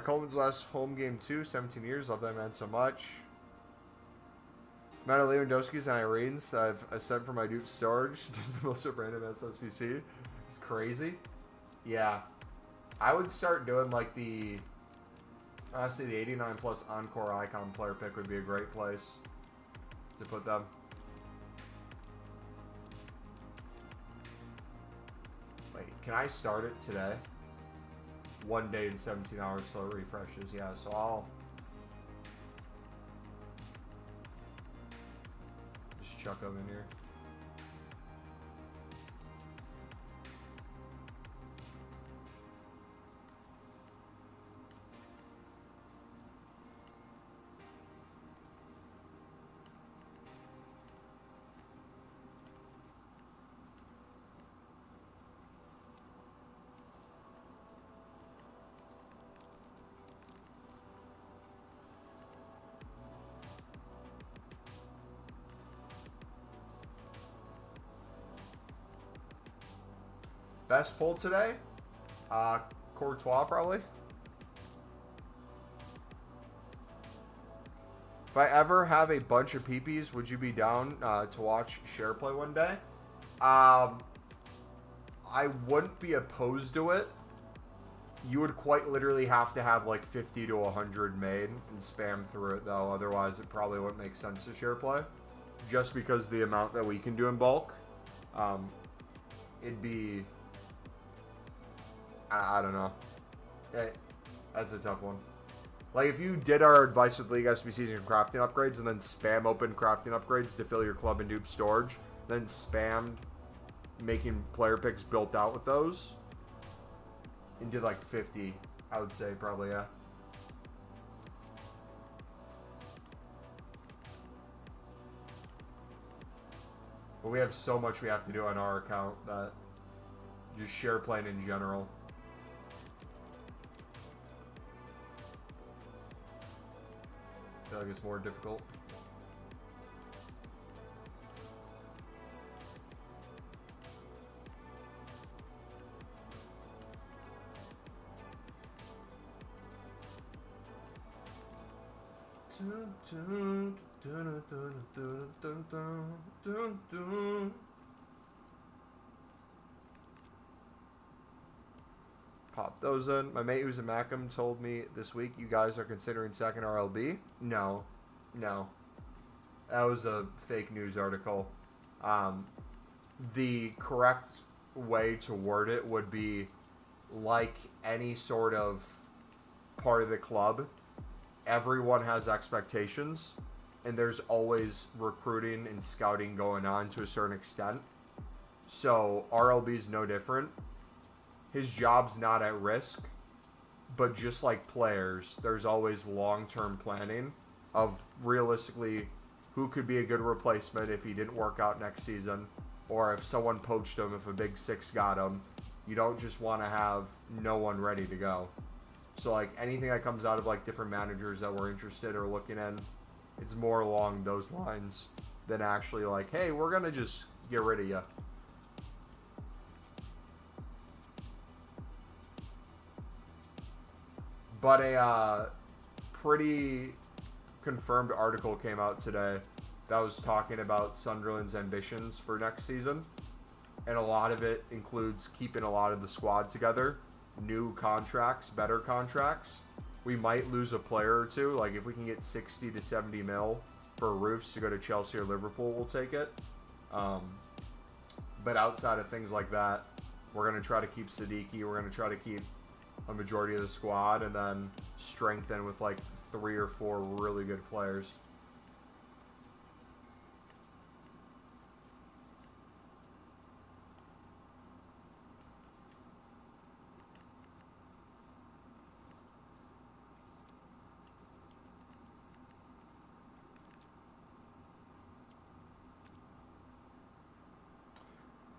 Coleman's last home game too, 17 years. Love that man so much. Amount of Lewandowski's and Irene's I've sent for my dupe storage. Just the most random SSBC. It's crazy. Yeah. I would start doing like the... Honestly, the 89 plus Encore Icon player pick would be a great place to put them. Wait, can I start it today? 1 day and 17 hours till it refreshes. Yeah, so I'll just chuck them in here. Best pull today? Courtois, probably. If I ever have a bunch of peepees, would you be down to watch share play one day? I wouldn't be opposed to it. You would quite literally have to have like 50 to 100 made and spam through it, though. Otherwise, it probably wouldn't make sense to share play. Just because the amount that we can do in bulk. It'd be... I don't know. That's a tough one. Like, if you did our advice with League SBCs and crafting upgrades and then spam open crafting upgrades to fill your club and dupe storage, then spammed making player picks built out with those, and did like 50, I would say probably, yeah. But we have so much we have to do on our account that just share playing in general. I feel like it's more difficult. pop those in. My mate who's a Macam told me this week you guys are considering second RLB. No. That was a fake news article. The correct way to word it would be like any sort of part of the club. Everyone has expectations, and there's always recruiting and scouting going on to a certain extent. So RLB is no different. His job's not at risk, but just like players, there's always long-term planning of realistically who could be a good replacement if he didn't work out next season, or if someone poached him, if a big six got him. You don't just want to have no one ready to go. So like anything that comes out of like different managers that we're interested or looking in, it's more along those lines than actually like, hey, we're going to just get rid of you. But a pretty confirmed article came out today that was talking about Sunderland's ambitions for next season. And a lot of it includes keeping a lot of the squad together, new contracts, better contracts. We might lose a player or two. Like if we can get 60 to 70 mil for Roofs to go to Chelsea or Liverpool, we'll take it. But outside of things like that, we're going to try to keep Siddiqui. We're going to try to keep a majority of the squad and then strengthen with like 3 or 4 really good players.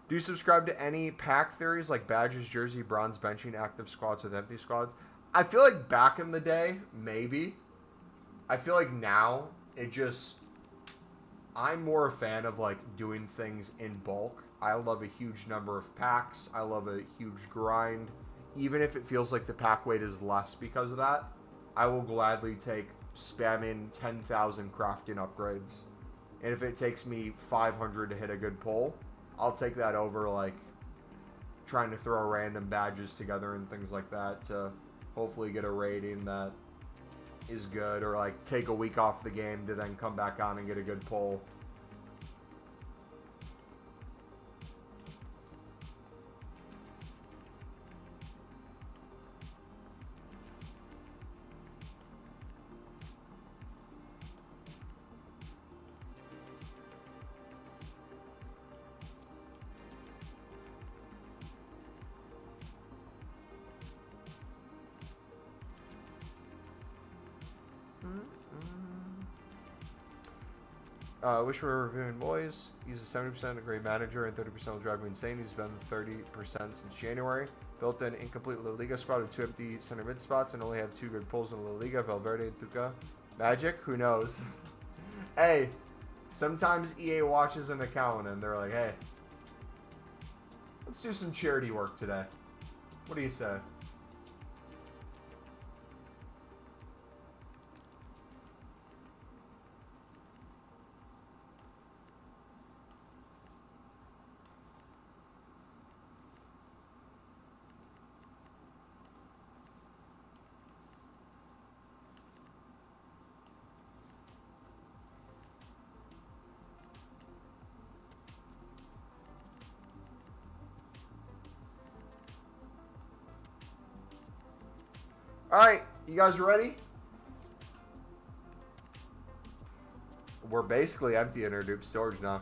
Do you subscribe to any pack theories like badges, jersey, bronze, benching, active squads with empty squads? I feel like back in the day, maybe. I feel like now, I'm more a fan of like doing things in bulk. I love a huge number of packs. I love a huge grind. Even if it feels like the pack weight is less because of that, I will gladly take spamming 10,000 crafting upgrades. And if it takes me 500 to hit a good pull, I'll take that over like trying to throw random badges together and things like that to hopefully get a rating that is good, or like take a week off the game to then come back on and get a good pull. Wish we were reviewing boys. He's a 70% a great manager and 30% will drive me insane. He's been 30% since January. Built an incomplete La Liga squad with 2 empty center mid spots and only have 2 good pulls in La Liga. Valverde and Tuca. Magic? Who knows? Hey, sometimes EA watches an account and they're like, hey, let's do some charity work today. What do you say? Alright, you guys ready? We're basically empty in our dupe storage now.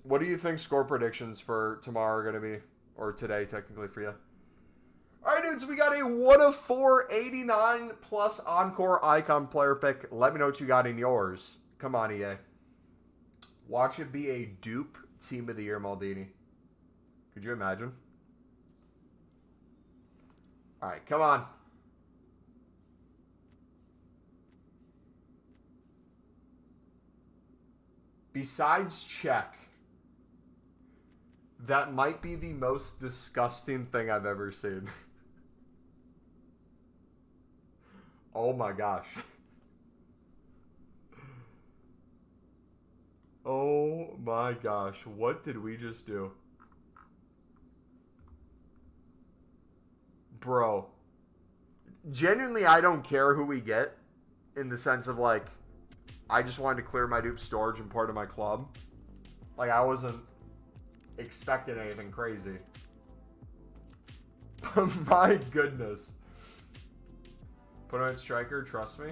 What do you think score predictions for tomorrow are going to be? Or today, technically, for you? Alright, dudes, we got a 1 of 4, 89 plus Encore Icon player pick. Let me know what you got in yours. Come on, EA. Watch it be a dupe team of the year, Maldini. Could you imagine? All right, come on. Besides check, that might be the most disgusting thing I've ever seen. Oh my gosh. Oh my gosh. What did we just do? Bro. Genuinely, I don't care who we get. In the sense of, like, I just wanted to clear my dupe storage and part of my club. Like, I wasn't expecting anything crazy. My goodness. Put on striker, trust me.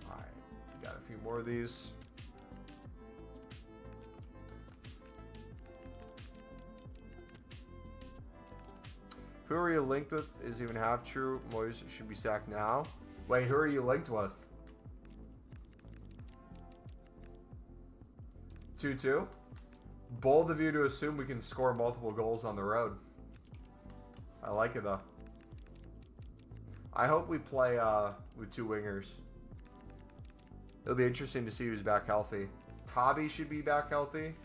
Alright, got a few more of these. Who are you linked with is even half true. Moyes should be sacked now. Wait, who are you linked with? 2-2? Bold of you to assume we can score multiple goals on the road. I like it though. I hope we play with two wingers. It'll be interesting to see who's back healthy. Tabi should be back healthy.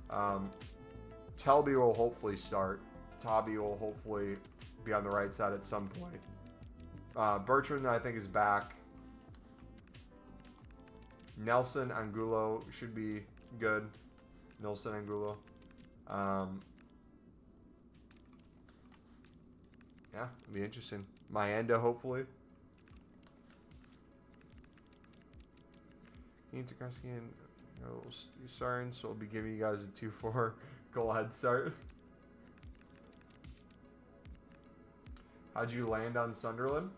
Telby will hopefully start. Tabi will hopefully be on the right side at some point. Bertrand, I think, is back. Nelson Angulo should be good. Nelson Angulo. Yeah, it'll be interesting. Mayenda, hopefully. Tarkowski and Sarn, so I'll be giving you guys a 2-4 goal head start. How'd you land on Sunderland?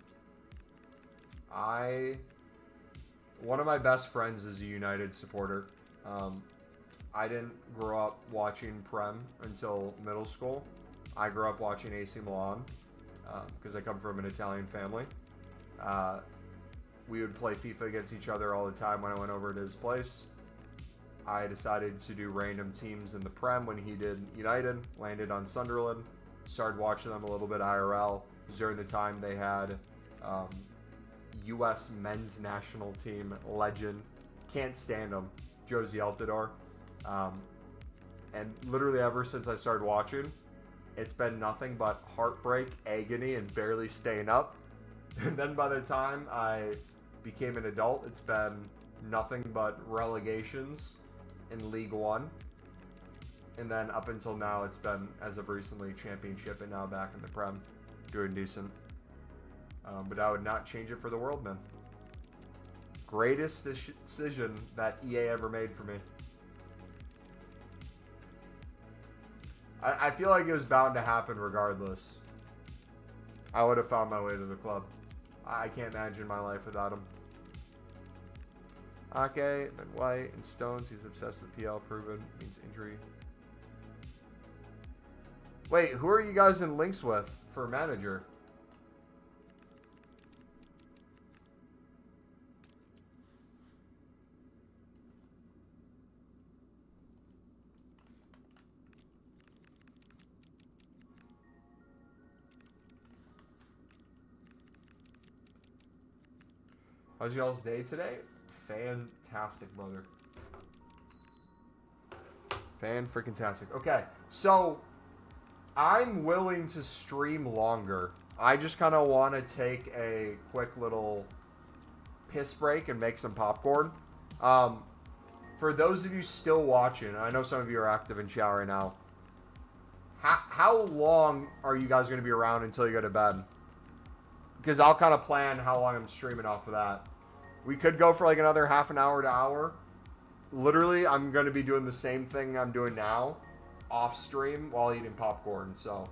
One of my best friends is a United supporter. I didn't grow up watching Prem until middle school. I grew up watching AC Milan because I come from an Italian family. We would play FIFA against each other all the time when I went over to his place. I decided to do random teams in the Prem when he did United, landed on Sunderland, started watching them a little bit IRL. During the time they had U.S. men's national team legend, can't stand him, Josie Altidore. And literally ever since I started watching, it's been nothing but heartbreak, agony, and barely staying up. And then by the time I became an adult, it's been nothing but relegations in League One. And then up until now, it's been, as of recently, Championship, and now back in the Prem. Doing decent. But I would not change it for the world, man. Greatest decision that EA ever made for me. I feel like it was bound to happen regardless. I would have found my way to the club. I can't imagine my life without him. Okay, then White and Stones. He's obsessed with PL. Proven. Means injury. Wait, who are you guys in links with for manager? How's y'all's day today? Fantastic, brother. Fan-freaking-tastic. Okay, so I'm willing to stream longer. I just kind of want to take a quick little piss break and make some popcorn. For those of you still watching, I know some of you are active in chat right now. How long are you guys going to be around until you go to bed? Because I'll kind of plan how long I'm streaming off of that. We could go for like another half an hour to hour. Literally, I'm going to be doing the same thing I'm doing now off stream while eating popcorn, so.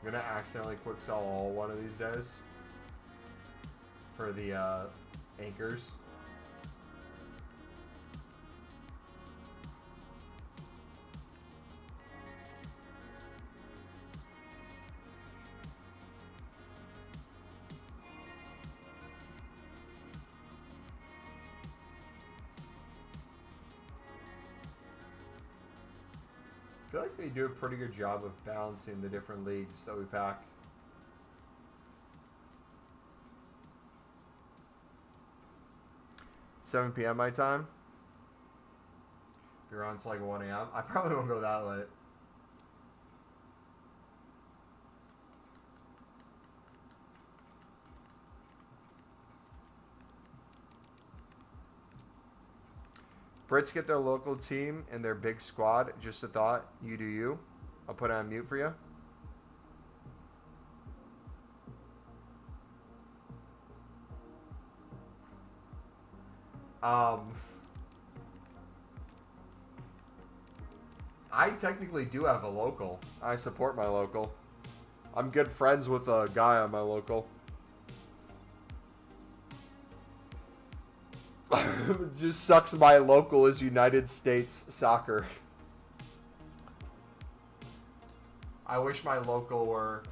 I'm gonna accidentally quick sell all one of these days for the anchors. feel like they do a pretty good job of balancing the different leagues that we pack. "7 p.m. my time. If you're on, it's like 1 a.m. I probably won't go that late. Brits get their local team and their big squad. Just a thought. You do you. I'll put it on mute for you. I technically do have a local. I support my local. I'm good friends with a guy on my local. It just sucks my local is United States Soccer. I wish my local were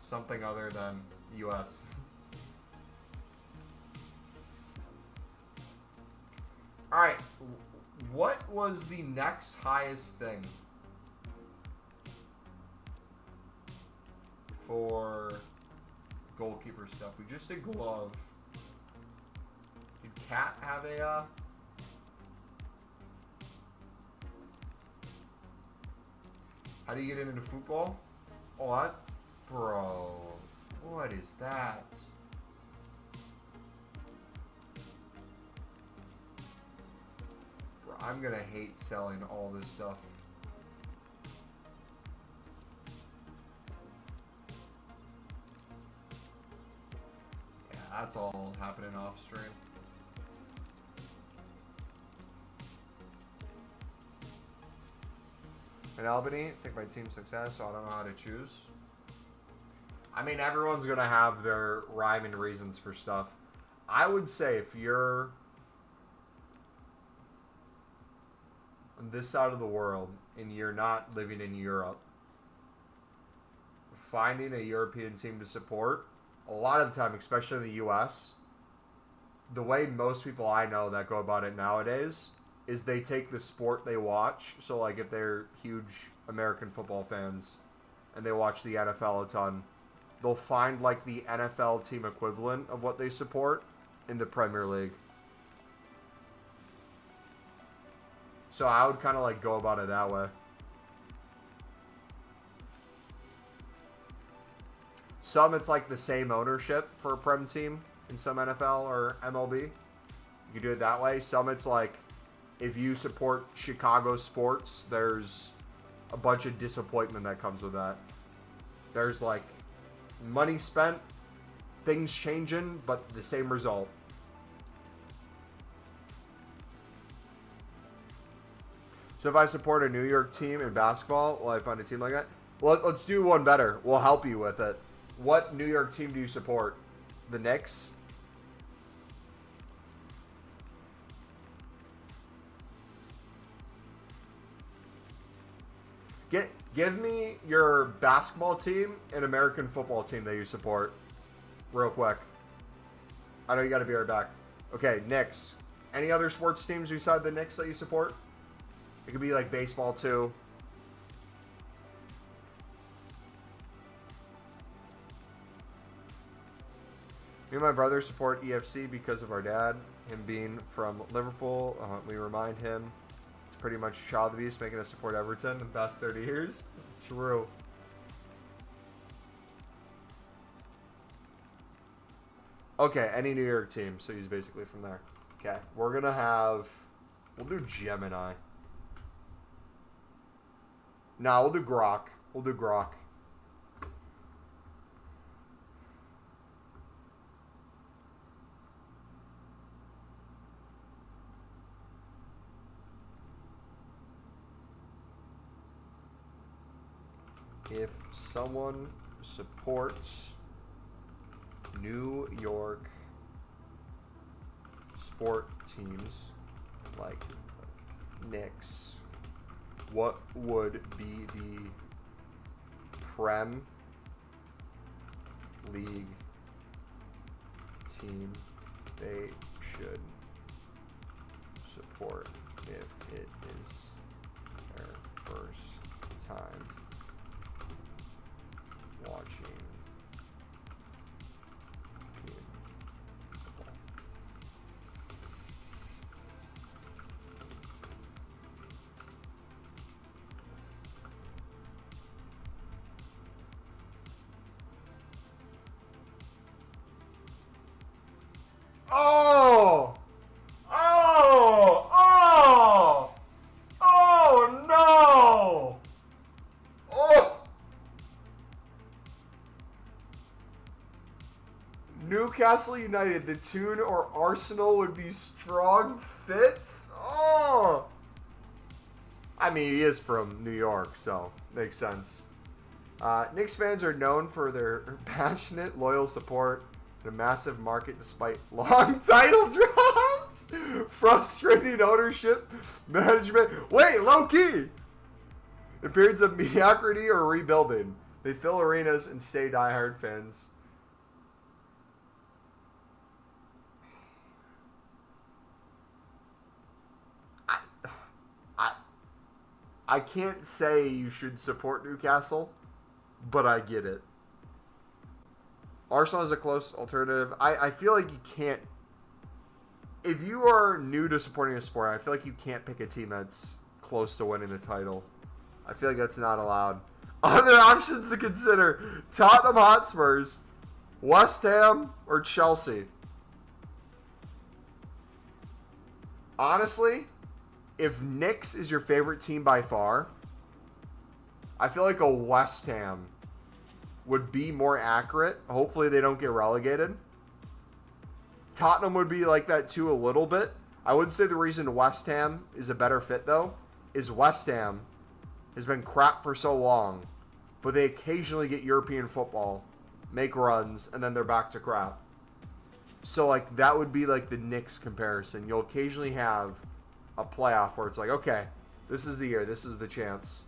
something other than US. Alright, what was the next highest thing for goalkeeper stuff? We just did glove. Did Cat have a how do you get into football? Oh, what? Bro, what is that? Bro, I'm gonna hate selling all this stuff. Yeah, that's all happening off stream. In Albany, I think my team's success, so I don't know how to choose. I mean, everyone's going to have their rhyme and reasons for stuff. I would say if you're on this side of the world and you're not living in Europe, finding a European team to support, a lot of the time, especially in the US, the way most people I know that go about it nowadays is they take the sport they watch. So, like, if they're huge American football fans and they watch the NFL a ton, they'll find, like, the NFL team equivalent of what they support in the Premier League. So I would kind of, like, go about it that way. Some, it's, like, the same ownership for a Prem team in some NFL or MLB. You can do it that way. Some, it's, like, if you support Chicago sports, there's a bunch of disappointment that comes with that. There's, like, money spent, things changing, but the same result. So if I support a New York team in basketball, will I find a team like that? Well, let's do one better. We'll help you with it. What New York team do you support? The Knicks? Give me your basketball team and American football team that you support. Real quick. I know you got to be right back. Okay, Knicks. Any other sports teams beside the Knicks that you support? It could be like baseball too. Me and my brother support EAFC because of our dad. Him being from Liverpool, we remind him it's pretty much child abuse making us support Everton in the past 30 years. True. Okay, any New York team. So he's basically from there. Okay, we're going to have... We'll do Gemini. No, we'll do Grok. We'll do Grok. If someone supports New York sport teams like Knicks, what would be the Prem League team they should support if it is their first time watching team football. Oh! Oh! Oh! Oh no! Oh! Newcastle United, the Toon or Arsenal would be strong fits? Oh! I mean, he is from New York, so makes sense. Knicks fans are known for their passionate, loyal support and a massive market despite long title drops, frustrating ownership, management. Wait, low key! In periods of mediocrity or rebuilding, they fill arenas and stay diehard fans. I can't say you should support Newcastle, but I get it. Arsenal is a close alternative. I feel like you can't... If you are new to supporting a sport, I feel like you can't pick a team that's close to winning the title. I feel like that's not allowed. Other options to consider: Tottenham Hotspurs, West Ham, or Chelsea. Honestly, if Knicks is your favorite team by far, I feel like a West Ham would be more accurate. Hopefully they don't get relegated. Tottenham would be like that too a little bit. I would say the reason West Ham is a better fit, though, is West Ham has been crap for so long, but they occasionally get European football, make runs, and then they're back to crap. So, like, that would be like the Knicks comparison. You'll occasionally have a playoff where it's like, okay, this is the year, this is the chance.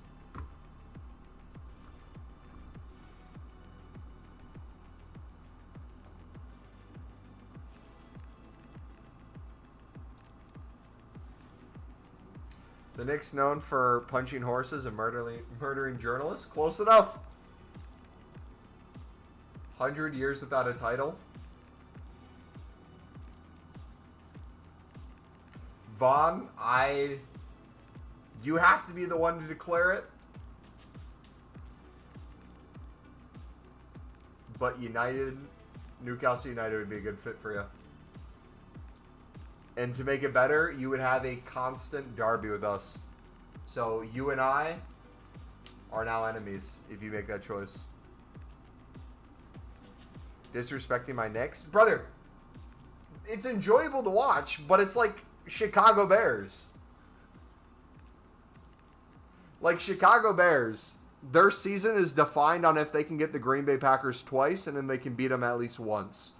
The Knicks known for punching horses and murdering journalists. Close enough. 100 years without a title. Vaughn, you have to be the one to declare it. But Newcastle United would be a good fit for you. And to make it better, you would have a constant derby with us. So you and I are now enemies if you make that choice. Disrespecting my Knicks? Brother, it's enjoyable to watch, but it's like Chicago Bears. Like Chicago Bears, their season is defined on if they can get the Green Bay Packers twice and then they can beat them at least once.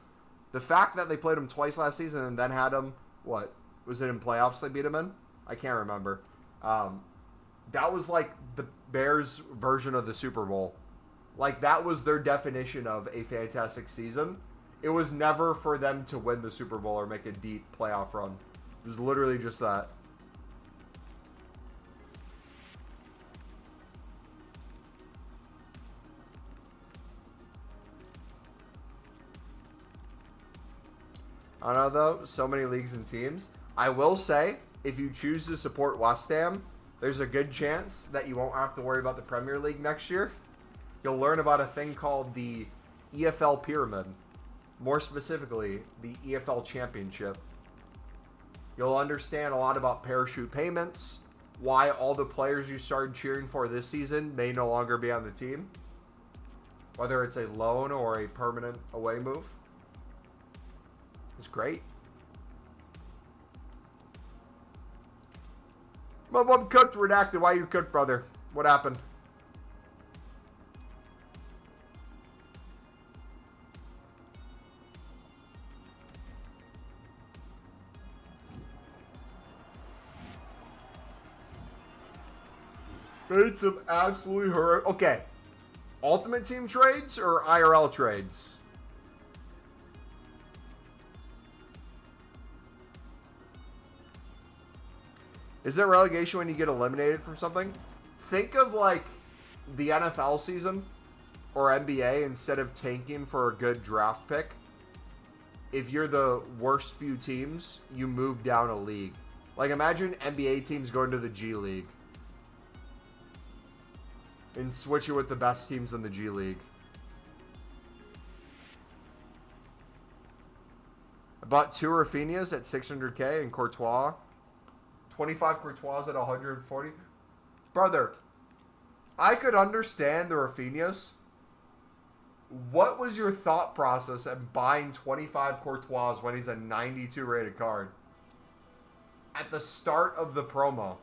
The fact that they played them twice last season and then had them, what? Was it in playoffs they beat them in? I can't remember. That was like the Bears' version of the Super Bowl. Like, that was their definition of a fantastic season. It was never for them to win the Super Bowl or make a deep playoff run. It was literally just that. I don't know, though. So many leagues and teams. I will say, if you choose to support West Ham, there's a good chance that you won't have to worry about the Premier League next year. You'll learn about a thing called the EFL Pyramid. More specifically, the EFL Championship. You'll understand a lot about parachute payments, why all the players you started cheering for this season may no longer be on the team, whether it's a loan or a permanent away move. It's great. My mom cooked, redacted. Why you cooked, brother? What happened? Made some absolutely horrific. Okay. Ultimate Team trades or IRL trades? Isn't it relegation when you get eliminated from something? Think of like the NFL season or NBA. Instead of tanking for a good draft pick, if you're the worst few teams, you move down a league. Like imagine NBA teams going to the G League and switch it with the best teams in the G League. I bought 2 Rafinhas at 600K and Courtois. 25 Courtois at 140. Brother, I could understand the Rafinhas. What was your thought process at buying 25 Courtois when he's a 92 rated card? At the start of the promo.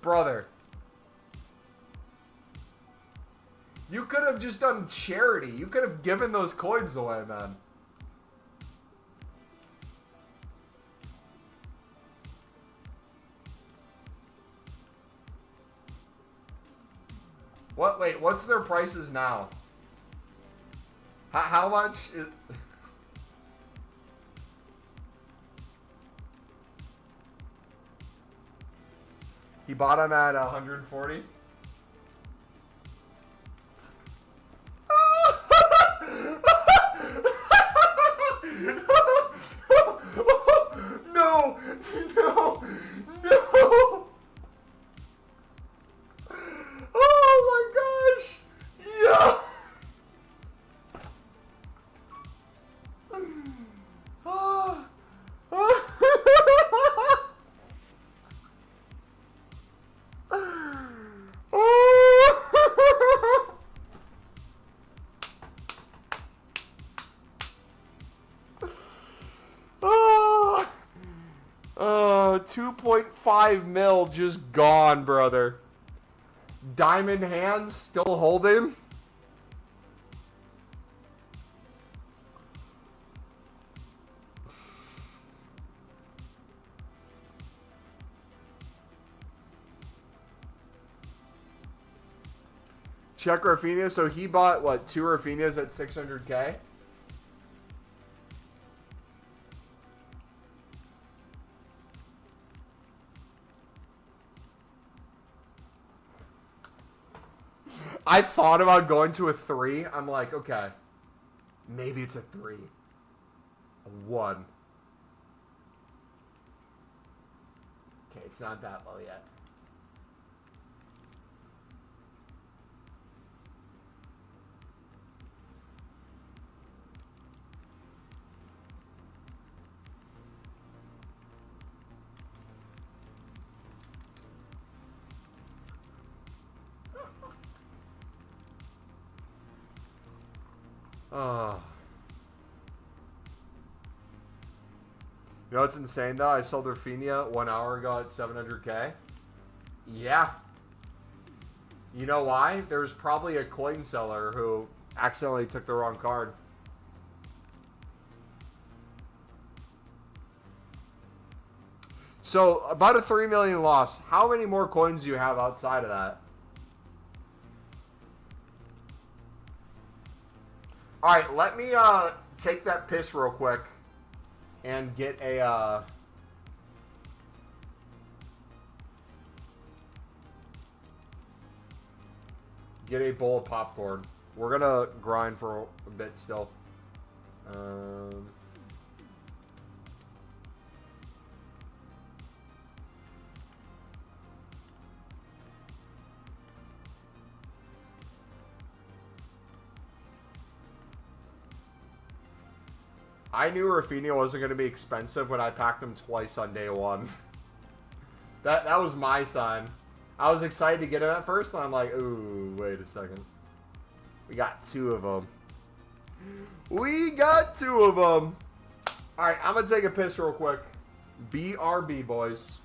Brother. You could have just done charity. You could have given those coins away, man. What? Wait, what's their prices now? How much is... He bought him at 140? No! No! No! Oh my gosh! Yeah! $2.5 mil just gone, brother. Diamond hands still holding. Check Rafinha. So he bought, what, 2 Rafinhas at 600K? I thought about going to a 3. I'm like, okay, maybe it's a 3. A 1. Okay, it's not that low yet. You know what's insane though? I sold Rafinha 1 hour ago at 700K. Yeah. You know why? There's probably a coin seller who accidentally took the wrong card. So, about a 3 million loss. How many more coins do you have outside of that? Alright, let me take that piss real quick and get a bowl of popcorn. We're gonna grind for a bit still. I knew Rafinha wasn't going to be expensive when I packed him twice on day 1. That was my sign. I was excited to get him at first, and I'm like, ooh, wait a second. We got 2 of them. We got 2 of them. All right, I'm going to take a piss real quick. BRB, boys.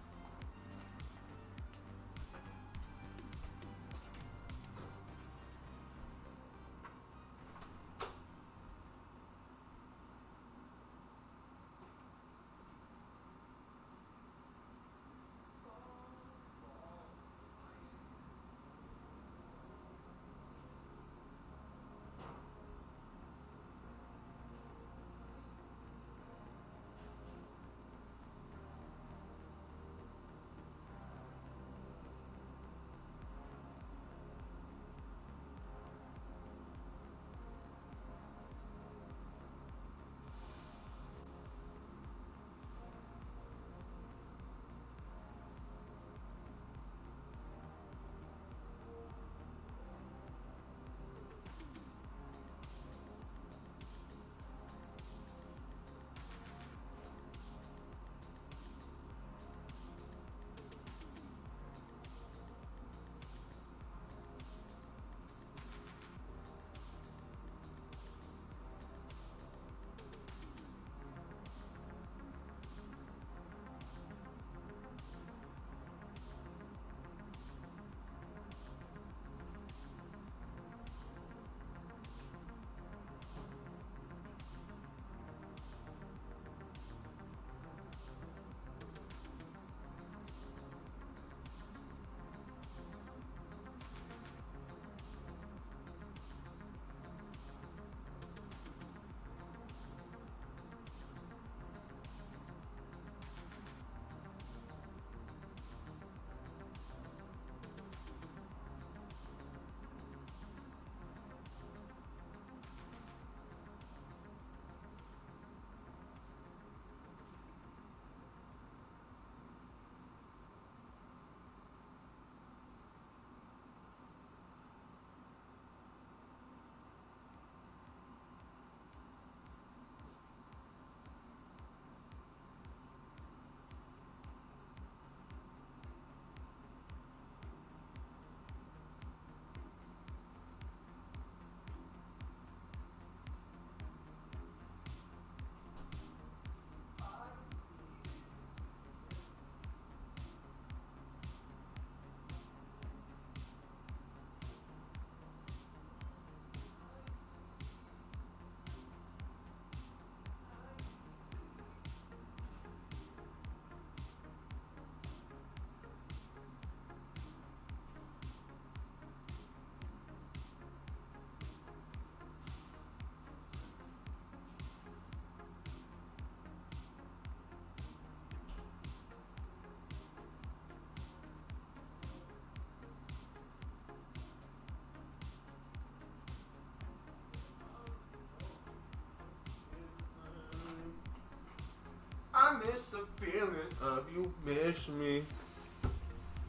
feeling of you miss me,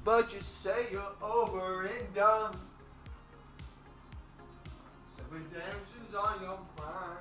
but you say you're over and done. So redemption's on your mind.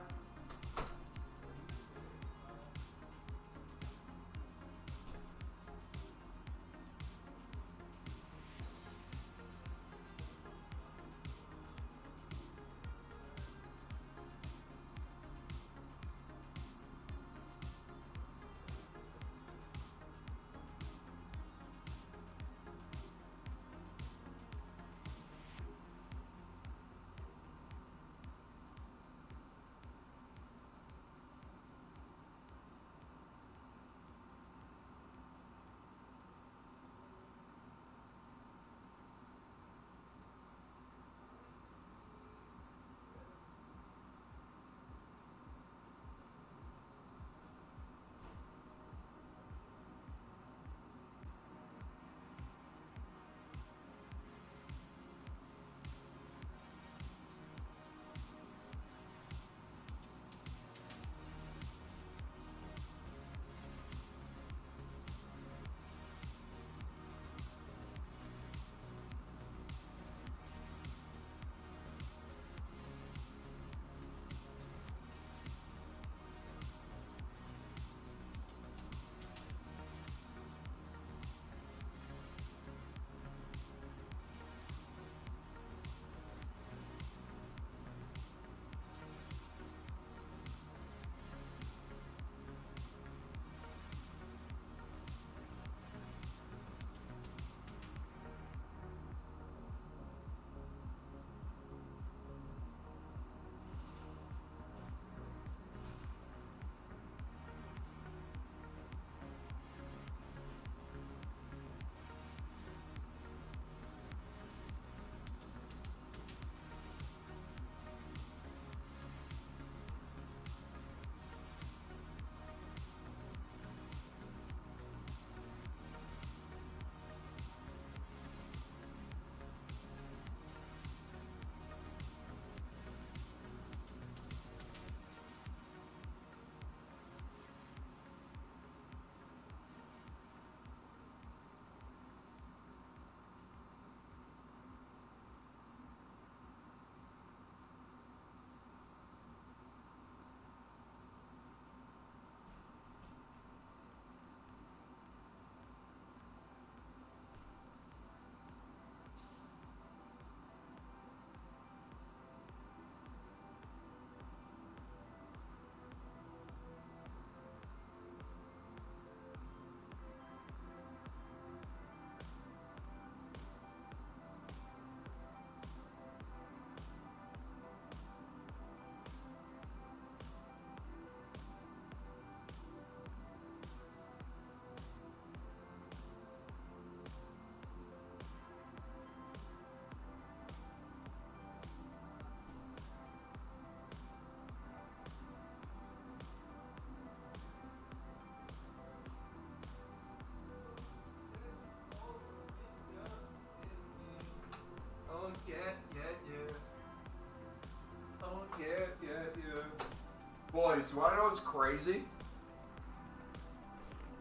Boys, you want to know what's crazy?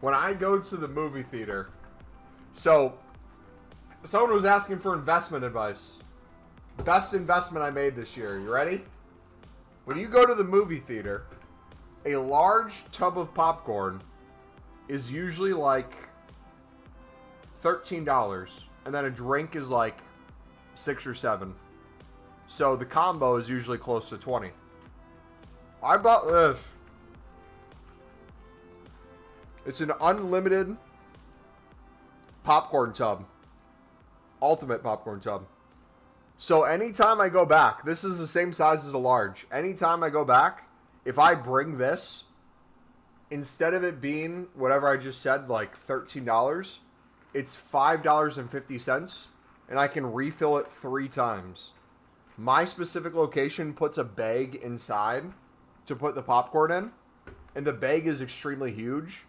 When I go to the movie theater, so someone was asking for investment advice. Best investment I made this year. You ready? When you go to the movie theater, a large tub of popcorn is usually like $13, and then a drink is like $6 or $7. So the combo is usually close to 20. I bought this. It's an unlimited popcorn tub. Ultimate popcorn tub. So anytime I go back, this is the same size as a large. Anytime I go back, if I bring this, instead of it being whatever I just said, like $13, it's $5.50, and I can refill it 3 times. My specific location puts a bag inside to put the popcorn in, and the bag is extremely huge.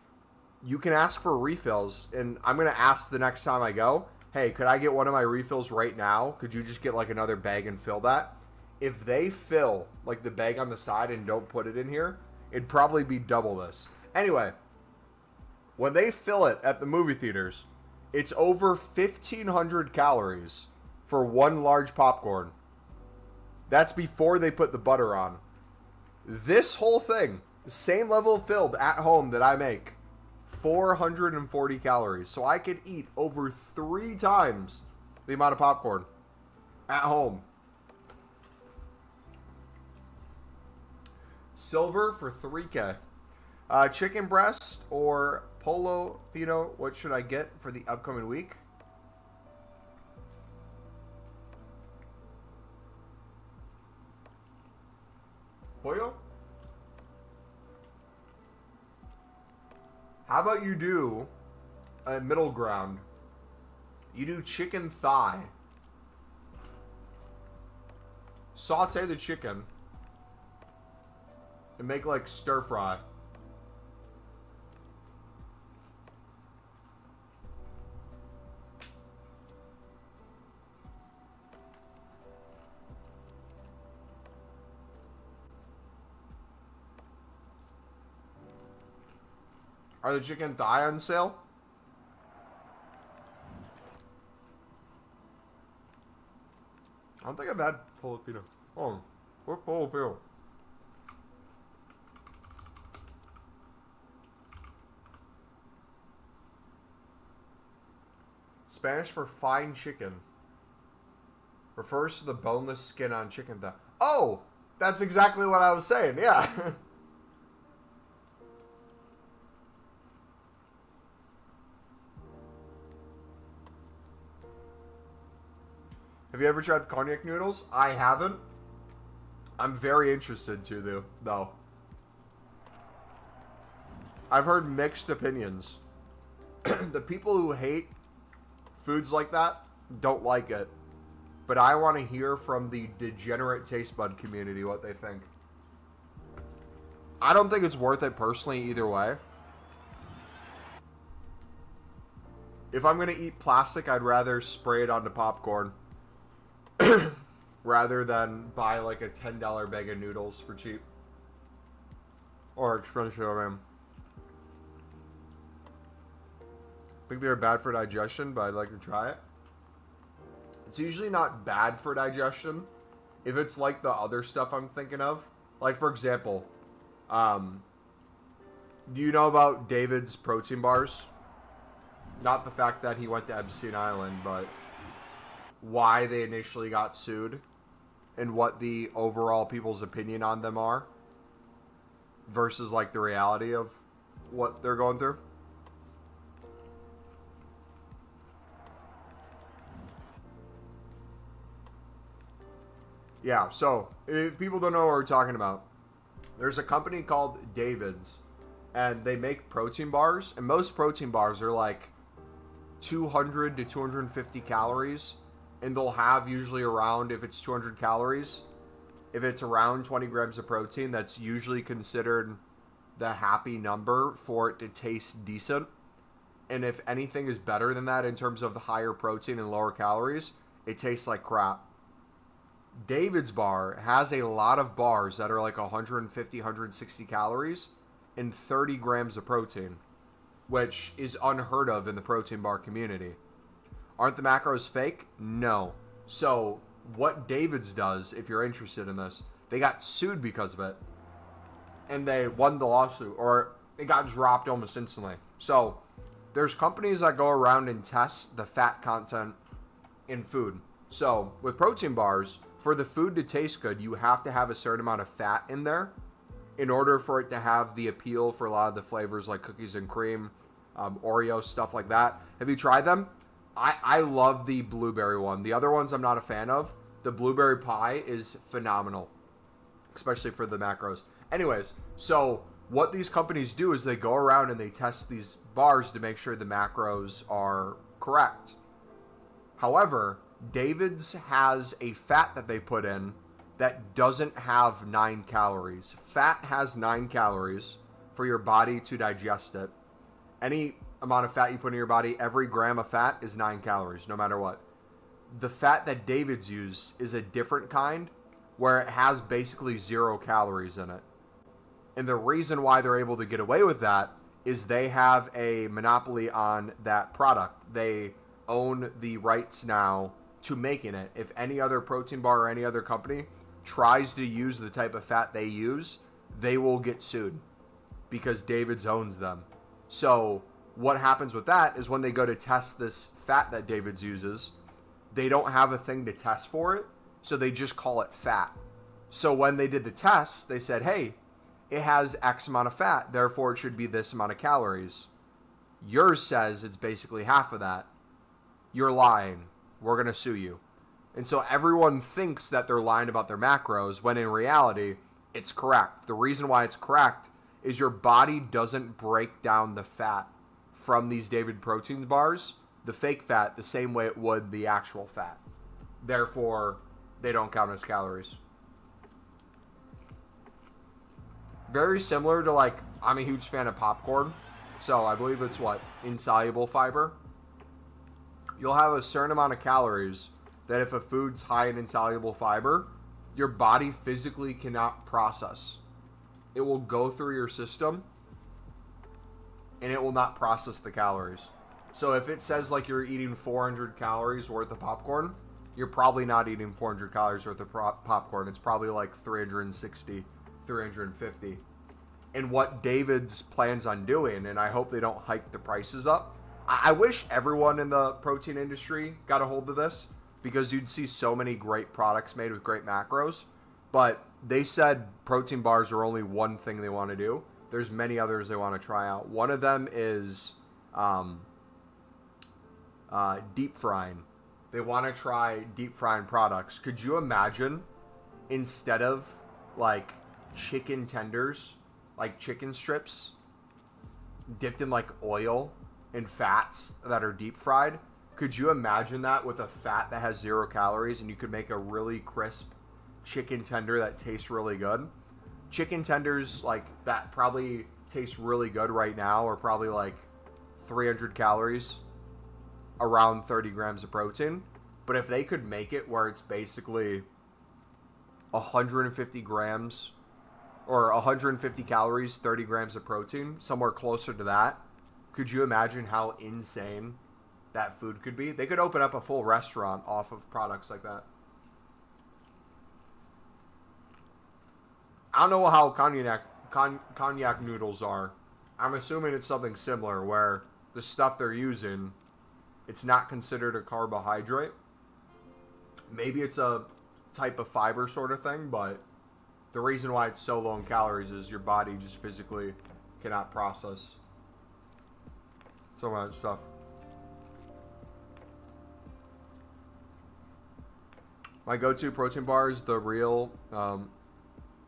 You can ask for refills, and I'm going to ask the next time I go, hey, could I get one of my refills right now? Could you just get like another bag and fill that? If they fill like the bag on the side and don't put it in here, it'd probably be double this. Anyway, When they fill it at the movie theaters, it's over 1,500 calories for one large popcorn. That's before they put the butter on. This whole thing, same level filled at home that I make, 440 calories. So I could eat over 3 times the amount of popcorn at home. Silver for 3K. Chicken breast or polo fino, what should I get for the upcoming week? Pollo? How about you do a middle ground? You do chicken thigh. Saute the chicken and make like stir fry. Are the chicken thigh on sale? I don't think I've had polopino. Oh, what polopino? Spanish for fine chicken. Refers to the boneless skin on chicken thigh. Oh, that's exactly what I was saying. Yeah. Have you ever tried the cognac noodles? I haven't. I'm very interested to, though. I've heard mixed opinions. The people who hate foods like that don't like it. But I want to hear from the degenerate taste bud community what they think. I don't think it's worth it personally either way. If I'm going to eat plastic, I'd rather spray it onto popcorn. Rather than buy like a $10 bag of noodles for cheap. Or expensive, I mean. I think they're bad for digestion, but I'd like to try it. It's usually not bad for digestion if it's like the other stuff I'm thinking of. Like, for example, do you know about David's protein bars? Not the fact that he went to Epstein Island, but why they initially got sued and what the overall people's opinion on them are versus like the reality of what they're going through. Yeah, so if people don't know what we're talking about, there's a company called David's and they make protein bars, and most protein bars are like 200 to 250 calories. And they'll have usually around, if it's 200 calories, if it's around 20 grams of protein, that's usually considered the happy number for it to taste decent. And if anything is better than that in terms of higher protein and lower calories, it tastes like crap. David's bar has a lot of bars that are like 150, 160 calories and 30 grams of protein, which is unheard of in the protein bar community. Aren't the macros fake? No. So, what David's does, if you're interested in this, they got sued because of it. And they won the lawsuit, or it got dropped almost instantly. So, there's companies that go around and test the fat content in food. So, with protein bars, for the food to taste good, you have to have a certain amount of fat in there in order for it to have the appeal for a lot of the flavors like cookies and cream, Oreo, stuff like that. Have you tried them? I love the blueberry one. The other ones I'm not a fan of. The blueberry pie is phenomenal, especially for the macros. Anyways, so what these companies do is they go around and they test these bars to make sure the macros are correct. However, David's has a fat that they put in that doesn't have 9 calories. Fat has 9 calories for your body to digest it. Any amount of fat you put in your body, every gram of fat is 9 calories, no matter what. The fat that David's use is a different kind where it has basically 0 calories in it. And the reason why they're able to get away with that is they have a monopoly on that product. They own the rights now to making it. If any other protein bar or any other company tries to use the type of fat they use, they will get sued because David's owns them. So what happens with that is when they go to test this fat that David's uses, they don't have a thing to test for it, so they just call it fat. So when they did the test, they said, hey, it has X amount of fat, therefore it should be this amount of calories. Yours says it's basically half of that. You're lying. We're going to sue you. And so everyone thinks that they're lying about their macros, when in reality, it's correct. The reason why it's correct is your body doesn't break down the fat from these David protein bars, the fake fat, the same way it would the actual fat. Therefore, they don't count as calories. Very similar to, like, I'm a huge fan of popcorn. So I believe it's what? Insoluble fiber. You'll have a certain amount of calories that if a food's high in insoluble fiber, your body physically cannot process. It will go through your system and it will not process the calories. So if it says like you're eating 400 calories worth of popcorn, you're probably not eating 400 calories worth of popcorn. It's probably like 360, 350. And what David's plans on doing, and I hope they don't hike the prices up. I wish everyone in the protein industry got a hold of this, because you'd see so many great products made with great macros. But they said protein bars are only one thing they want to do. There's many others they want to try out. One of them is deep frying. They want to try deep frying products. Could you imagine, instead of like chicken tenders, like chicken strips dipped in like oil and fats that are deep fried? Could you imagine that with a fat that has 0 calories, and you could make a really crisp chicken tender that tastes really good? Chicken tenders like that probably taste really good right now are probably like 300 calories, around 30 grams of protein. But if they could make it where it's basically 150 grams or 150 calories, 30 grams of protein, somewhere closer to that, could you imagine how insane that food could be? They could open up a full restaurant off of products like that. I don't know how cognac noodles are. I'm assuming it's something similar where the stuff they're using, it's not considered a carbohydrate. Maybe it's a type of fiber sort of thing, but the reason why it's so low in calories is your body just physically cannot process some of that stuff. My go-to protein bar is the real,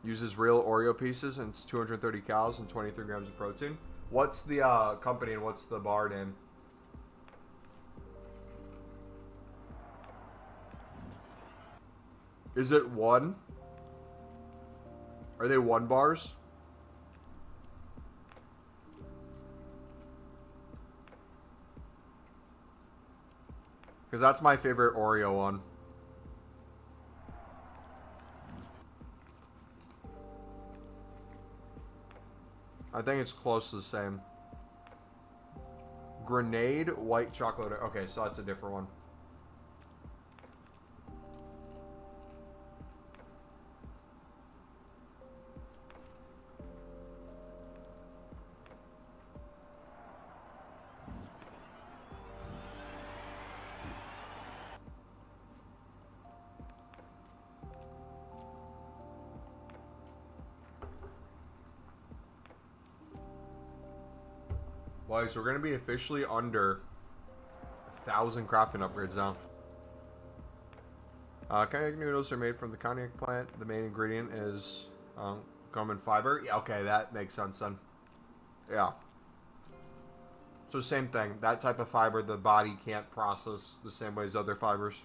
uses real Oreo pieces, and it's 230 calories and 23 grams of protein. What's the company and what's the bar name? Is it one? Are they 1 bars? Because that's my favorite Oreo one. I think it's close to the same. Grenade white chocolate. Okay, so that's a different one. Well, so we're going to be officially under 1,000 crafting upgrades now. Cognac noodles are made from the cognac plant. The main ingredient is gum and fiber. Yeah, okay, that makes sense then. Yeah. So same thing. That type of fiber the body can't process the same way as other fibers.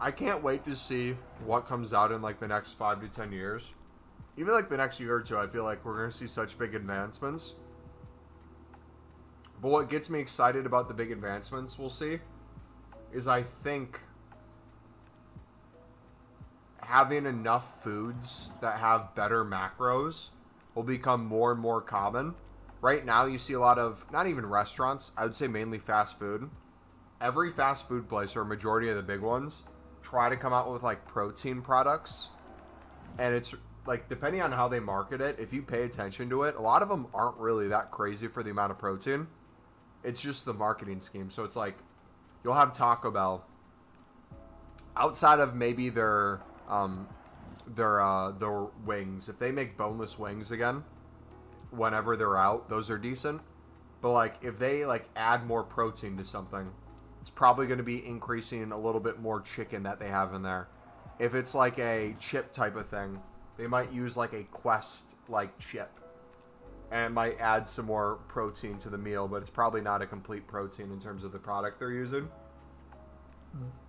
I can't wait to see what comes out in like the next 5 to 10 years. Even like the next year or two, I feel like we're going to see such big advancements. But what gets me excited about the big advancements we'll see is I think having enough foods that have better macros will become more and more common. Right now, you see a lot of, not even restaurants, I would say mainly fast food. Every fast food place, or a majority of the big ones, try to come out with like protein products. And it's like, depending on how they market it, if you pay attention to it, a lot of them aren't really that crazy for the amount of protein. It's just the marketing scheme. So it's like, you'll have Taco Bell. Outside of maybe their wings, if they make boneless wings again, whenever they're out, those are decent. But like, if they like add more protein to something, it's probably going to be increasing a little bit more chicken that they have in there. If it's like a chip type of thing, they might use like a Quest like chip, and it might add some more protein to the meal, but it's probably not a complete protein in terms of the product they're using,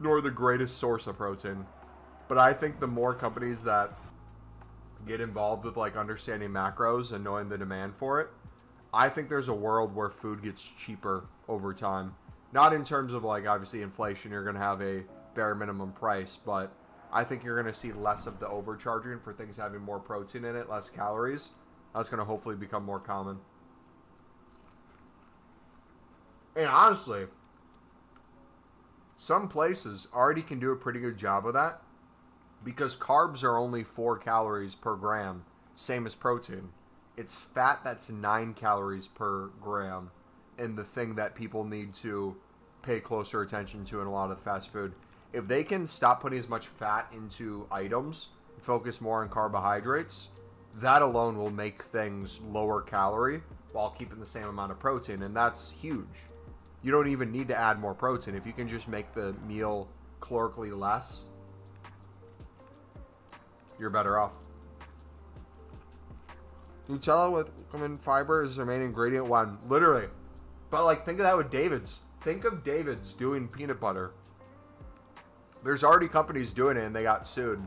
nor the greatest source of protein. But I think the more companies that get involved with like understanding macros and knowing the demand for it, I think there's a world where food gets cheaper over time. Not in terms of like obviously inflation, you're going to have a bare minimum price, but I think you're going to see less of the overcharging for things having more protein in it, less calories. That's going to hopefully become more common. And honestly, some places already can do a pretty good job of that, because carbs are only 4 calories per gram, same as protein. It's fat that's 9 calories per gram, and the thing that people need to pay closer attention to in a lot of the fast food. If they can stop putting as much fat into items, focus more on carbohydrates, that alone will make things lower calorie while keeping the same amount of protein, and that's huge. You don't even need to add more protein. If you can just make the meal calorically less, you're better off. Nutella with common fiber is their main ingredient one. Literally. But like, think of that with David's. Think of David's doing peanut butter. There's already companies doing it and they got sued.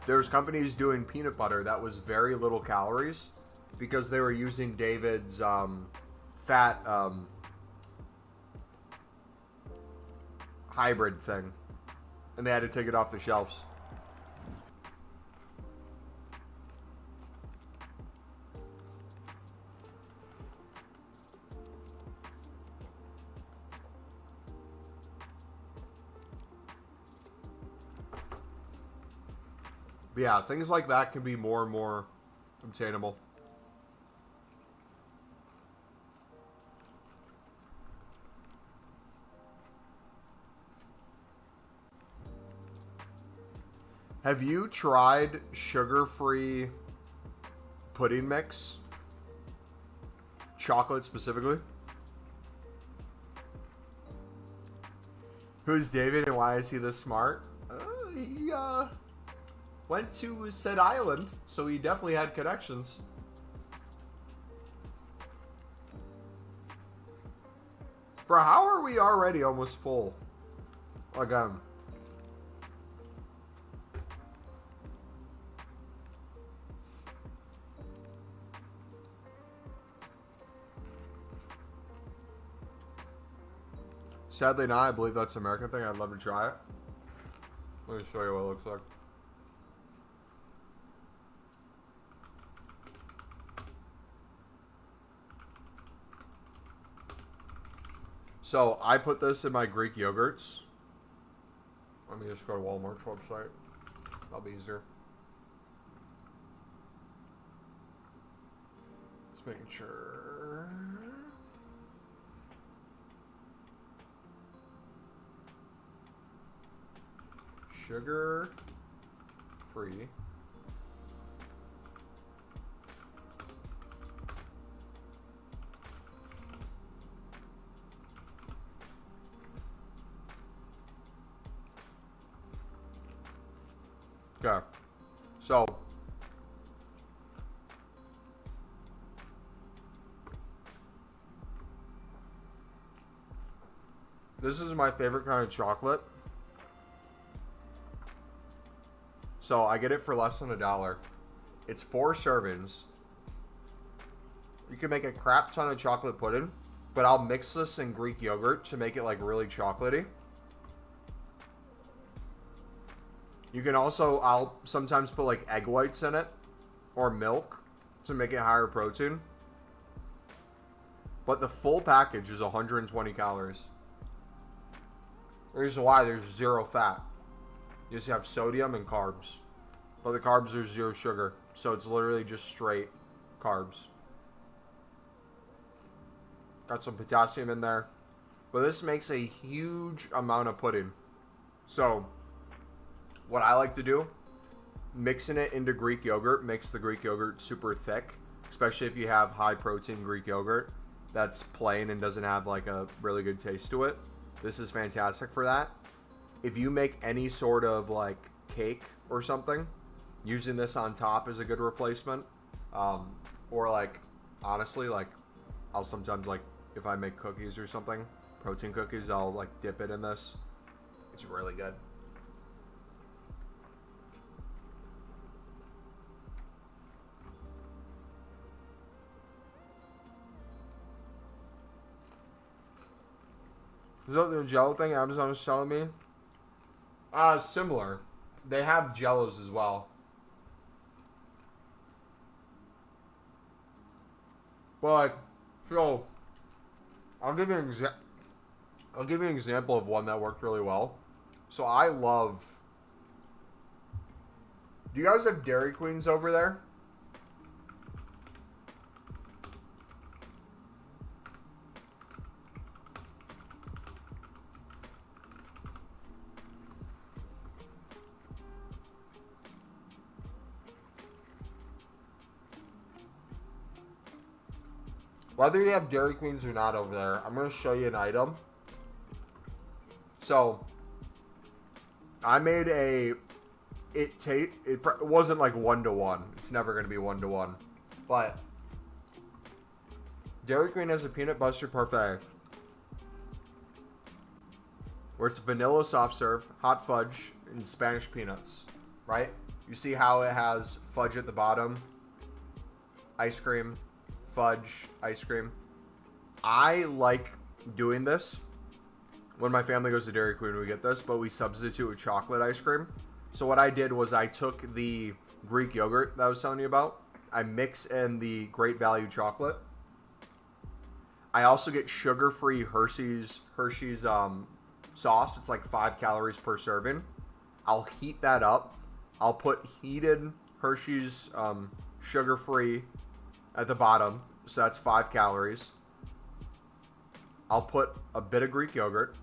There's companies doing peanut butter that was very little calories because they were using David's fat hybrid thing. And they had to take it off the shelves. But yeah, things like that can be more and more obtainable. Have you tried sugar-free pudding mix? Chocolate specifically? Who's David and why is he this smart? He went to said island, so he definitely had connections. Bro, how are we already almost full? Again. Sadly not. I believe that's an American thing. I'd love to try it. Let me show you what it looks like. So, I put this in my Greek yogurts. Let me just go to Walmart's website. That'll be easier. Just making sure. Sugar free. Okay, so this is my favorite kind of chocolate. So I get it for less than $1. It's 4 servings. You can make a crap ton of chocolate pudding, but I'll mix this in Greek yogurt to make it like really chocolatey. You can also, I'll sometimes put like egg whites in it or milk to make it higher protein. But the full package is 120 calories. The reason why there's 0 fat. You just have sodium and carbs. But the carbs are 0 sugar. So it's literally just straight carbs. Got some potassium in there. But this makes a huge amount of pudding. So what I like to do, mixing it into Greek yogurt makes the Greek yogurt super thick. Especially if you have high protein Greek yogurt that's plain and doesn't have like a really good taste to it. This is fantastic for that. If you make any sort of like cake or something, using this on top is a good replacement. Or like, honestly, like I'll sometimes like, if I make cookies or something, protein cookies, I'll like dip it in this. It's really good. Is that the Jello thing Amazon was telling me? Similar. They have Jellos as well. But, so, I'll give you an example of one that worked really well. So I love... Do you guys have Dairy Queens over there? Whether you have Dairy Queens or not over there, I'm going to show you an item. So, I made it wasn't like 1-to-1. It's never going to be 1-to-1. But, Dairy Queen has a peanut butter parfait. Where it's vanilla soft serve, hot fudge, and Spanish peanuts. Right? You see how it has fudge at the bottom? Ice cream. Fudge, ice cream. I like doing this. When my family goes to Dairy Queen, we get this, but we substitute with chocolate ice cream. So what I did was I took the Greek yogurt that I was telling you about. I mix in the Great Value chocolate. I also get sugar-free Hershey's sauce. It's like 5 calories per serving. I'll heat that up. I'll put heated Hershey's sugar-free at the bottom, so that's 5 calories. I'll put a bit of Greek yogurt,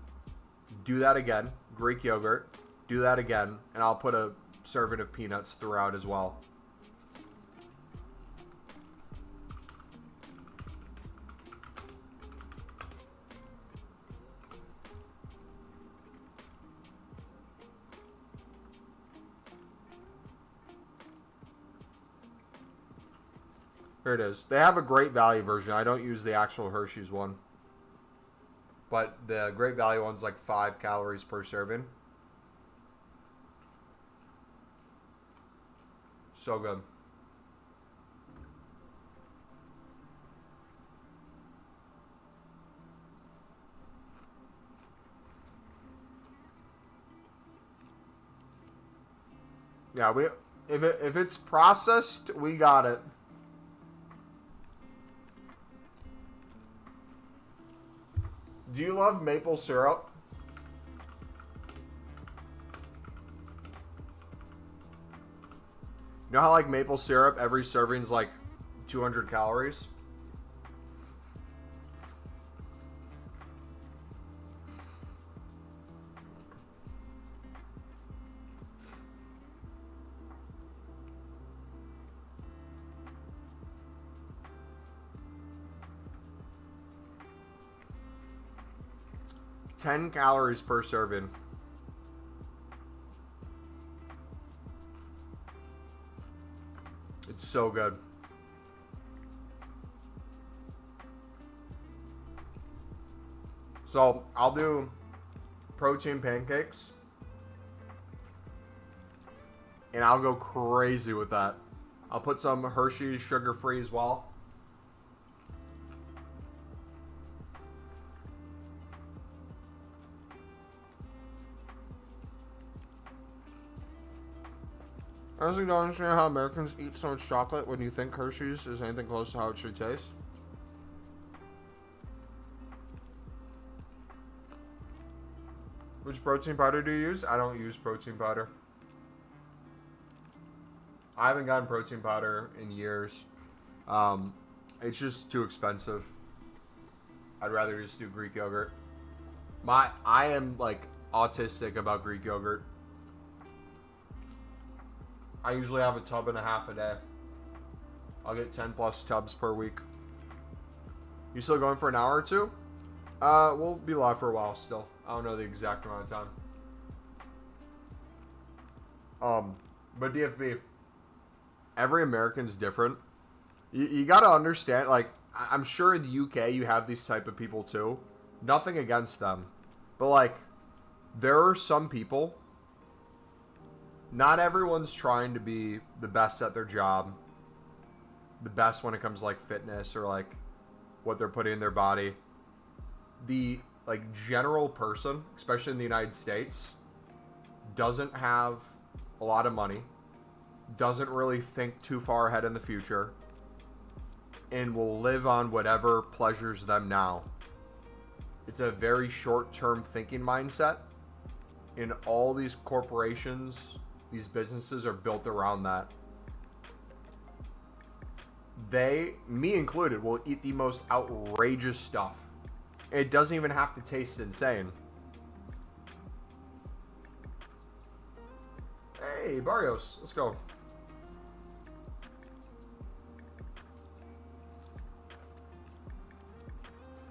do that again, Greek yogurt, do that again, and I'll put a serving of peanuts throughout as well. Here it is. They have a Great Value version. I don't use the actual Hershey's one. But the Great Value one's like 5 calories per serving. So good. Yeah, if it's processed, we got it. Do you love maple syrup? You know how like maple syrup, every serving's like 200 calories? $10 calories per serving. It's so good. So I'll do protein pancakes. And I'll go crazy with that. I'll put some Hershey's sugar-free as well. I honestly don't understand how Americans eat so much chocolate when you think Hershey's is anything close to how it should taste. Which protein powder do you use? I don't use protein powder. I haven't gotten protein powder in years. It's just too expensive. I'd rather just do Greek yogurt. I am like autistic about Greek yogurt. I usually have a tub and a half a day. I'll get 10 plus tubs per week. You still going for an hour or two? We'll be live for a while still. I don't know the exact amount of time. But DFB, every American's different. You gotta understand, like, I'm sure in the UK you have these type of people too. Nothing against them. But, like, there are some people, not everyone's trying to be the best at their job. The best when it comes to, like, fitness or, like, what they're putting in their body. The, like, general person, especially in the United States, doesn't have a lot of money, doesn't really think too far ahead in the future, and will live on whatever pleasures them now. It's a very short-term thinking mindset, and all these corporations, these businesses are built around that. They, me included, will eat the most outrageous stuff. It doesn't even have to taste insane. Hey, Barrios, let's go.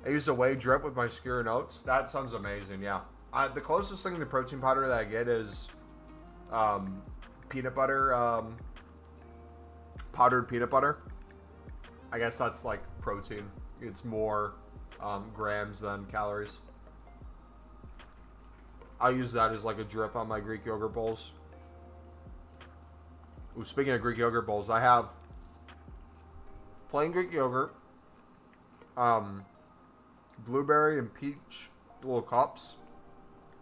I use a whey drip with my Skyr Oats. That sounds amazing, yeah. The closest thing to protein powder that I get is peanut butter, powdered peanut butter. I guess that's like protein. It's more grams than calories. I use that as like a drip on my Greek yogurt bowls. Ooh, speaking of Greek yogurt bowls, I have plain Greek yogurt, blueberry and peach little cups.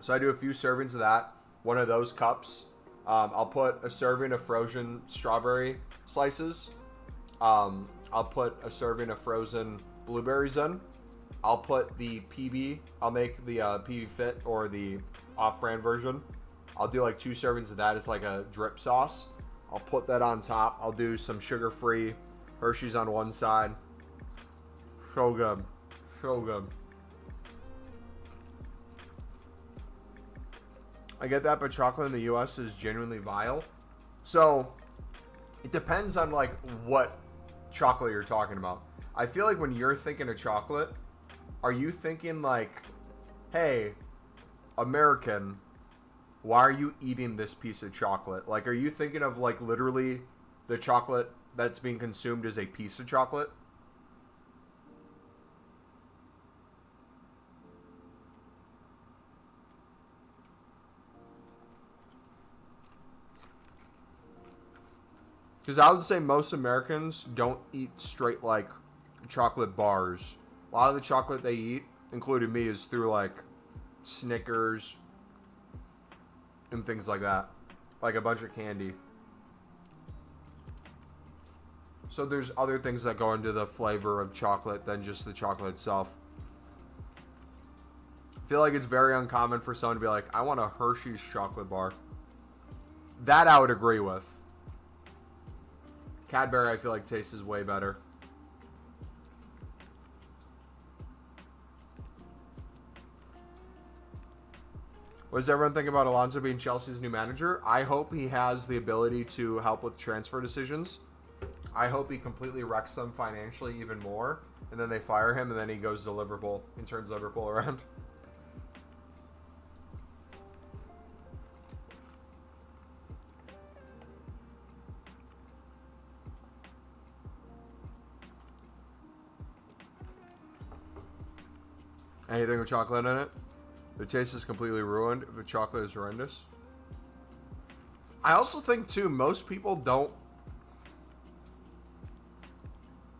So I do a few servings of that. One of those cups, I'll put a serving of frozen strawberry slices. I'll put a serving of frozen blueberries in. I'll put the PB. I'll make the PB Fit or the off-brand version. I'll do like 2 servings of that as like a drip sauce. I'll put that on top. I'll do some sugar-free Hershey's on one side. So good. So good. I get that, but chocolate in the US is genuinely vile. So it depends on like what chocolate you're talking about. I feel like when you're thinking of chocolate, are you thinking like, hey, American, why are you eating this piece of chocolate? Like, are you thinking of like literally the chocolate that's being consumed as a piece of chocolate? Because I would say most Americans don't eat straight like chocolate bars. A lot of the chocolate they eat, including me, is through like Snickers and things like that. Like a bunch of candy. So there's other things that go into the flavor of chocolate than just the chocolate itself. I feel like it's very uncommon for someone to be like, I want a Hershey's chocolate bar. That I would agree with. Cadbury, I feel like, tastes way better. What does everyone think about Alonso being Chelsea's new manager? I hope he has the ability to help with transfer decisions. I hope he completely wrecks them financially even more. And then they fire him, and then he goes to Liverpool and turns Liverpool around. Anything with chocolate in it? The taste is completely ruined if the chocolate is horrendous. I also think, too, most people don't...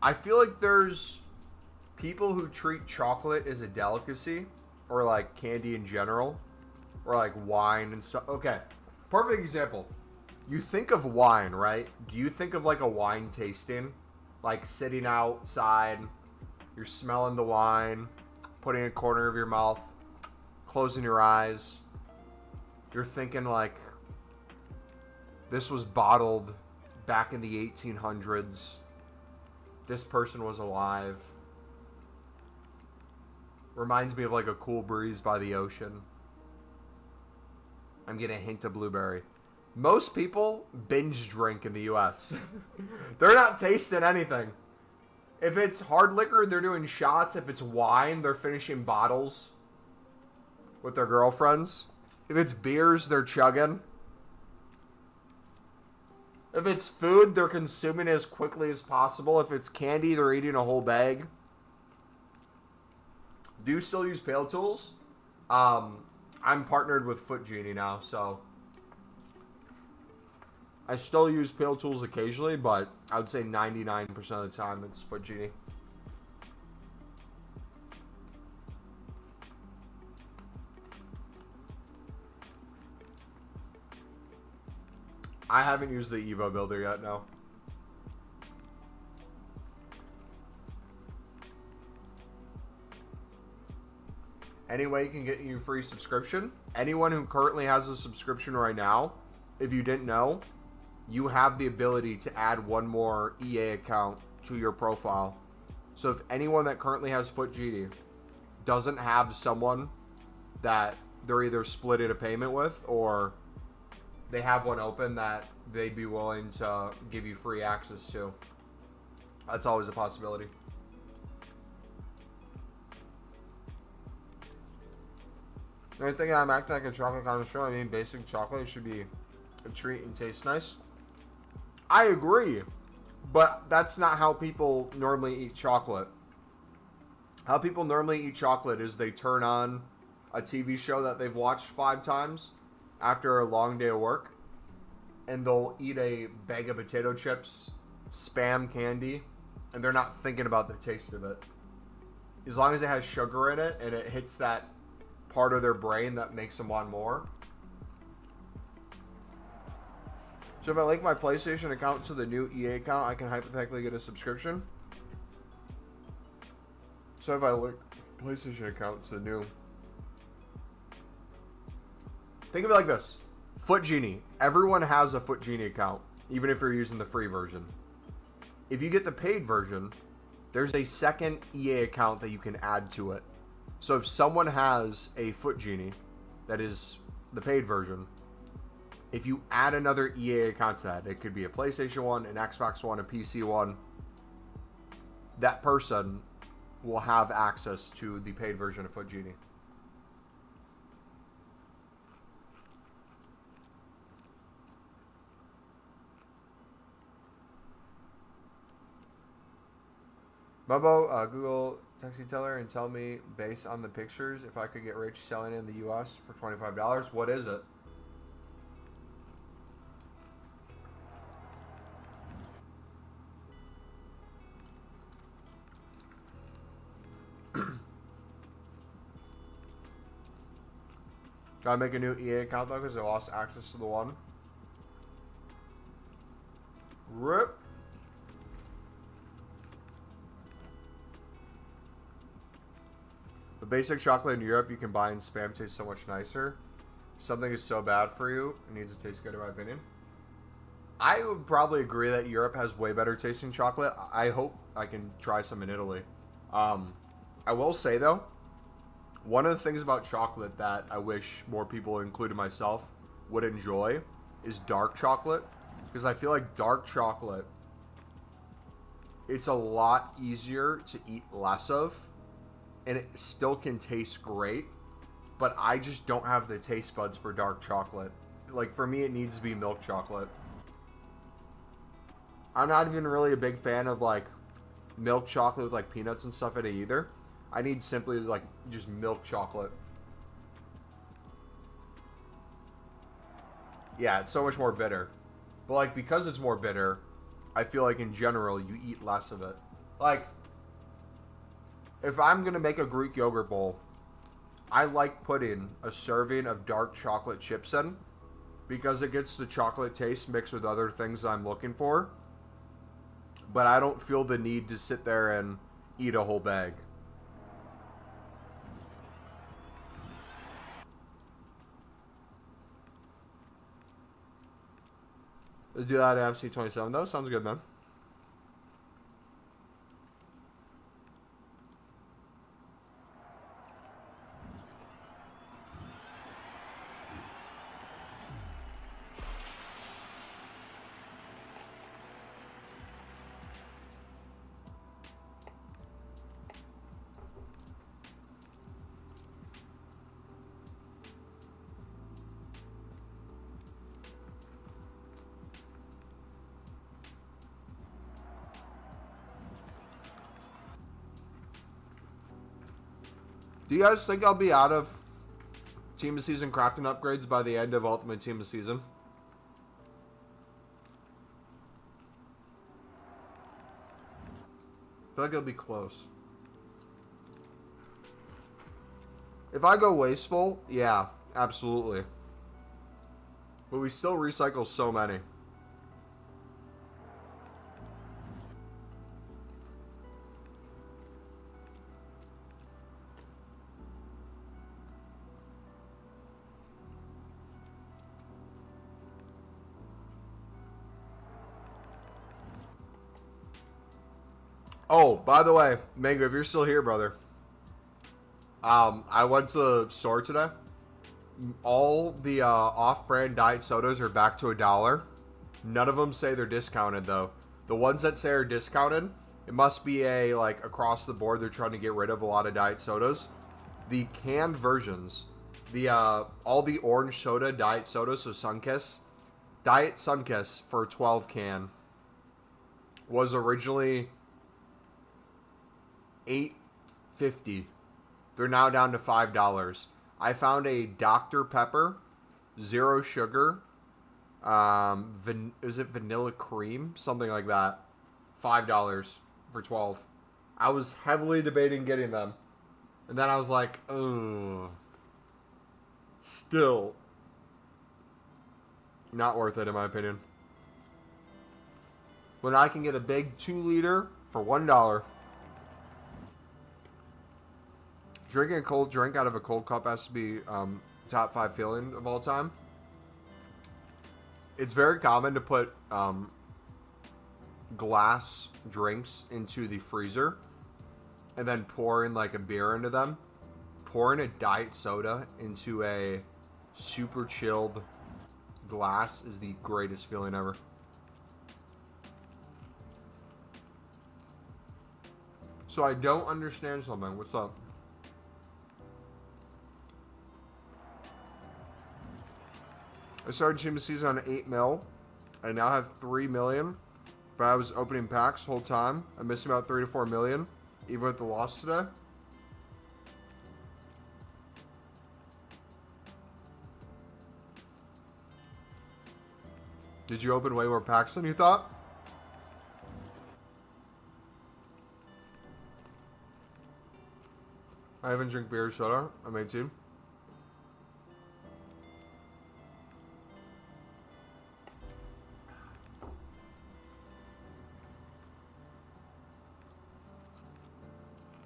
I feel like there's people who treat chocolate as a delicacy, or like candy in general, or like wine and stuff. Okay, perfect example. You think of wine, right? Do you think of like a wine tasting? Like sitting outside, you're smelling the wine, putting it in a corner of your mouth, closing your eyes. You're thinking like, this was bottled back in the 1800s. This person was alive. Reminds me of like a cool breeze by the ocean. I'm getting a hint of blueberry. Most people binge drink in the US. They're not tasting anything. If it's hard liquor, they're doing shots. If it's wine, they're finishing bottles with their girlfriends. If it's beers, they're chugging. If it's food, they're consuming it as quickly as possible. If it's candy, they're eating a whole bag. Do you still use Pale Tools? I'm partnered with Foot Genie now, so I still use Pale Tools occasionally, but I would say 99% of the time it's Foot Genie. I haven't used the Evo Builder yet, no. Any way can get you a free subscription. Anyone who currently has a subscription right now, if you didn't know, you have the ability to add one more EA account to your profile. So if anyone that currently has Foot Genie doesn't have someone that they're either splitting a payment with or they have one open that they'd be willing to give you free access to, that's always a possibility. I think I'm acting like a chocolate connoisseur. I mean, basic chocolate should be a treat and taste nice. I agree, but that's not how people normally eat chocolate. How people normally eat chocolate is they turn on a TV show that they've watched 5 times after a long day of work, and they'll eat a bag of potato chips, Spam candy, and they're not thinking about the taste of it. As long as it has sugar in it and it hits that part of their brain that makes them want more. So if I link my PlayStation account to the new EA account, I can hypothetically get a subscription. So if I link PlayStation account to the new... Think of it like this. Foot Genie. Everyone has a Foot Genie account, even if you're using the free version. If you get the paid version, there's a second EA account that you can add to it. So if someone has a Foot Genie, that is the paid version, if you add another EA account to that, it could be a PlayStation one, an Xbox One, a PC one, that person will have access to the paid version of Foot Genie. Mumbo, Google taxi teller and tell me, based on the pictures, if I could get rich selling in the US for $25. What is it? Gotta make a new EA account though, because I lost access to the one. RIP. The basic chocolate in Europe you can buy in Spam tastes so much nicer. If something is so bad for you, it needs to taste good in my opinion. I would probably agree that Europe has way better tasting chocolate. I hope I can try some in Italy. I will say though, one of the things about chocolate that I wish more people, including myself, would enjoy is dark chocolate. Because I feel like dark chocolate, it's a lot easier to eat less of. And it still can taste great. But I just don't have the taste buds for dark chocolate. Like, for me, it needs to be milk chocolate. I'm not even really a big fan of, like, milk chocolate with, like, peanuts and stuff in it either. I need simply, like, just milk chocolate. Yeah, it's so much more bitter. But, like, because it's more bitter, I feel like in general you eat less of it. Like, if I'm going to make a Greek yogurt bowl, I like putting a serving of dark chocolate chips in because it gets the chocolate taste mixed with other things I'm looking for. But I don't feel the need to sit there and eat a whole bag. Let's do that at EAFC27 though. Sounds good, man. Do you guys think I'll be out of Team of Season crafting upgrades by the end of Ultimate Team of Season? I feel like it'll be close. If I go wasteful, yeah, absolutely. But we still recycle so many. Oh, by the way, Mango, if you're still here, brother, I went to the store today. All the off-brand diet sodas are back to $1. None of them say they're discounted, though. The ones that say are discounted, it must be a, like, across the board, they're trying to get rid of a lot of diet sodas. The canned versions, all the orange soda, diet soda, so Sunkiss, Diet Sunkiss for 12 can was originally $8.50. They're now down to $5. I found a Dr. Pepper, zero sugar, is it vanilla cream? Something like that. $5 for 12. I was heavily debating getting them. And then I was like, oh, still not worth it in my opinion. When I can get a big 2-liter for $1. Drinking a cold drink out of a cold cup has to be top 5 feeling of all time. It's very common to put glass drinks into the freezer and then pour in like a beer into them. Pouring a diet soda into a super chilled glass is the greatest feeling ever. So I don't understand something. What's up? I started Team of Season on 8 mil. I now have 3 million. But I was opening packs the whole time. I'm missing about 3 to 4 million. Even with the loss today. Did you open way more packs than you thought? I haven't drank beer or soda. I'm 18.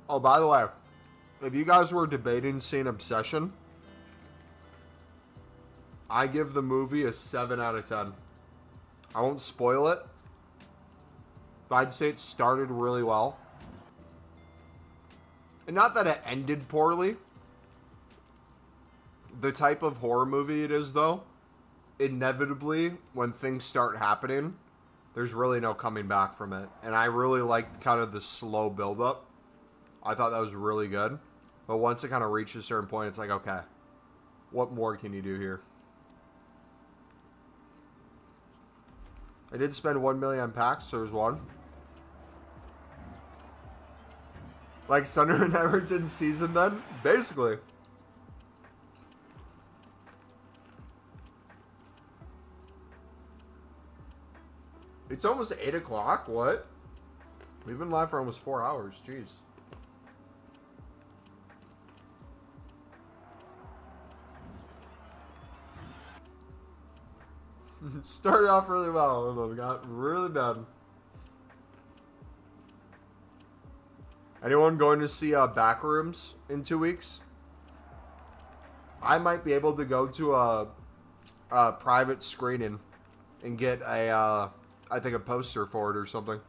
Oh, by the way, if you guys were debating seeing Obsession, I give the movie a 7 out of 10. I won't spoil it, but I'd say it started really well. And not that it ended poorly. The type of horror movie it is, though, inevitably, when things start happening, there's really no coming back from it. And I really liked kind of the slow build-up. I thought that was really good. But once it kind of reaches a certain point, it's like, okay, what more can you do here? I did spend 1 million on packs, so there's one. Like Sunderland Everton season then? Basically. It's almost 8 o'clock? What? We've been live for almost 4 hours. Jeez. Started off really well, and then got really bad. Anyone going to see Backrooms in 2 weeks? I might be able to go to a private screening and get a, I think a poster for it or something.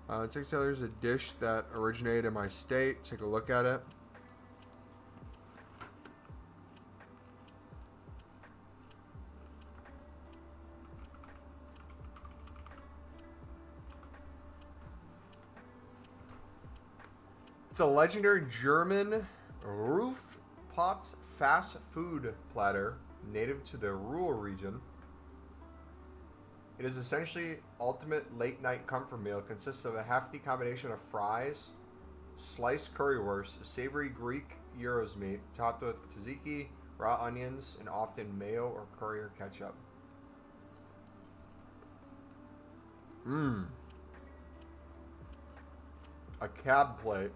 Texas Taylor is a dish that originated in my state. Take a look at it. It's a legendary German roof pot fast food platter native to the rural region. It is essentially ultimate late night comfort meal. It consists of a hefty combination of fries, sliced currywurst, savory Greek gyros meat, topped with tzatziki, raw onions, and often mayo or curry or ketchup. Mmm. A cab plate.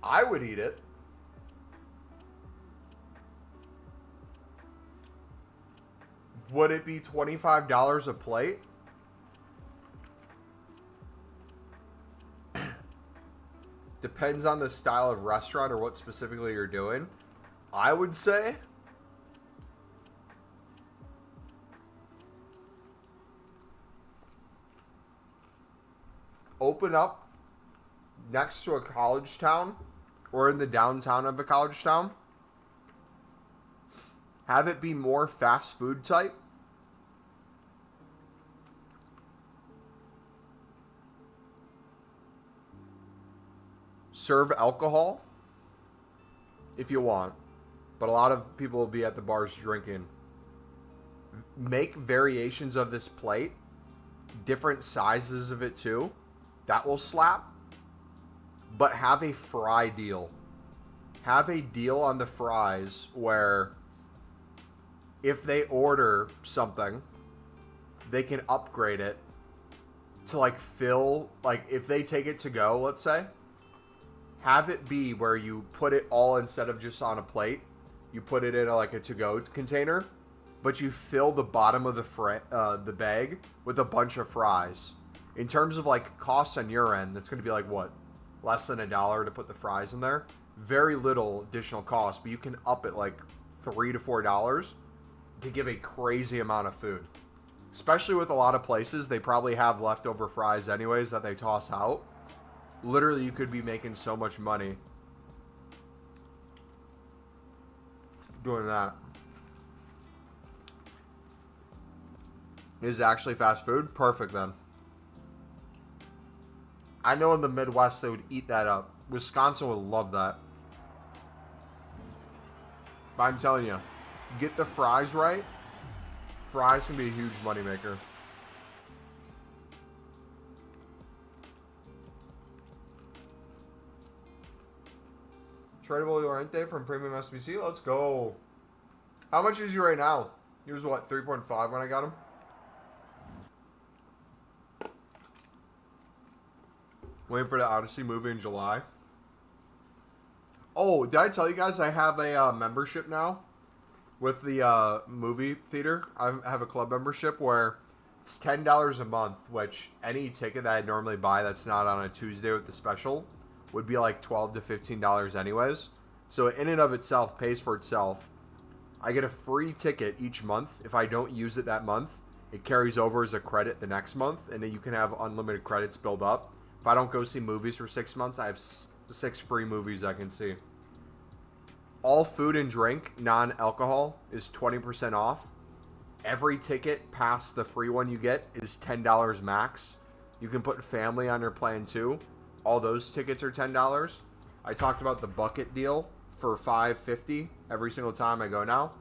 I would eat it. Would it be $25 a plate? Depends on the style of restaurant or what specifically you're doing. I would say open up next to a college town or in the downtown of a college town. Have it be more fast food type. Serve alcohol if you want, but a lot of people will be at the bars drinking. Make variations of this plate, different sizes of it too. That will slap. But have a fry deal. Have a deal on the fries where if they order something, they can upgrade it to like fill, like if they take it to go, let's say, have it be where you put it all instead of just on a plate, you put it in like a to-go container, but you fill the bottom of the bag with a bunch of fries. In terms of like costs on your end, that's going to be like what? Less than $1 to put the fries in there. Very little additional cost, but you can up it like $3 to $4 to give a crazy amount of food. Especially with a lot of places, they probably have leftover fries anyways that they toss out. Literally, you could be making so much money doing that. Is it actually fast food? Perfect then. I know in the Midwest they would eat that up. Wisconsin would love that. But I'm telling you, get the fries right. Fries can be a huge moneymaker. Tradable Llorente from Premium SBC. Let's go. How much is he right now? He was what, 3.5 when I got him? Waiting for the Odyssey movie in July. Oh, did I tell you guys I have a membership now with the movie theater? I have a club membership where it's $10 a month, which any ticket that I normally buy that's not on a Tuesday with the special would be like $12 to $15 anyways. So in and of itself pays for itself. I get a free ticket each month. If I don't use it that month, it carries over as a credit the next month, and then you can have unlimited credits build up. If I don't go see movies for 6 months, I have 6 free movies I can see. All food and drink, non-alcohol, is 20% off. Every ticket past the free one you get is $10 max. You can put family on your plan too. All those tickets are $10. I talked about the bucket deal for $5.50 every single time I go now.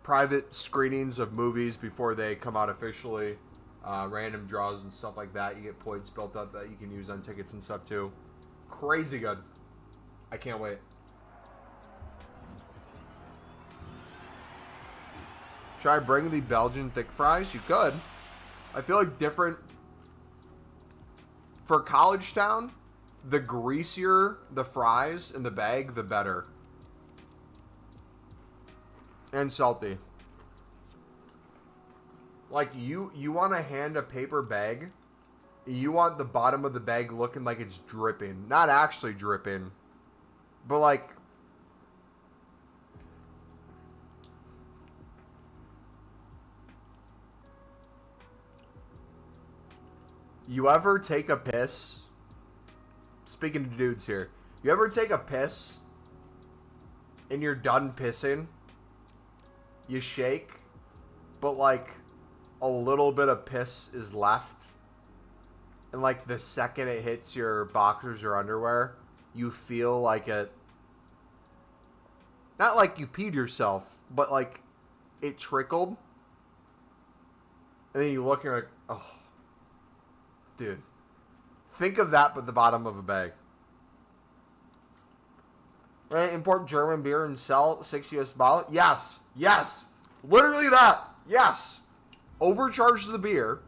Private screenings of movies before they come out officially. Random draws and stuff like that. You get points built up that you can use on tickets and stuff too. Crazy good. I can't wait. Should I bring the Belgian thick fries? You could. I feel like different. For College Town, the greasier the fries in the bag, the better. And salty. Like, you want to hand a paper bag, you want the bottom of the bag looking like it's dripping. Not actually dripping, but like... You ever take a piss? Speaking to dudes here. You ever take a piss and you're done pissing? You shake, but like a little bit of piss is left. And like the second it hits your boxers or underwear, you feel like it. Not like you peed yourself, but like it trickled. And then you look and you're like, oh. Dude, think of that but the bottom of a bag. Right? Import German beer and sell $6 US bottle? Yes. Yes. Literally that. Yes. Overcharge the beer.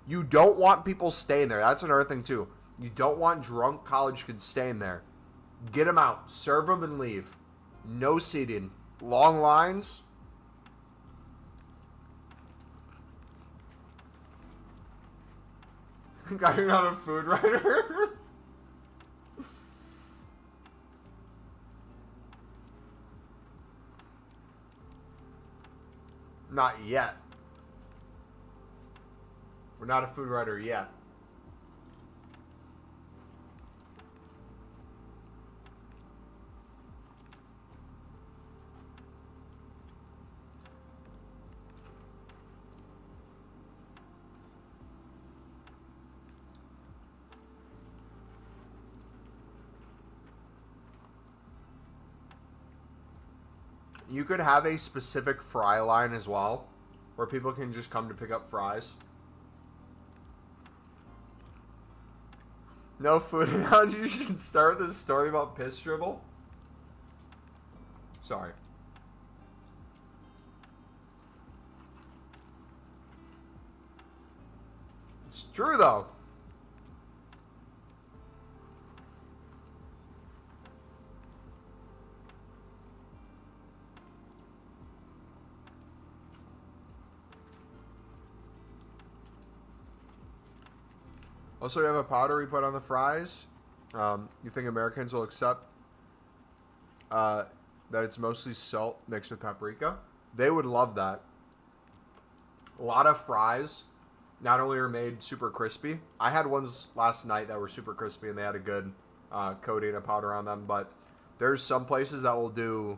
You don't want people staying there. That's another thing too. You don't want drunk college kids staying there. Get them out. Serve them and leave. No seating. Long lines. God, you're not a food writer. Not yet. We're not a food writer yet. You could have a specific fry line as well, where people can just come to pick up fries. No food analogy. You should start with a story about piss dribble. Sorry. It's true though. Also, we have a powder we put on the fries. You think Americans will accept that it's mostly salt mixed with paprika? They would love that. A lot of fries not only are made super crispy. I had ones last night that were super crispy and they had a good coating of powder on them. But there's some places that will do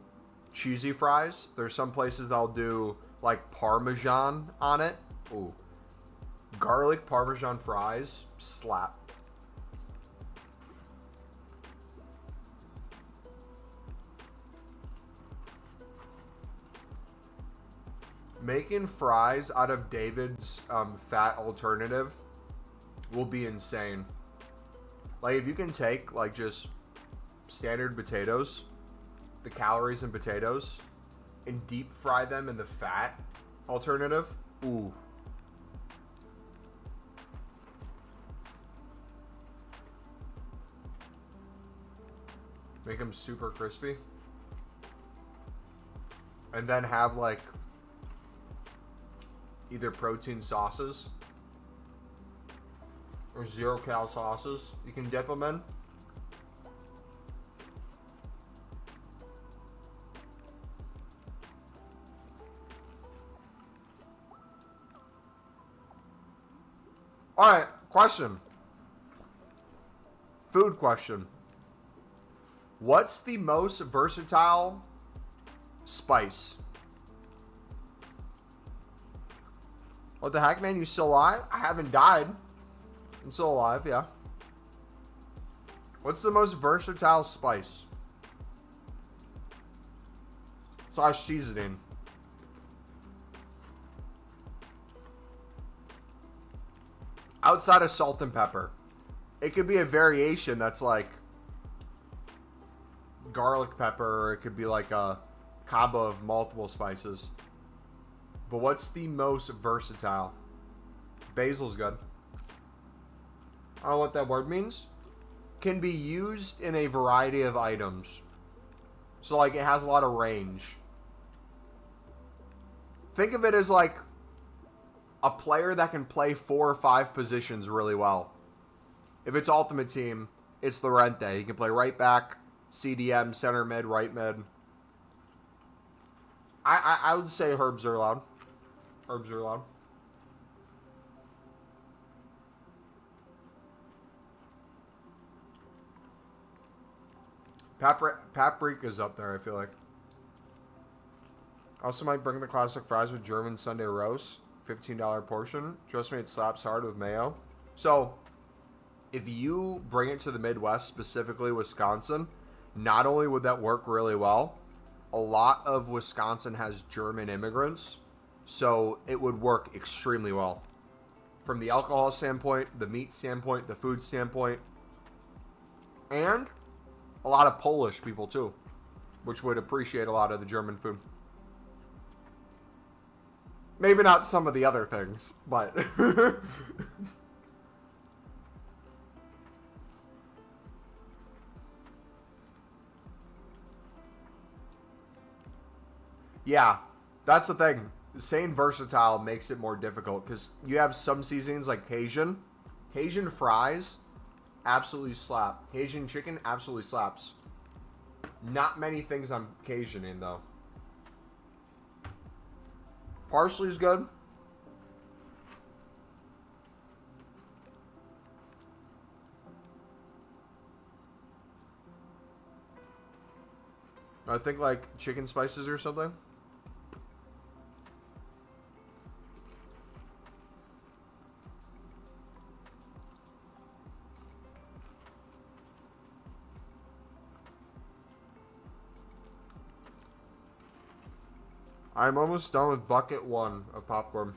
cheesy fries. There's some places that'll do like Parmesan on it. Ooh. Garlic Parmesan fries slap. Making fries out of David's fat alternative will be insane. Like if you can take like just standard potatoes, the calories in potatoes, and deep fry them in the fat alternative, ooh. Make them super crispy. And then have like either protein sauces or 0-cal sauces you can dip them in. Alright, question. Food question. What's the most versatile spice? What the heck, man? You still alive? I haven't died. I'm still alive, yeah. What's the most versatile spice? / seasoning. Outside of salt and pepper. It could be a variation that's like garlic pepper, or it could be like a combo of multiple spices. But what's the most versatile? Basil's good. I don't know what that word means. Can be used in a variety of items. So, like, it has a lot of range. Think of it as, like, a player that can play 4 or 5 positions really well. If it's Ultimate Team, it's Llorente. He can play right back, CDM, center mid, right mid. I would say herbs are allowed. Herbs are allowed. Paprika's up there, I feel like. Also might bring the classic fries with German Sunday roast. $15 portion. Trust me, it slaps hard with mayo. So, if you bring it to the Midwest, specifically Wisconsin, not only would that work really well, a lot of Wisconsin has German immigrants, so it would work extremely well. From the alcohol standpoint, the meat standpoint, the food standpoint, and a lot of Polish people too, which would appreciate a lot of the German food. Maybe not some of the other things, but... Yeah, that's the thing. Saying versatile makes it more difficult because you have some seasonings like Cajun. Cajun fries absolutely slap. Cajun chicken absolutely slaps. Not many things I'm Cajun in, though. Parsley's good. I think like chicken spices or something. I'm almost done with bucket 1 of popcorn.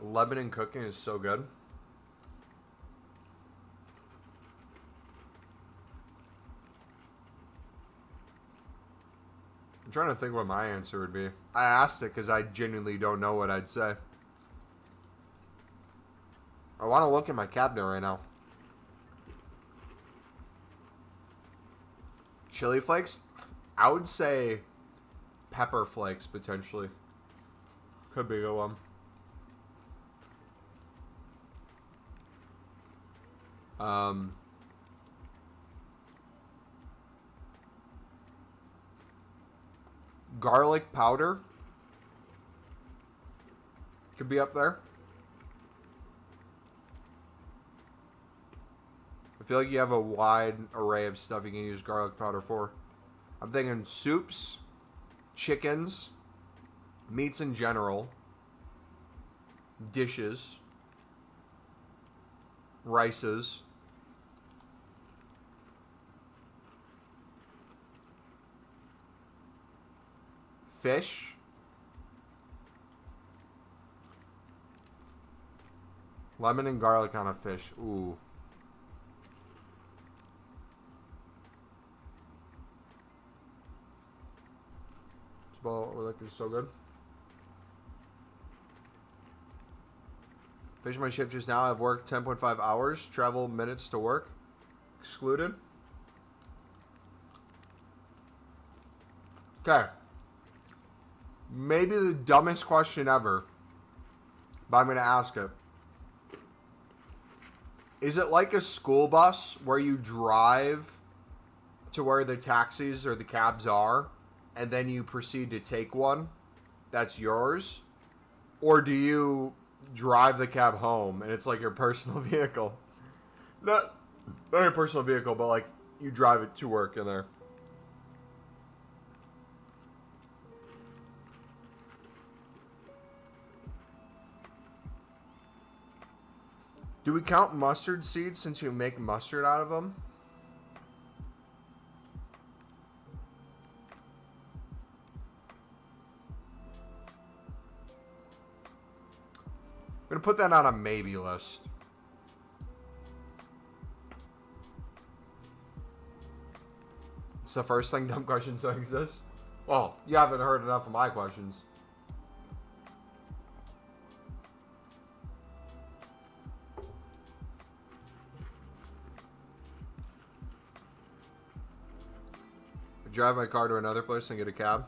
Lebanon cooking is so good. I'm trying to think what my answer would be. I asked it because I genuinely don't know what I'd say. I want to look at my cabinet right now. Chili flakes? I would say pepper flakes, potentially. Could be a good one. Garlic powder could be up there. I feel like you have a wide array of stuff you can use garlic powder for. I'm thinking soups, chickens, meats in general, dishes, rices. Fish. Lemon and garlic on a fish. Ooh. This ball we're looking so good. Finished my shift just now. I've worked 10.5 hours. Travel minutes to work. Excluded. Okay. Maybe the dumbest question ever, but I'm going to ask it. Is it like a school bus where you drive to where the taxis or the cabs are, and then you proceed to take one that's yours? Or do you drive the cab home and it's like your personal vehicle? No, Not your personal vehicle, but like you drive it to work in there. Do we count mustard seeds since you make mustard out of them? I'm going to put that on a maybe list. It's the first thing dumb questions don't exist. Well, you haven't heard enough of my questions. Drive my car to another place and get a cab.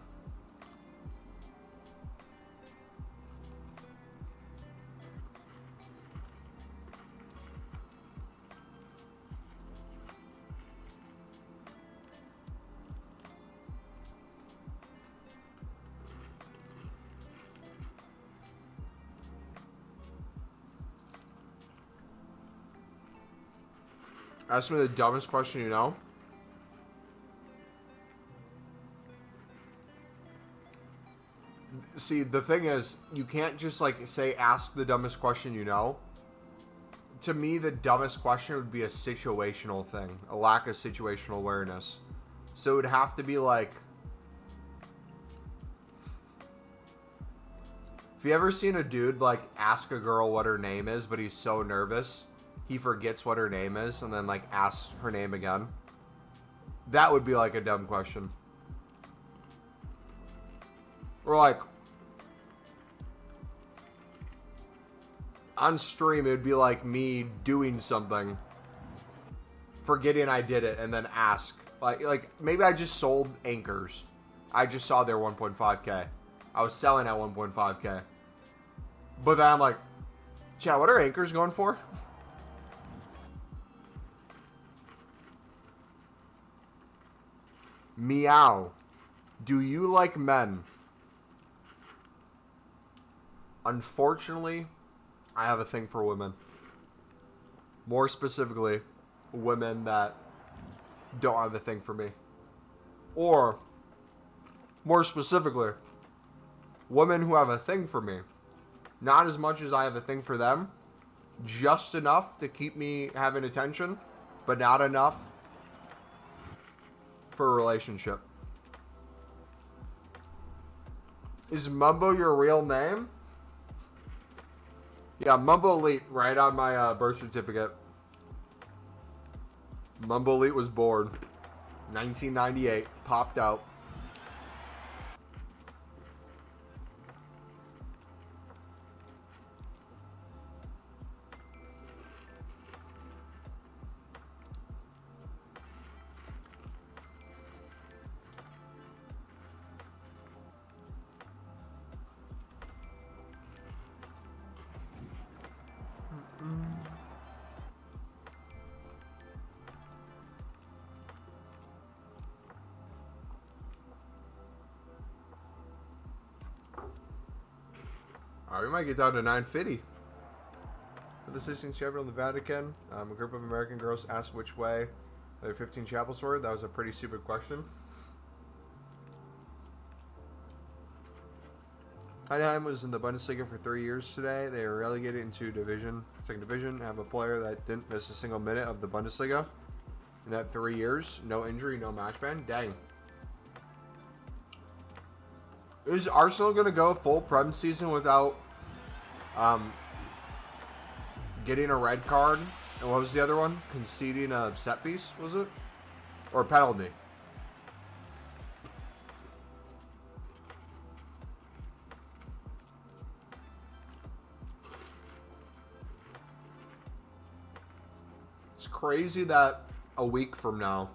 Ask me the dumbest question you know. See, the thing is, you can't just, like, say, ask the dumbest question you know. To me, the dumbest question would be a situational thing. A lack of situational awareness. So it would have to be, like... Have you ever seen a dude, like, ask a girl what her name is, but he's so nervous, he forgets what her name is, and then, like, asks her name again? That would be, like, a dumb question. Or, like... On stream, it would be like me doing something, forgetting I did it, and then ask. Like maybe I just sold anchors. I just saw their 1.5K. I was selling at 1.5K. But then I'm like, chat, what are anchors going for? Meow. Do you like men? Unfortunately, I have a thing for women. More specifically, women that don't have a thing for me. Or, more specifically, women who have a thing for me. Not as much as I have a thing for them. Just enough to keep me having attention, but not enough for a relationship. Is Mumbo your real name? Yeah, MumboElite, right on my birth certificate. MumboElite was born. 1998. Popped out. We might get down to 950. For the Sistine Chapel in the Vatican, a group of American girls asked which way their 15 chapels were. That was a pretty stupid question. Heidenheim was in the Bundesliga for 3 years today. They were relegated into second division. Have a player that didn't miss a single minute of the Bundesliga in that 3 years. No injury, no match ban. Dang. Is Arsenal going to go full Prem season without getting a red card? And what was the other one? Conceding a set piece, was it? Or a penalty? It's crazy that a week from now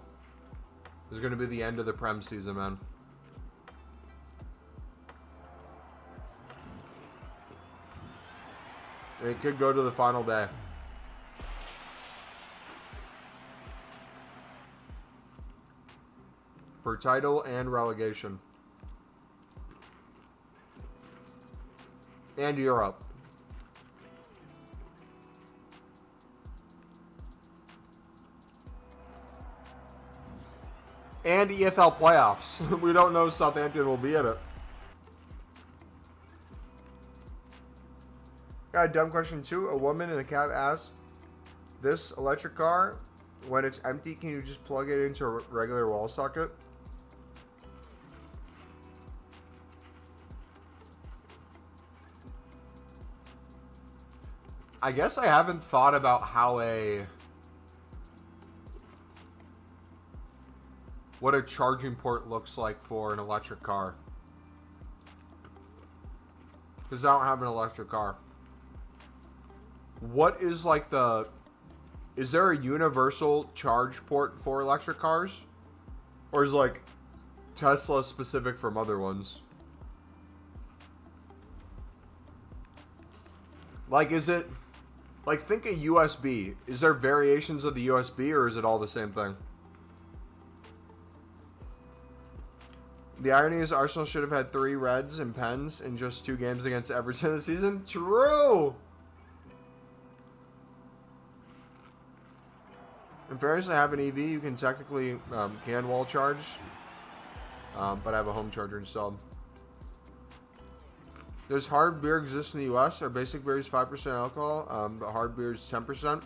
is going to be the end of the Prem season, man. It could go to the final day. For title and relegation. And Europe. and EFL playoffs. We don't know if Southampton will be in it. Got a dumb question too. A woman in a cab asked, this electric car, when it's empty, can you just plug it into a regular wall socket? I guess I haven't thought about how what a charging port looks like for an electric car. Because I don't have an electric car. What is like is there a universal charge port for electric cars? Or is like Tesla specific from other ones? Like, is it, like, think a USB. Is there variations of the USB, or is it all the same thing? The irony is Arsenal should have had 3 reds and pens in just 2 games against Everton this season. True! In fairness, I have an EV. You can technically can wall charge, but I have a home charger installed. Does hard beer exist in the U.S.? Our basic beer is 5% alcohol, but hard beer is 10%.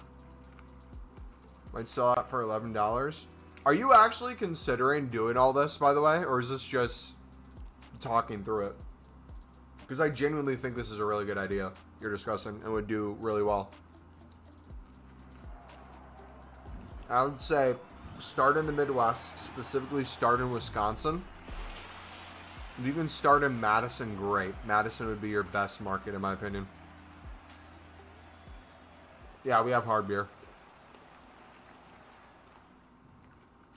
Might sell out for $11. Are you actually considering doing all this, by the way? Or is this just talking through it? Because I genuinely think this is a really good idea you're discussing and would do really well. I would say start in the Midwest, specifically start in Wisconsin. If you can start in Madison, great. Madison would be your best market, in my opinion. Yeah, we have hard beer.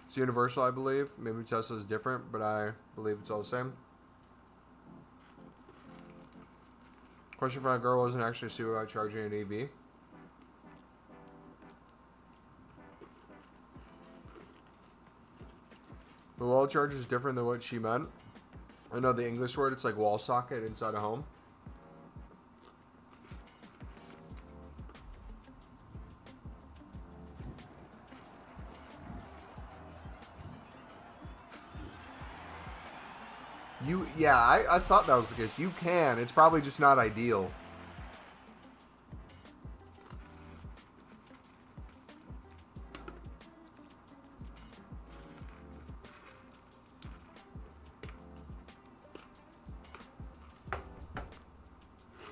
It's universal, I believe. Maybe Tesla is different, but I believe it's all the same. Question from a girl wasn't actually super about charging an EV. The wall charger is different than what she meant. I know the English word, it's like wall socket inside a home. Yeah, I thought that was the case. You can. It's probably just not ideal.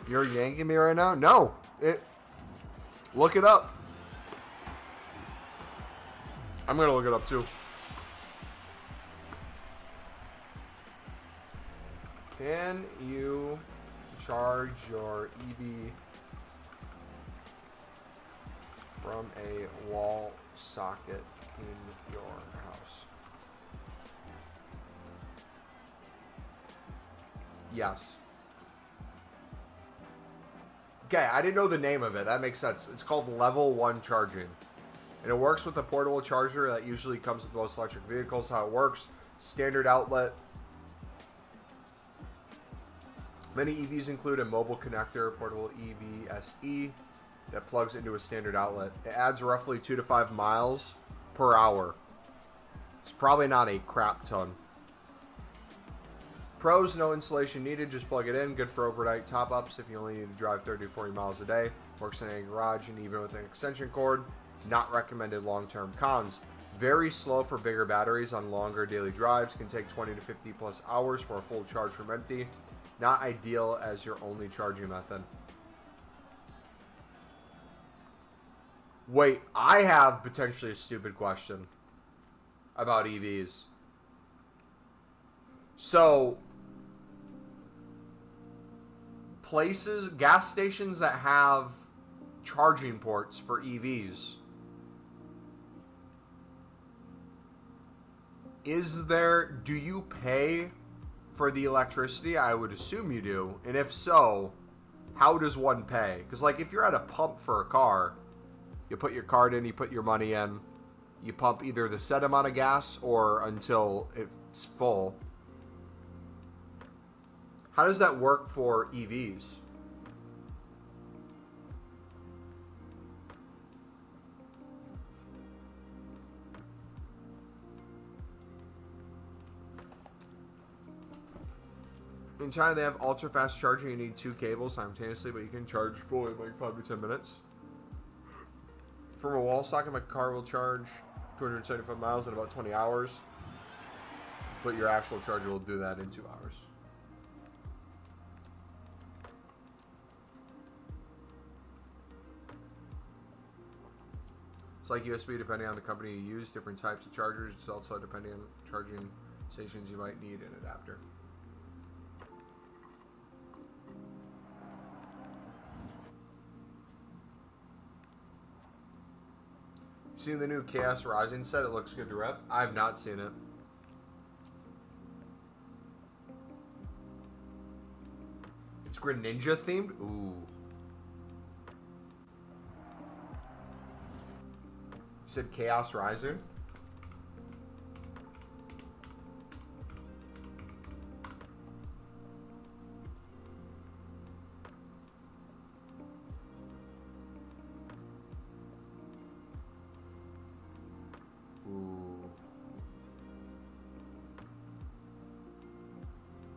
You're yanking me right now? No. Look it up. I'm going to look it up too. Can you charge your EV from a wall socket in your house? Yes. Okay, I didn't know the name of it. That makes sense. It's called Level 1 Charging. And it works with a portable charger that usually comes with most electric vehicles. How it works, standard outlet. Many EVs include a mobile connector, portable EVSE, that plugs into a standard outlet. It adds roughly 2 to 5 miles per hour. It's probably not a crap ton. Pros, no installation needed, just plug it in. Good for overnight top-ups if you only need to drive 30 to 40 miles a day. Works in a garage and even with an extension cord. Not recommended long-term. Cons, very slow for bigger batteries on longer daily drives. Can take 20 to 50 plus hours for a full charge from empty. Not ideal as your only charging method. Wait, I have potentially a stupid question about EVs. So, places, gas stations that have charging ports for EVs, do you pay for the electricity? I would assume you do. And if so, how does one pay? Because, like, if you're at a pump for a car, you put your card in, you put your money in, you pump either the set amount of gas or until it's full. How does that work for EVs? In China, they have ultra fast charging. You need 2 cables simultaneously, but you can charge fully in like 5 to 10 minutes. From a wall socket, my car will charge 275 miles in about 20 hours. But your actual charger will do that in 2 hours. It's like USB, depending on the company you use, different types of chargers. It's also depending on charging stations you might need an adapter. Seen the new Chaos Rising set? It looks good to rep. I have not seen it. It's Greninja themed? Ooh. You said Chaos Rising? Ooh.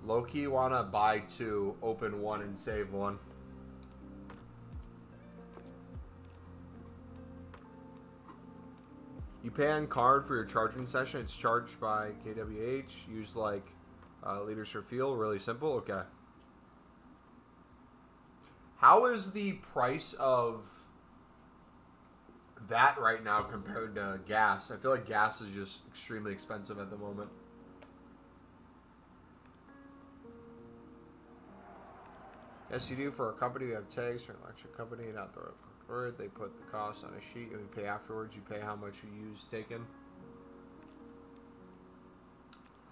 Low-key wanna buy 2, open 1, and save 1. You pay on card for your charging session. It's charged by KWH. Use like liters for fuel. Really simple. Okay. How is the price of that right now compared to gas? I feel like gas is just extremely expensive at the moment. Yes, you do. For a company, we have tags for an electric company, not the word. They put the cost on a sheet and we pay afterwards. You pay how much you use taken.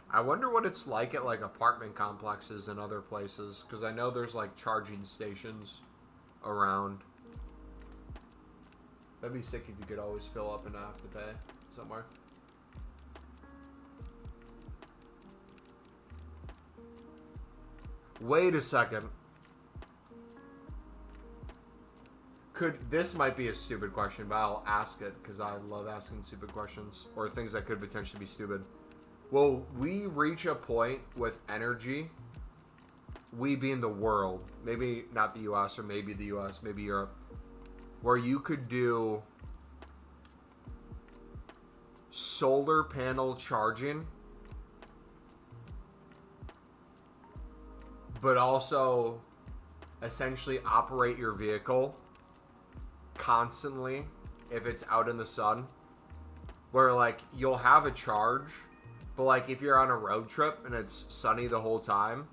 I wonder what it's like at like apartment complexes and other places, because I know there's like charging stations around. That'd be sick if you could always fill up and not have to pay somewhere. Wait a second. This might be a stupid question, but I'll ask it because I love asking stupid questions or things that could potentially be stupid. Will we reach a point with energy, we being the world, maybe not the US or maybe the US, maybe Europe, where you could do solar panel charging, but also essentially operate your vehicle constantly if it's out in the sun, where like you'll have a charge, but like if you're on a road trip and it's sunny the whole time,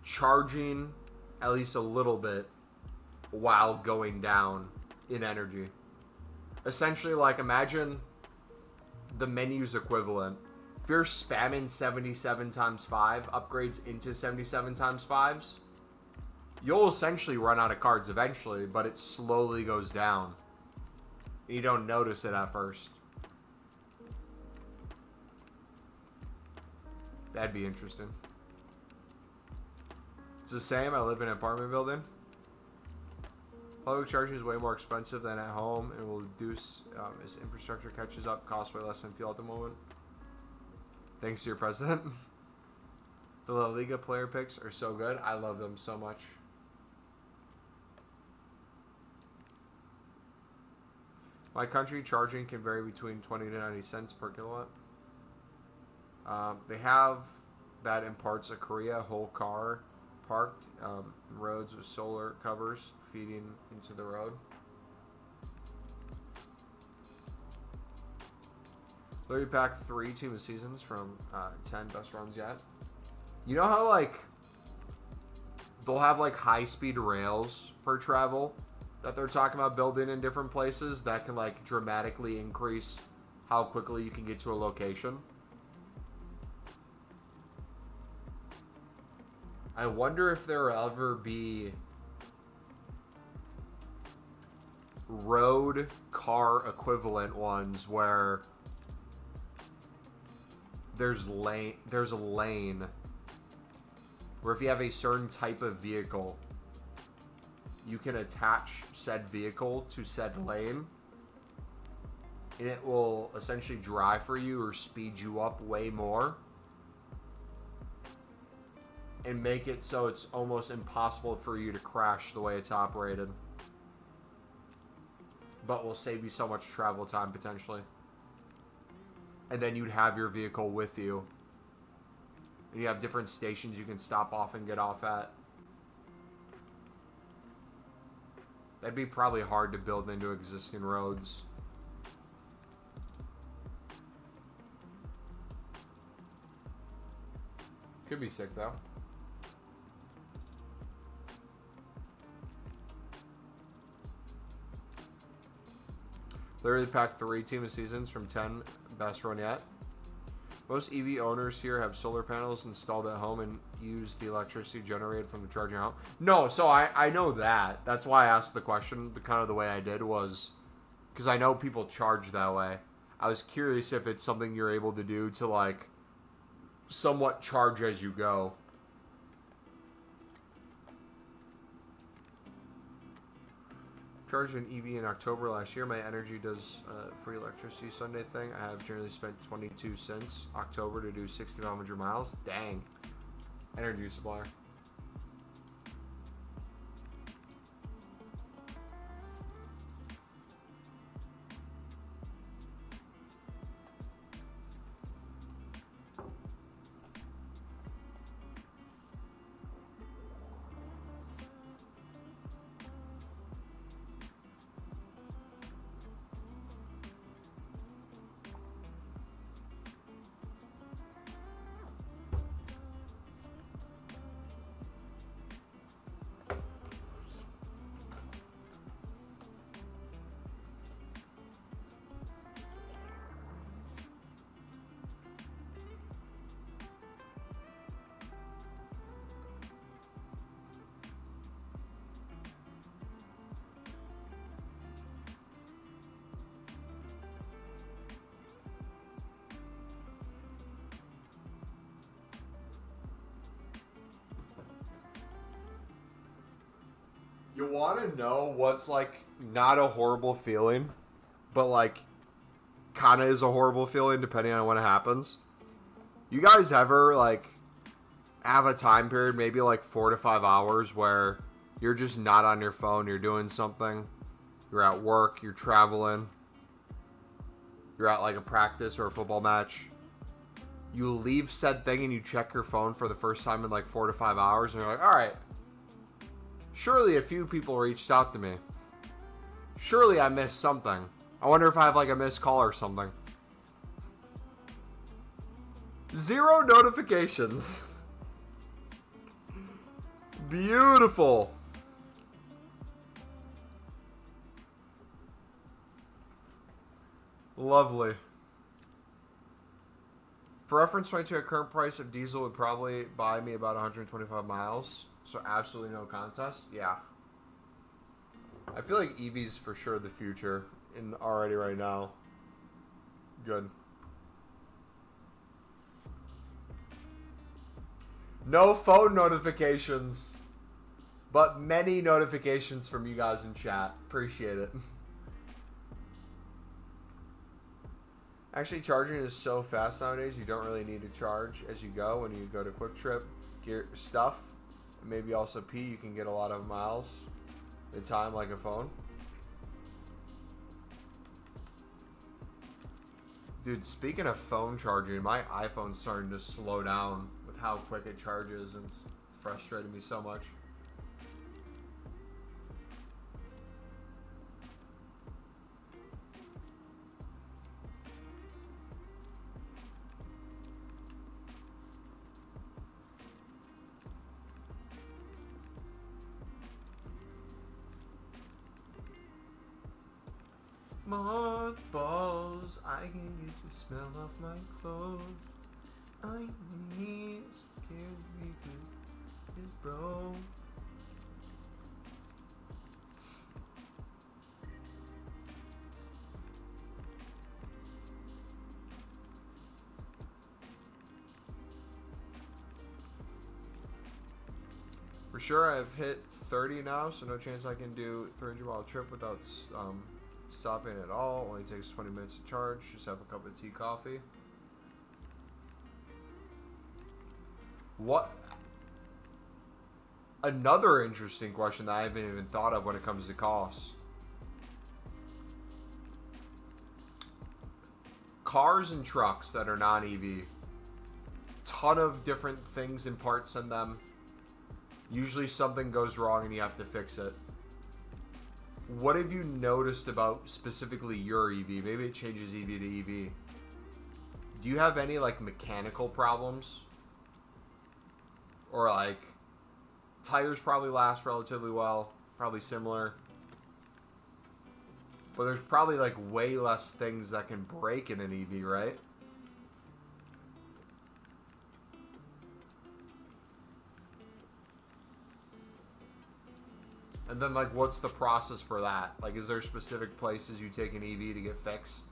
charging at least a little bit while going down in energy. Essentially, like imagine the menu's equivalent. If you're spamming 77 times 5 upgrades into 77 times 5s, you'll essentially run out of cards eventually, but it slowly goes down. You don't notice it at first. That'd be interesting. It's the same. I live in an apartment building. Public charging is way more expensive than at home and will reduce as infrastructure catches up. Costs way less than fuel at the moment. Thanks to your president. The LALIGA player picks are so good. I love them so much. My country charging can vary between 20 to 90 cents per kilowatt. They have that in parts of Korea, whole car parked, roads with solar covers feeding into the road. Larry Pack 3 Team of Seasons from 10 best runs yet. You know how like they'll have like high-speed rails for travel that they're talking about building in different places that can like dramatically increase how quickly you can get to a location? I wonder if there will ever be road car equivalent ones where there's a lane where if you have a certain type of vehicle, you can attach said vehicle to said lane and it will essentially drive for you or speed you up way more. and make it so it's almost impossible for you to crash the way it's operated. But will save you so much travel time potentially. And then you'd have your vehicle with you. And you have different stations you can stop off and get off at. That'd be probably hard to build into existing roads. Could be sick though. Literally Pack 3 Team of Seasons from 10, best run yet. Most EV owners here have solar panels installed at home and use the electricity generated from the charging home. No, so I know that. That's why I asked the question. The kind of the way I did was because I know people charge that way. I was curious if it's something you're able to do to like somewhat charge as you go. Charged an EV in October last year. My energy does free electricity Sunday thing. I have generally spent 22 cents October to do 6,500 miles. Dang. Energy supplier. You want to know what's like not a horrible feeling, but like kind of is a horrible feeling depending on when it happens? You guys ever like have a time period, maybe like 4 to 5 hours, where you're just not on your phone, you're doing something, you're at work, you're traveling, you're at like a practice or a football match, you leave said thing and you check your phone for the first time in like 4 to 5 hours, and you're like, all right, surely a few people reached out to me. Surely I missed something. I wonder if I have like a missed call or something. 0 notifications. Beautiful. Lovely. For reference, 22 at current price of diesel would probably buy me about 125 miles. So absolutely no contest. Yeah. I feel like EV's for sure the future in already right now. Good. No phone notifications, but many notifications from you guys in chat. Appreciate it. Actually, charging is so fast nowadays, you don't really need to charge as you go when you go to Quick Trip, gear stuff. Maybe also pee, you can get a lot of miles in time like a phone. Dude, speaking of phone charging, my iPhone's starting to slow down with how quick it charges, and it's frustrating me so much. Mothballs, I can get the smell off my clothes. I need to be good, is bro. For sure, I've hit 30 now, so no chance I can do 300-mile trip without stopping at all. Only takes 20 minutes to charge. Just have a cup of tea, coffee. What? Another interesting question that I haven't even thought of when it comes to costs. Cars and trucks that are non-EV. Ton of different things and parts in them. Usually something goes wrong and you have to fix it. What have you noticed about specifically your EV? Maybe it changes EV to EV. Do you have any like mechanical problems? Or like tires probably last relatively well, probably similar. But there's probably like way less things that can break in an EV, right? And then like what's the process for that? Like is there specific places you take an EV to get fixed?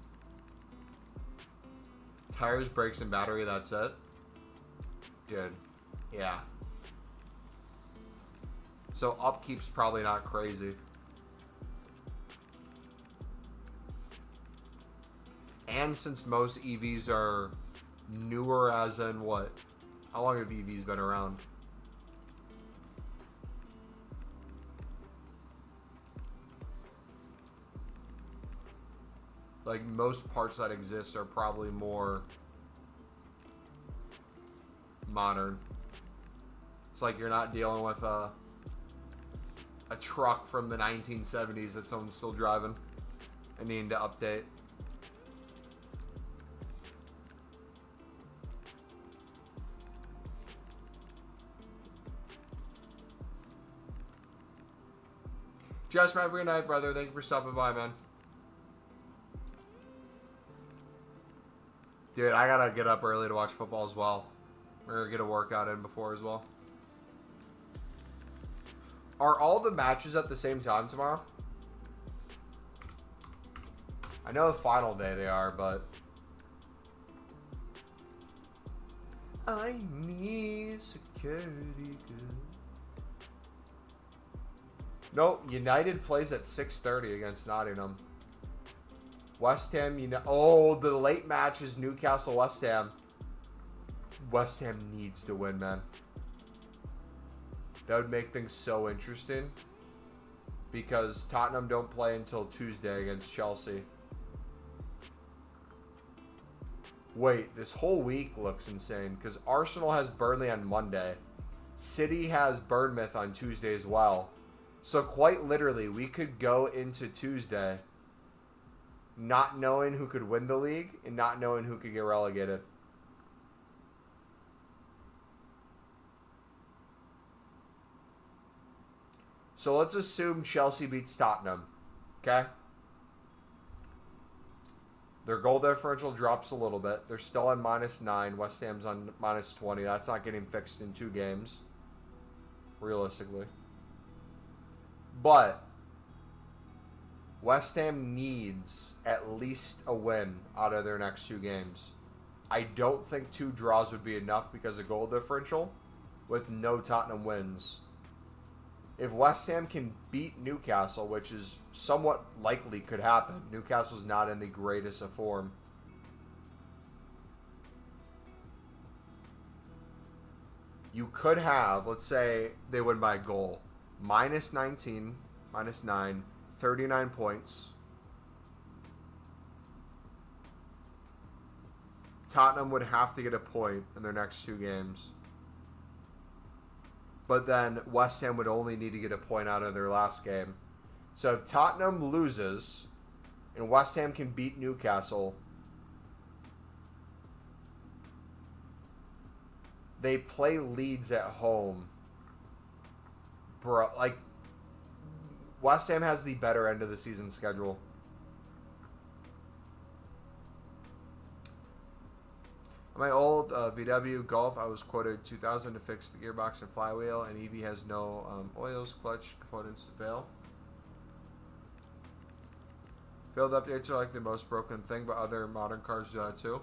Tires, brakes, and battery, that's it? Good. Yeah. So upkeep's probably not crazy. And since most EVs are newer, as in what? How long have EVs been around? Like most parts that exist are probably more modern. It's like you're not dealing with a truck from the 1970s that someone's still driving and needing to update. Just have a good night, brother. Thank you for stopping by, man. Dude, I gotta get up early to watch football as well. We're gonna get a workout in before as well. Are all the matches at the same time tomorrow? I know the final day they are, but I need security good. Nope, United plays at 6:30 against Nottingham. West Ham, oh, the late match is Newcastle West Ham. West Ham needs to win, man. That would make things so interesting. Because Tottenham don't play until Tuesday against Chelsea. Wait, this whole week looks insane. Because Arsenal has Burnley on Monday. City has Bournemouth on Tuesday as well. So quite literally, we could go into Tuesday not knowing who could win the league and not knowing who could get relegated. So let's assume Chelsea beats Tottenham. Okay? Their goal differential drops a little bit. They're still on -9. West Ham's on -20. That's not getting fixed in 2 games. Realistically. But West Ham needs at least a win out of their next 2 games. I don't think 2 draws would be enough because of goal differential with no Tottenham wins. If West Ham can beat Newcastle, which is somewhat likely could happen, Newcastle's not in the greatest of form. You could have, let's say they win by a goal, -19, -9, 39 points. Tottenham would have to get a point in their next 2 games. But then West Ham would only need to get a point out of their last game. So if Tottenham loses and West Ham can beat Newcastle, they play Leeds at home. Bro, like, West Ham has the better end of the season schedule. On my old VW Golf, I was quoted $2,000 to fix the gearbox and flywheel, and EV has no oils, clutch components to fail. Build updates are like the most broken thing, but other modern cars do that too.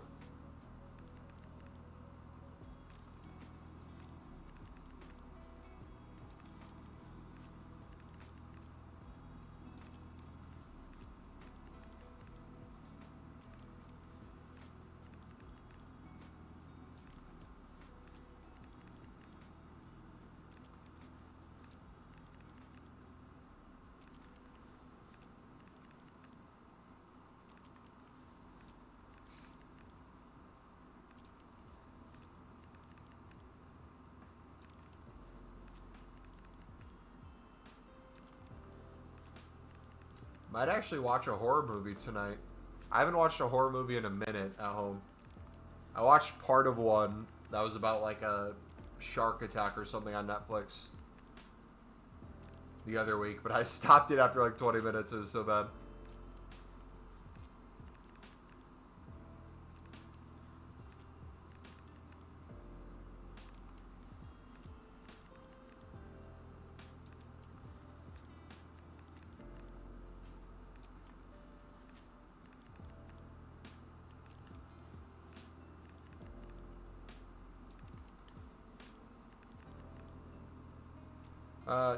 Might actually watch a horror movie tonight. I haven't watched a horror movie in a minute at home. I watched part of one that was about like a shark attack or something on Netflix the other week, but I stopped it after like 20 minutes. It was so bad.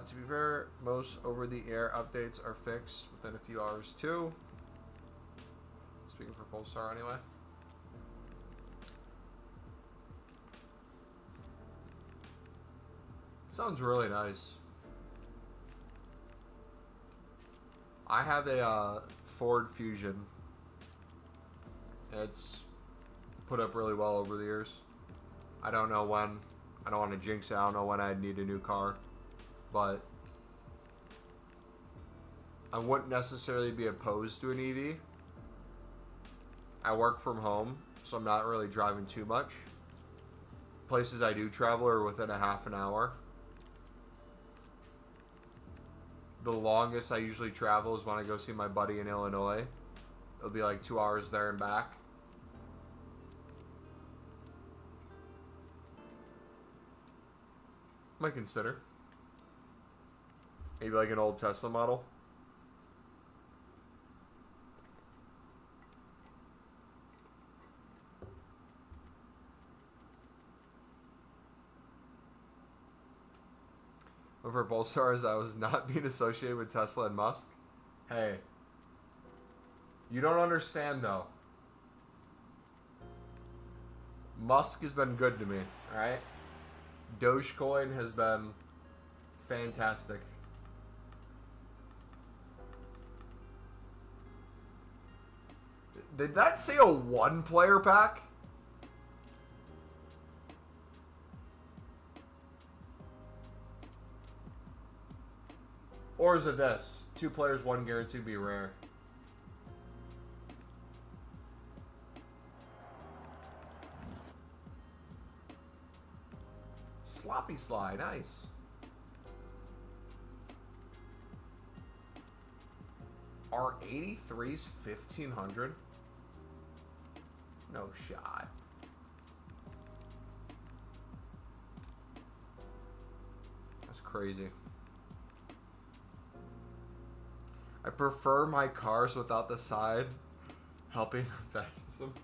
To be fair, most over-the-air updates are fixed within a few hours too. Speaking for Pulsar anyway. Sounds really nice. I have a Ford Fusion. It's put up really well over the years. I don't know when. I don't want to jinx it. I don't know when I'd need a new car. But I wouldn't necessarily be opposed to an EV. I work from home, so I'm not really driving too much. Places I do travel are within a half an hour. The longest I usually travel is when I go see my buddy in Illinois. It'll be like 2 hours there and back. Might consider. Maybe like an old Tesla model. Over Pulsars, I was not being associated with Tesla and Musk. Hey. You don't understand though. Musk has been good to me, alright? Dogecoin has been fantastic. Did that say a one-player pack? Or is it this? 2 players, 1 guaranteed to be rare. Sloppy Sly, nice. Are 83s 1,500? No shot. That's crazy. I prefer my cars without the side helping fascism.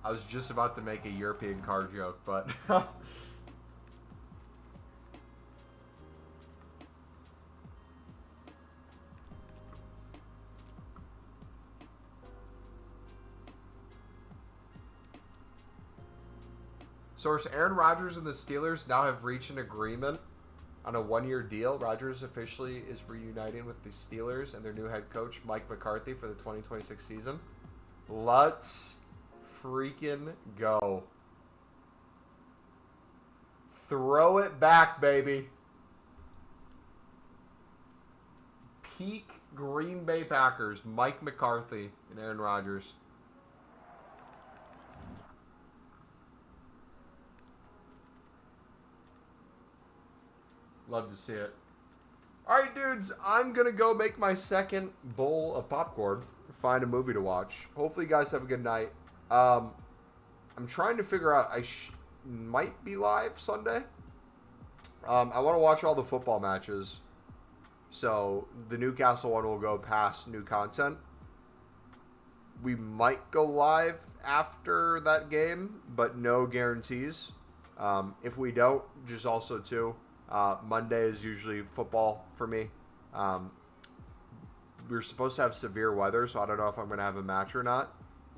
I was just about to make a European car joke, but source: Aaron Rodgers and the Steelers now have reached an agreement on a 1-year deal. Rodgers officially is reuniting with the Steelers and their new head coach, Mike McCarthy, for the 2026 season. Let's freaking go. Throw it back, baby. Peak Green Bay Packers, Mike McCarthy and Aaron Rodgers. Love to see it. Alright, dudes, I'm going to go make my second bowl of popcorn. Find a movie to watch. Hopefully you guys have a good night. I'm trying to figure out, I might be live Sunday. I want to watch all the football matches. So, the Newcastle one will go past new content. We might go live after that game, but no guarantees. If we don't, just also too, Monday is usually football for me. We're supposed to have severe weather, so I don't know if I'm going to have a match or not.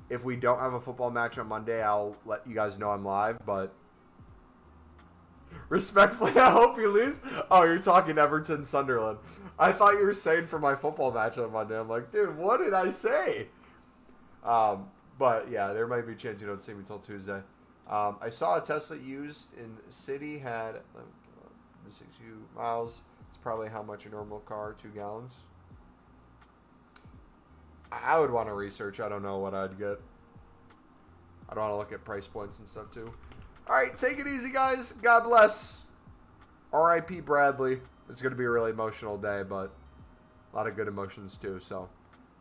If we don't have a football match on Monday, I'll let you guys know I'm live, but respectfully, I hope you lose. Oh, you're talking Everton Sunderland. I thought you were saying for my football match on Monday. I'm like, dude, what did I say? But yeah, there might be a chance you don't see me until Tuesday. I saw a Tesla used in the city had 60 miles. probably how much a normal car, 2 gallons. I would want to research. I don't know what I'd get. I don't want to look at price points and stuff too. All right, take it easy, guys. God bless. R.I.P. Bradley. It's going to be a really emotional day, but a lot of good emotions too. So,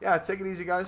yeah, take it easy, guys.